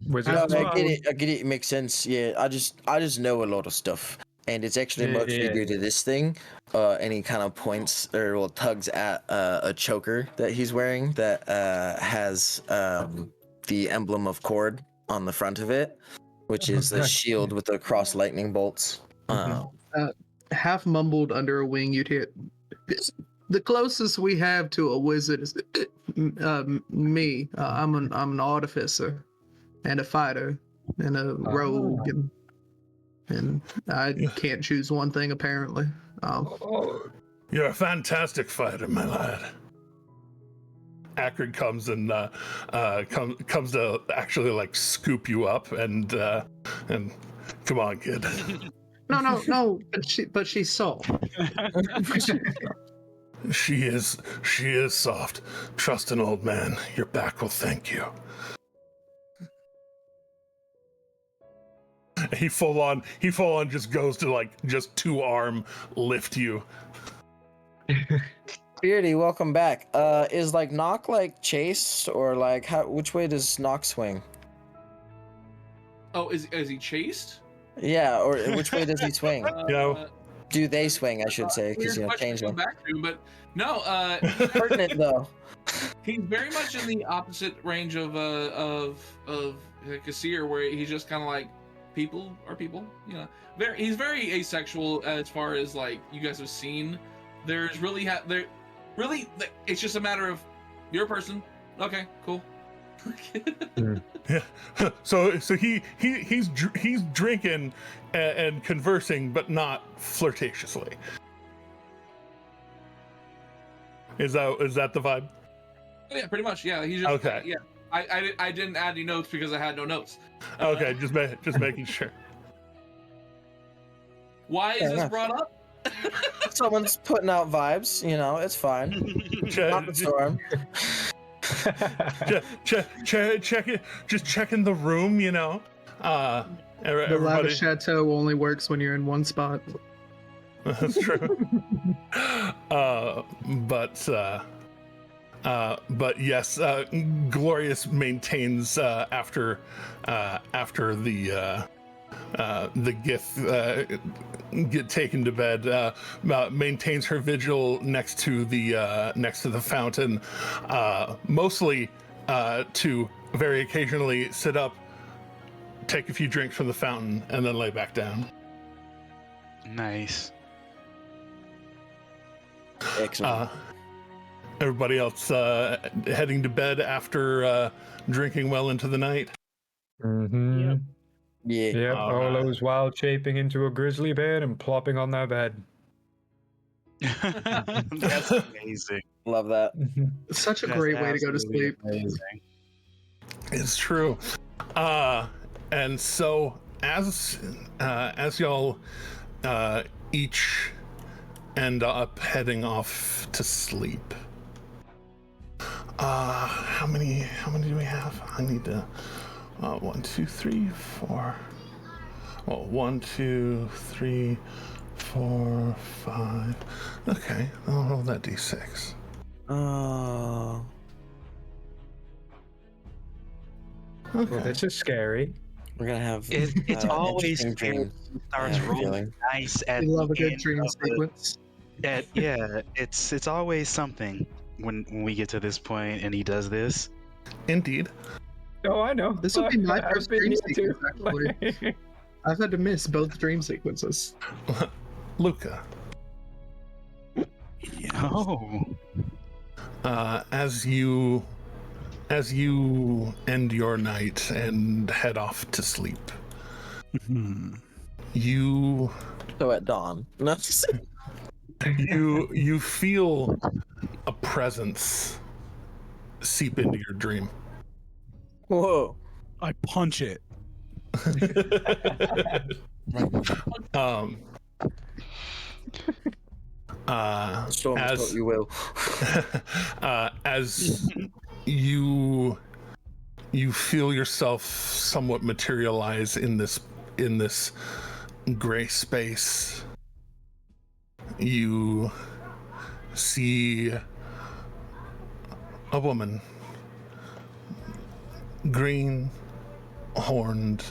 I get it. It makes sense. Yeah, I just know a lot of stuff, and it's actually mostly due to this thing. And he kind of points or tugs at a choker that he's wearing that has the emblem of Cord on the front of it, which is the shield with the cross lightning bolts. Half mumbled under a wing, you'd hear, the closest we have to a wizard is me. I'm an artificer and a fighter and a rogue, and I can't choose one thing apparently. You're a fantastic fighter, my lad. Akrid comes and comes to actually like scoop you up and come on, kid. No, but she's soft. She is soft. Trust an old man. Your back will thank you. He full on just goes to like just 2-arm lift you. Beardy, welcome back. Is like Nock like chased or like which way does Nock swing? Oh, is he chased? Yeah, or which way does he swing? Do they swing, I should say, because change them. Back to, but no, pertinent though. He's very much in the opposite range of Kassir, where he's just kind of like, people are people, he's very asexual as far as like you guys have seen. There's really it's just a matter of you're a person. Okay, cool. Yeah. So he's drinking and conversing, but not flirtatiously. Is that the vibe? Yeah, pretty much. Yeah, he's just okay. Yeah, I didn't add any notes because I had no notes. Okay, just making sure. Why is this brought up? Someone's putting out vibes. It's fine. Not the storm. check it. Just checking the room. The Lava Chateau only works when you're in one spot. That's true. But yes, Glorious maintains after the Gith get taken to bed, maintains her vigil next to the fountain, mostly to very occasionally sit up, take a few drinks from the fountain, and then lay back down. Nice. Excellent. Everybody else heading to bed after drinking well into the night. Mm-hmm. Yep. Yeah. Yep, All all right. those wild shaping into a grizzly bear and plopping on their bed. That's amazing. Love that. It's such a That's great way to go to absolutely sleep. amazing. It's true. And so as y'all each end up heading off to sleep. How many do we have? I need to 1, 2, 3, 4. Well, 1, 2, 3, 4, 5. Okay, I'll roll that d6. Oh. Well, Okay. this is scary. We're gonna have. It's always interesting scary dreams. when it starts I have a rolling feeling. dice at I love the a good end dream of the- sequence. yeah, it's always something when we get to this point and he does this. Indeed. Oh, I know. This will be my I've first been dream here too. sequence, actually. I've had to miss both dream sequences. Luca, Oh, as you end your night and head off to sleep, you So at dawn. No. you feel a presence seep into your dream. Whoa. I punch it. um Storm is as what you will. as you feel yourself somewhat materialize in this gray space, you see a woman, green, horned,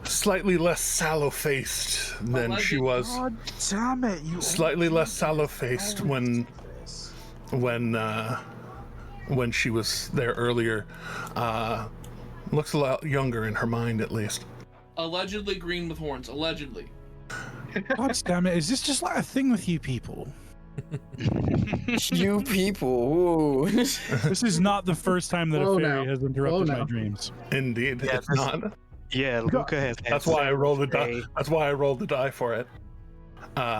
slightly less sallow-faced than she was. God damn it! You Slightly less sallow-faced when she was there earlier. Looks a lot younger in her mind, at least. Allegedly green with horns. Allegedly. God damn it! Is this just like a thing with you people? You people. Ooh. This is not the first time that Oh, a fairy no. has interrupted Oh, my no. dreams. Indeed, Yeah, it's this- not. yeah. Luca has. Had That's why I several rolled the fae- die. That's why I rolled the die for it.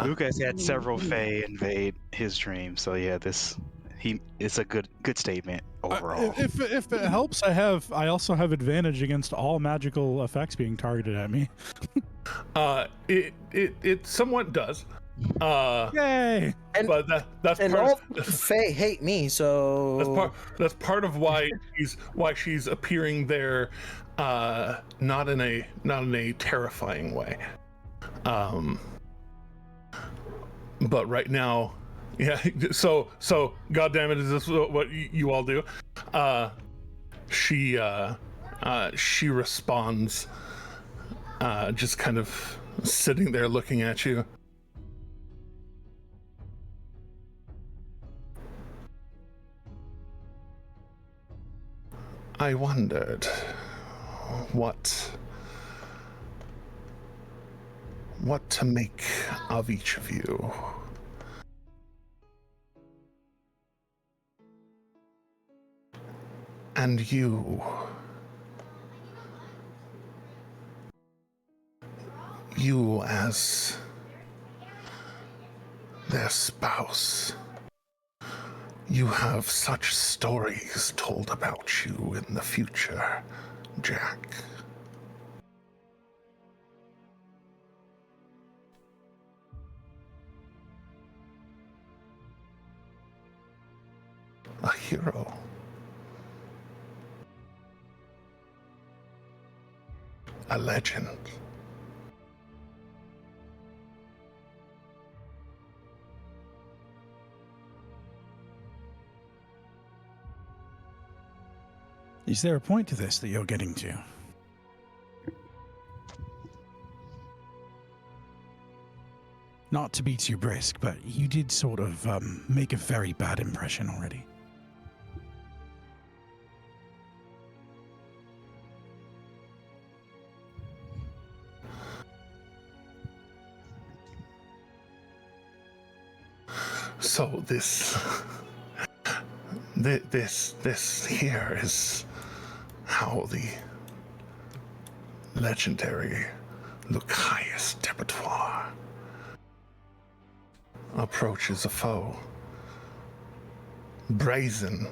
Luca has had several fae invade his dream, so yeah, it's a good statement overall. If it helps, I also have advantage against all magical effects being targeted at me. It somewhat does. Yay! And, But that's and part all of, Fae hate me, so that's part of why she's appearing there, not in a terrifying way. But right now, yeah. So God damn it, is this what you all do? She responds, just kind of sitting there looking at you. I wondered what to make of each of you. And you as their spouse. You have such stories told about you in the future, Jack. A hero. A legend. Is there a point to this that you're getting to? Not to be too brisk, but you did sort of make a very bad impression already. So this here is how the legendary Lucius Debetoire approaches a foe. Brazen,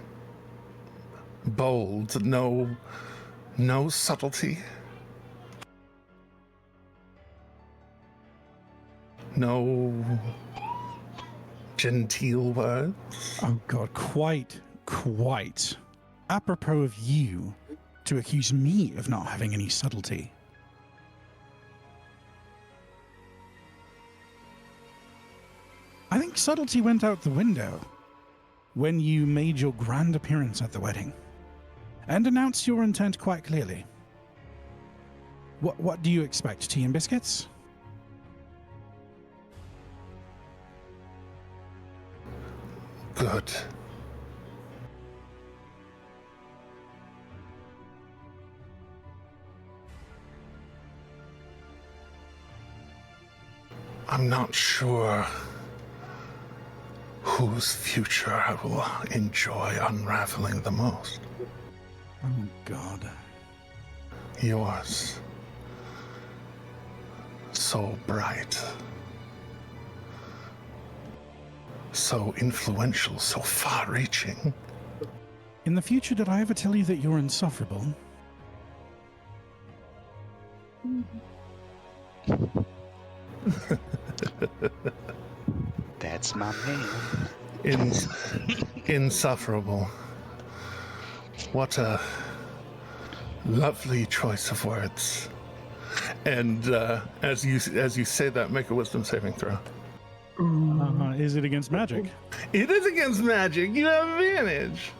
bold, no subtlety, no genteel words. Oh God, quite. Apropos of you, to accuse me of not having any subtlety. I think subtlety went out the window when you made your grand appearance at the wedding and announced your intent quite clearly. What do you expect? Tea and biscuits? Good. I'm not sure whose future I will enjoy unraveling the most. Oh, God. Yours. So bright. So influential, so far-reaching. In the future, did I ever tell you that you're insufferable? That's my man. Insufferable. What a lovely choice of words. And as you say that, make a wisdom saving throw. Is it against magic? It is against magic. You have advantage.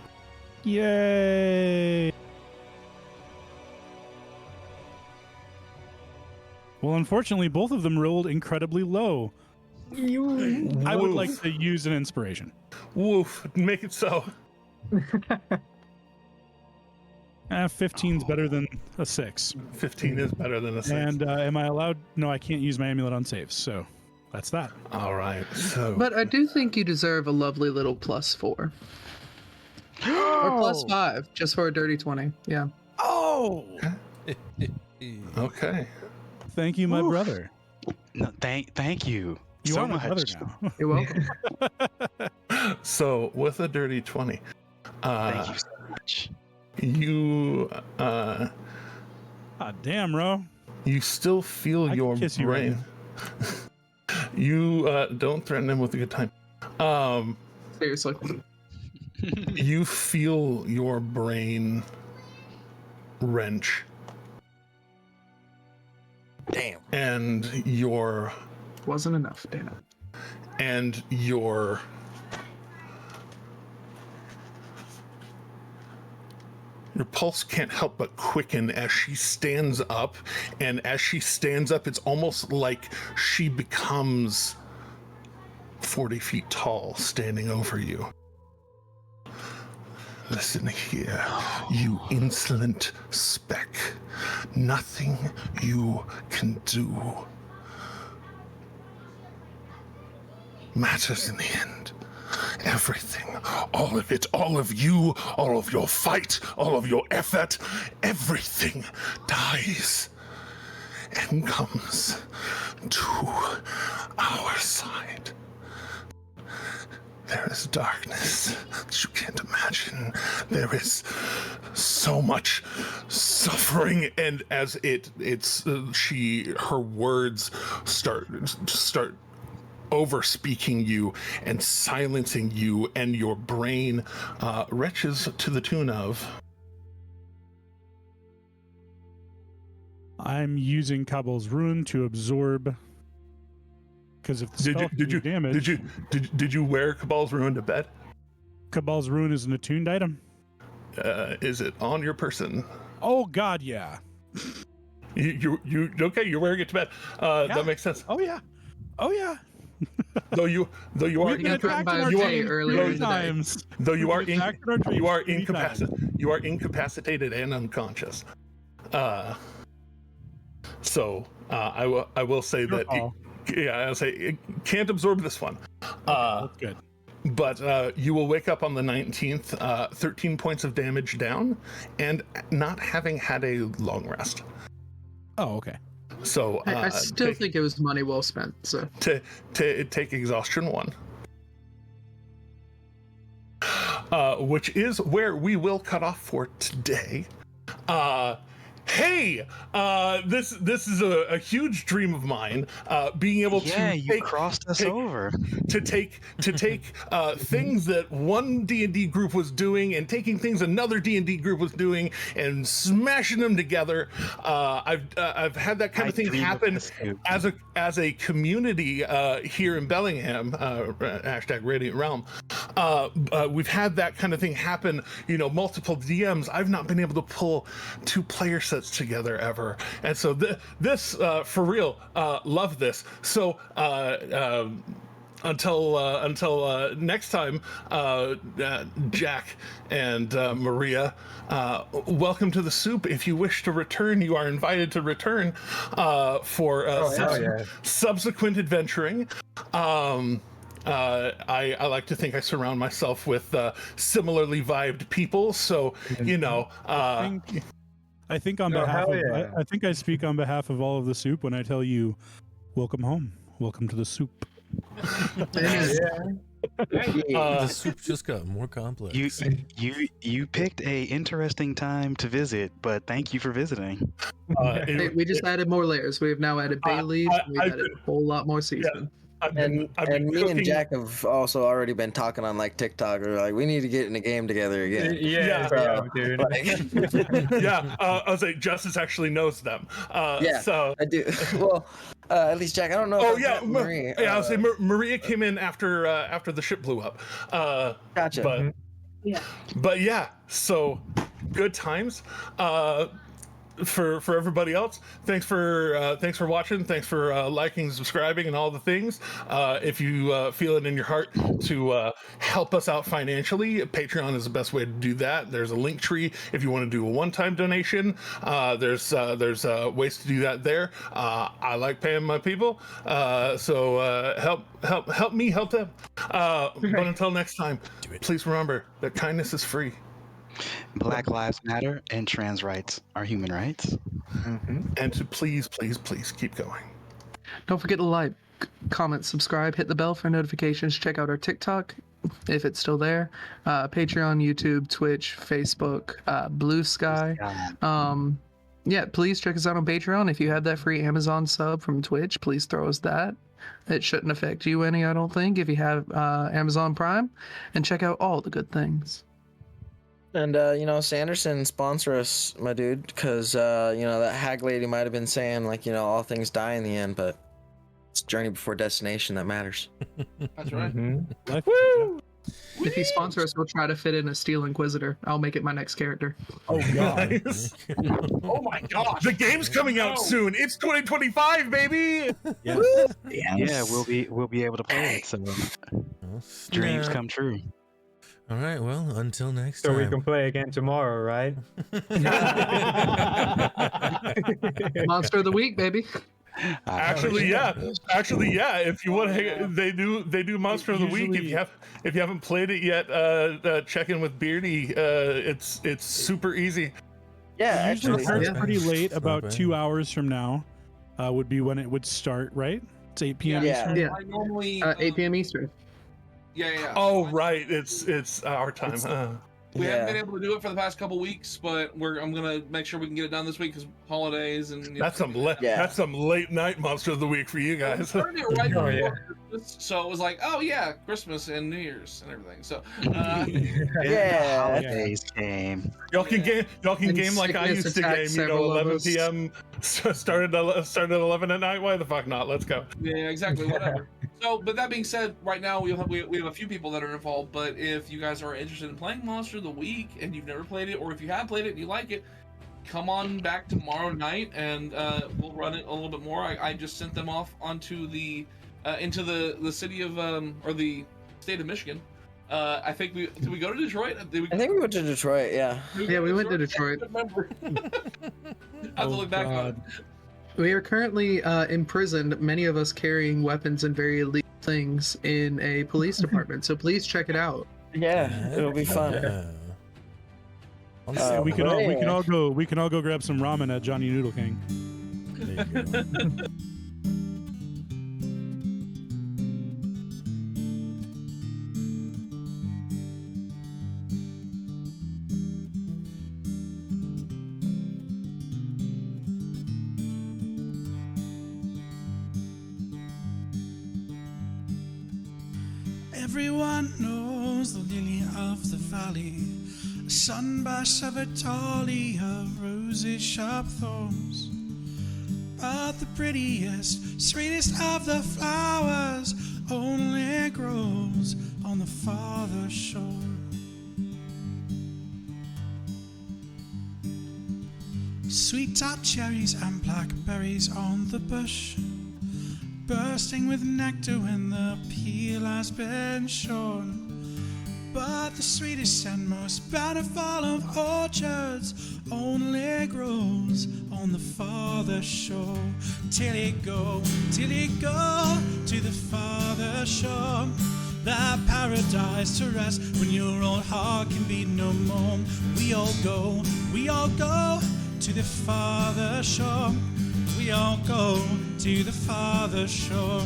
Yay! Well, unfortunately, both of them rolled incredibly low. I would like to use an inspiration. Woof. Make it so. 15's better than a 6. 15 is better than a 6. And am I allowed? No, I can't use my amulet on saves, so that's that. All right. So. But I do think you deserve a lovely little +4. Or +5, just for a dirty 20. Yeah. Oh! Okay. Thank you, my brother. No, thank you. You so are my much. brother now. You're welcome. So with a dirty 20, Thank you so much. you Damn, Ro. you still feel I your can kiss you right brain. You don't threaten him with a good time. Seriously. You feel your brain wrench. Damn. And your Wasn't enough, damn it. and your pulse can't help but quicken as she stands up, and as she stands up, it's almost like she becomes 40 feet tall, standing over you. Listen here, you insolent speck. Nothing you can do matters in the end. Everything, all of it, all of you, all of your fight, all of your effort, everything dies and comes to our side. There is darkness that you can't imagine. There is so much suffering, and as her words start over-speaking you and silencing you, and your brain retches to the tune of... I'm using Cabal's Rune to absorb. Because if the spell can do damage... Did you wear Cabal's Rune to bed? Cabal's Rune is an attuned item? Is it on your person? Oh, God, yeah. You okay, you're wearing it to bed. Yeah. That makes sense. Oh, yeah. Oh, yeah. though you are We've been attacked in our dream three times. Though you are you are incapacitated and unconscious. So I will say that I'll say it can't absorb this one. That's good. But you will wake up on the 19th, 13 points of damage down, and not having had a long rest. Oh, okay. So I still think it was money well spent. So take exhaustion 1, which is where we will cut off for today. Hey, this is a huge dream of mine. Being able to crossed us over to take things that one D&D group was doing and taking things another D&D group was doing and smashing them together. I've had that kind of thing happen as a community here in Bellingham. Hashtag Radiant Realm. We've had that kind of thing happen. Multiple DMs. I've not been able to pull 2 player sets together ever, and so this for real, love this. So until next time, Jack and Maria, welcome to the soup. If you wish to return, you are invited to return for subsequent adventuring. I like to think I surround myself with similarly vibed people, so I think on behalf of I think I speak on behalf of all of the soup when I tell you, welcome home, welcome to the soup. The soup just got more complex. You picked a interesting time to visit, but thank you for visiting. We just added more layers. We have now added bay leaves. We've added a whole lot more seasoning. And me and Jack have also already been talking on like TikTok, or like we need to get in a game together again. Dude. I was like, Justice actually knows them. So I do. Well, at least Jack. I don't know. Oh yeah, Maria. I was saying Maria came in after the ship blew up. Gotcha. But yeah, so good times. For everybody else, thanks for watching, thanks for liking, subscribing, and all the things. If you feel it in your heart to help us out financially, Patreon is the best way to do that. There's a link tree if you want to do a one-time donation. There's ways to do that there. I like paying my people, so help me help them. But until next time, please remember that kindness is free. Black Lives Matter and trans rights are human rights. And to please keep going. Don't forget to like, comment, subscribe, hit the bell for notifications. Check out our TikTok if it's still there. Patreon, YouTube, Twitch, Facebook, Blue Sky. Please check us out on Patreon. If you have that free Amazon sub from Twitch, please throw us that. It shouldn't affect you any, I don't think, if you have Amazon Prime. And check out all the good things. And Sanderson, sponsor us, my dude, because that hag lady might have been saying like all things die in the end, but it's journey before destination that matters. That's right. Woo! If you sponsor us, we'll try to fit in a Steel Inquisitor. I'll make it my next character. Oh god! Oh my gosh! The game's coming out soon. It's 2025, baby. Yes. Yeah, we'll be able to play it. So dreams come true. All right, well, until next time. So we can play again tomorrow, right? Monster of the week, baby. Actually, yeah. If you want to, they do Monster of the Week. If you haven't played it yet, check in with Beardy. It's super easy. Yeah, actually, it's pretty late. About 2 hours from now, would be when it would start. Right? It's 8 p.m. Eastern. Yeah. I normally 8 p.m. Eastern. Yeah. Oh right, it's our time. We haven't been able to do it for the past couple weeks, but I'm gonna make sure we can get it done this week because holidays and that's some late night Monster of the Week for you guys. Started it right before Christmas, so it was like, oh yeah, Christmas and New Year's and everything. So holidays came. Y'all can game like I used to game. 11 p.m. started at 11 at night. Why the fuck not? Let's go. Yeah, exactly. Whatever. So, but that being said, right now we have a few people that are involved. But if you guys are interested in playing Monster of the Week and you've never played it, or if you have played it and you like it, come on back tomorrow night and we'll run it a little bit more. I just sent them off onto the into the city of or the state of Michigan. I think did we go to Detroit? I think we went to Detroit. Yeah. We went to Detroit. I remember. I have to look back on it. We are currently imprisoned, many of us carrying weapons and very illegal things in a police department. So please check it out. Yeah, it'll be fun. We can all go grab some ramen at Johnny Noodle King. Everyone knows the lily of the valley, a sunburst of a dolly of roses, sharp thorns. But the prettiest, sweetest of the flowers only grows on the farther shore. Sweet tart cherries and blackberries on the bush, bursting with nectar when the peel has been shorn. But the sweetest and most bountiful of orchards only grows on the farther shore. Till you go to the farther shore, that paradise to rest when your old heart can beat no more. We all go to the farther shore. We all go to the farther shore.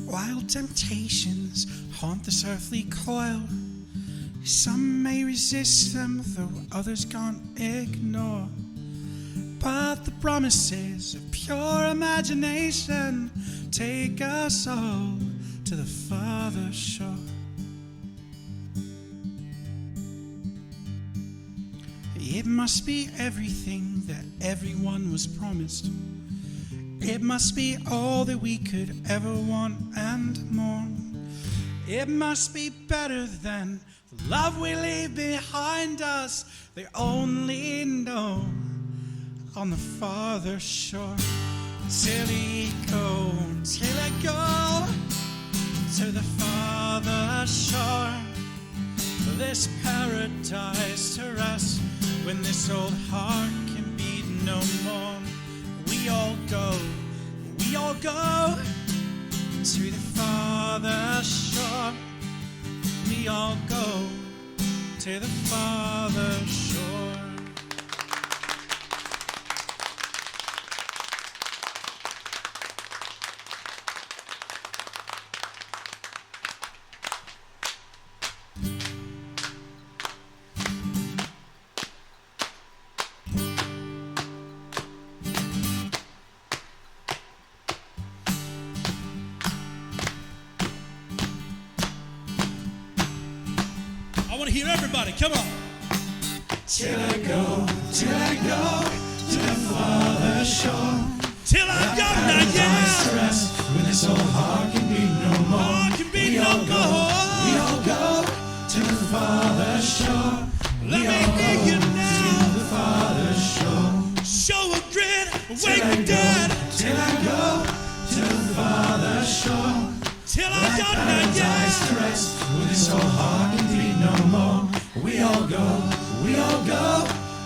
Wild temptations haunt this earthly coil. Some may resist them, though others can't ignore. But the promises of pure imagination take us all to the farther shore. It must be everything that everyone was promised. It must be all that we could ever want and more. It must be better than the love we leave behind us. They only know on the farther shore. Till I go to the farther shore. This paradise to rest when this old heart can beat no more. We all go to the farther shore. We all go to the farther shore. I want to hear everybody, come on. Till I go to the farther shore. Till I go now, yeah. Rest when this old heart can be no more. We all go to the farther shore. Let me hear you now. To the farther shore. Show a grin, wake the dead. Till I go to the farther shore. Till I go now, yeah. To rest when this old heart can be no more. We all go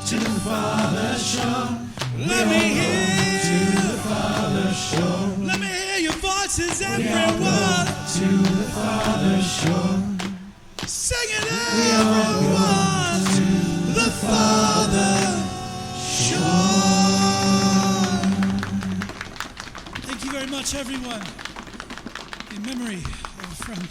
to the farther shore. Let me hear to the farther shore. Let me hear your voices, everyone. To the farther shore. Sing it, everyone. To the farther shore. Thank you very much, everyone. In memory of a friend.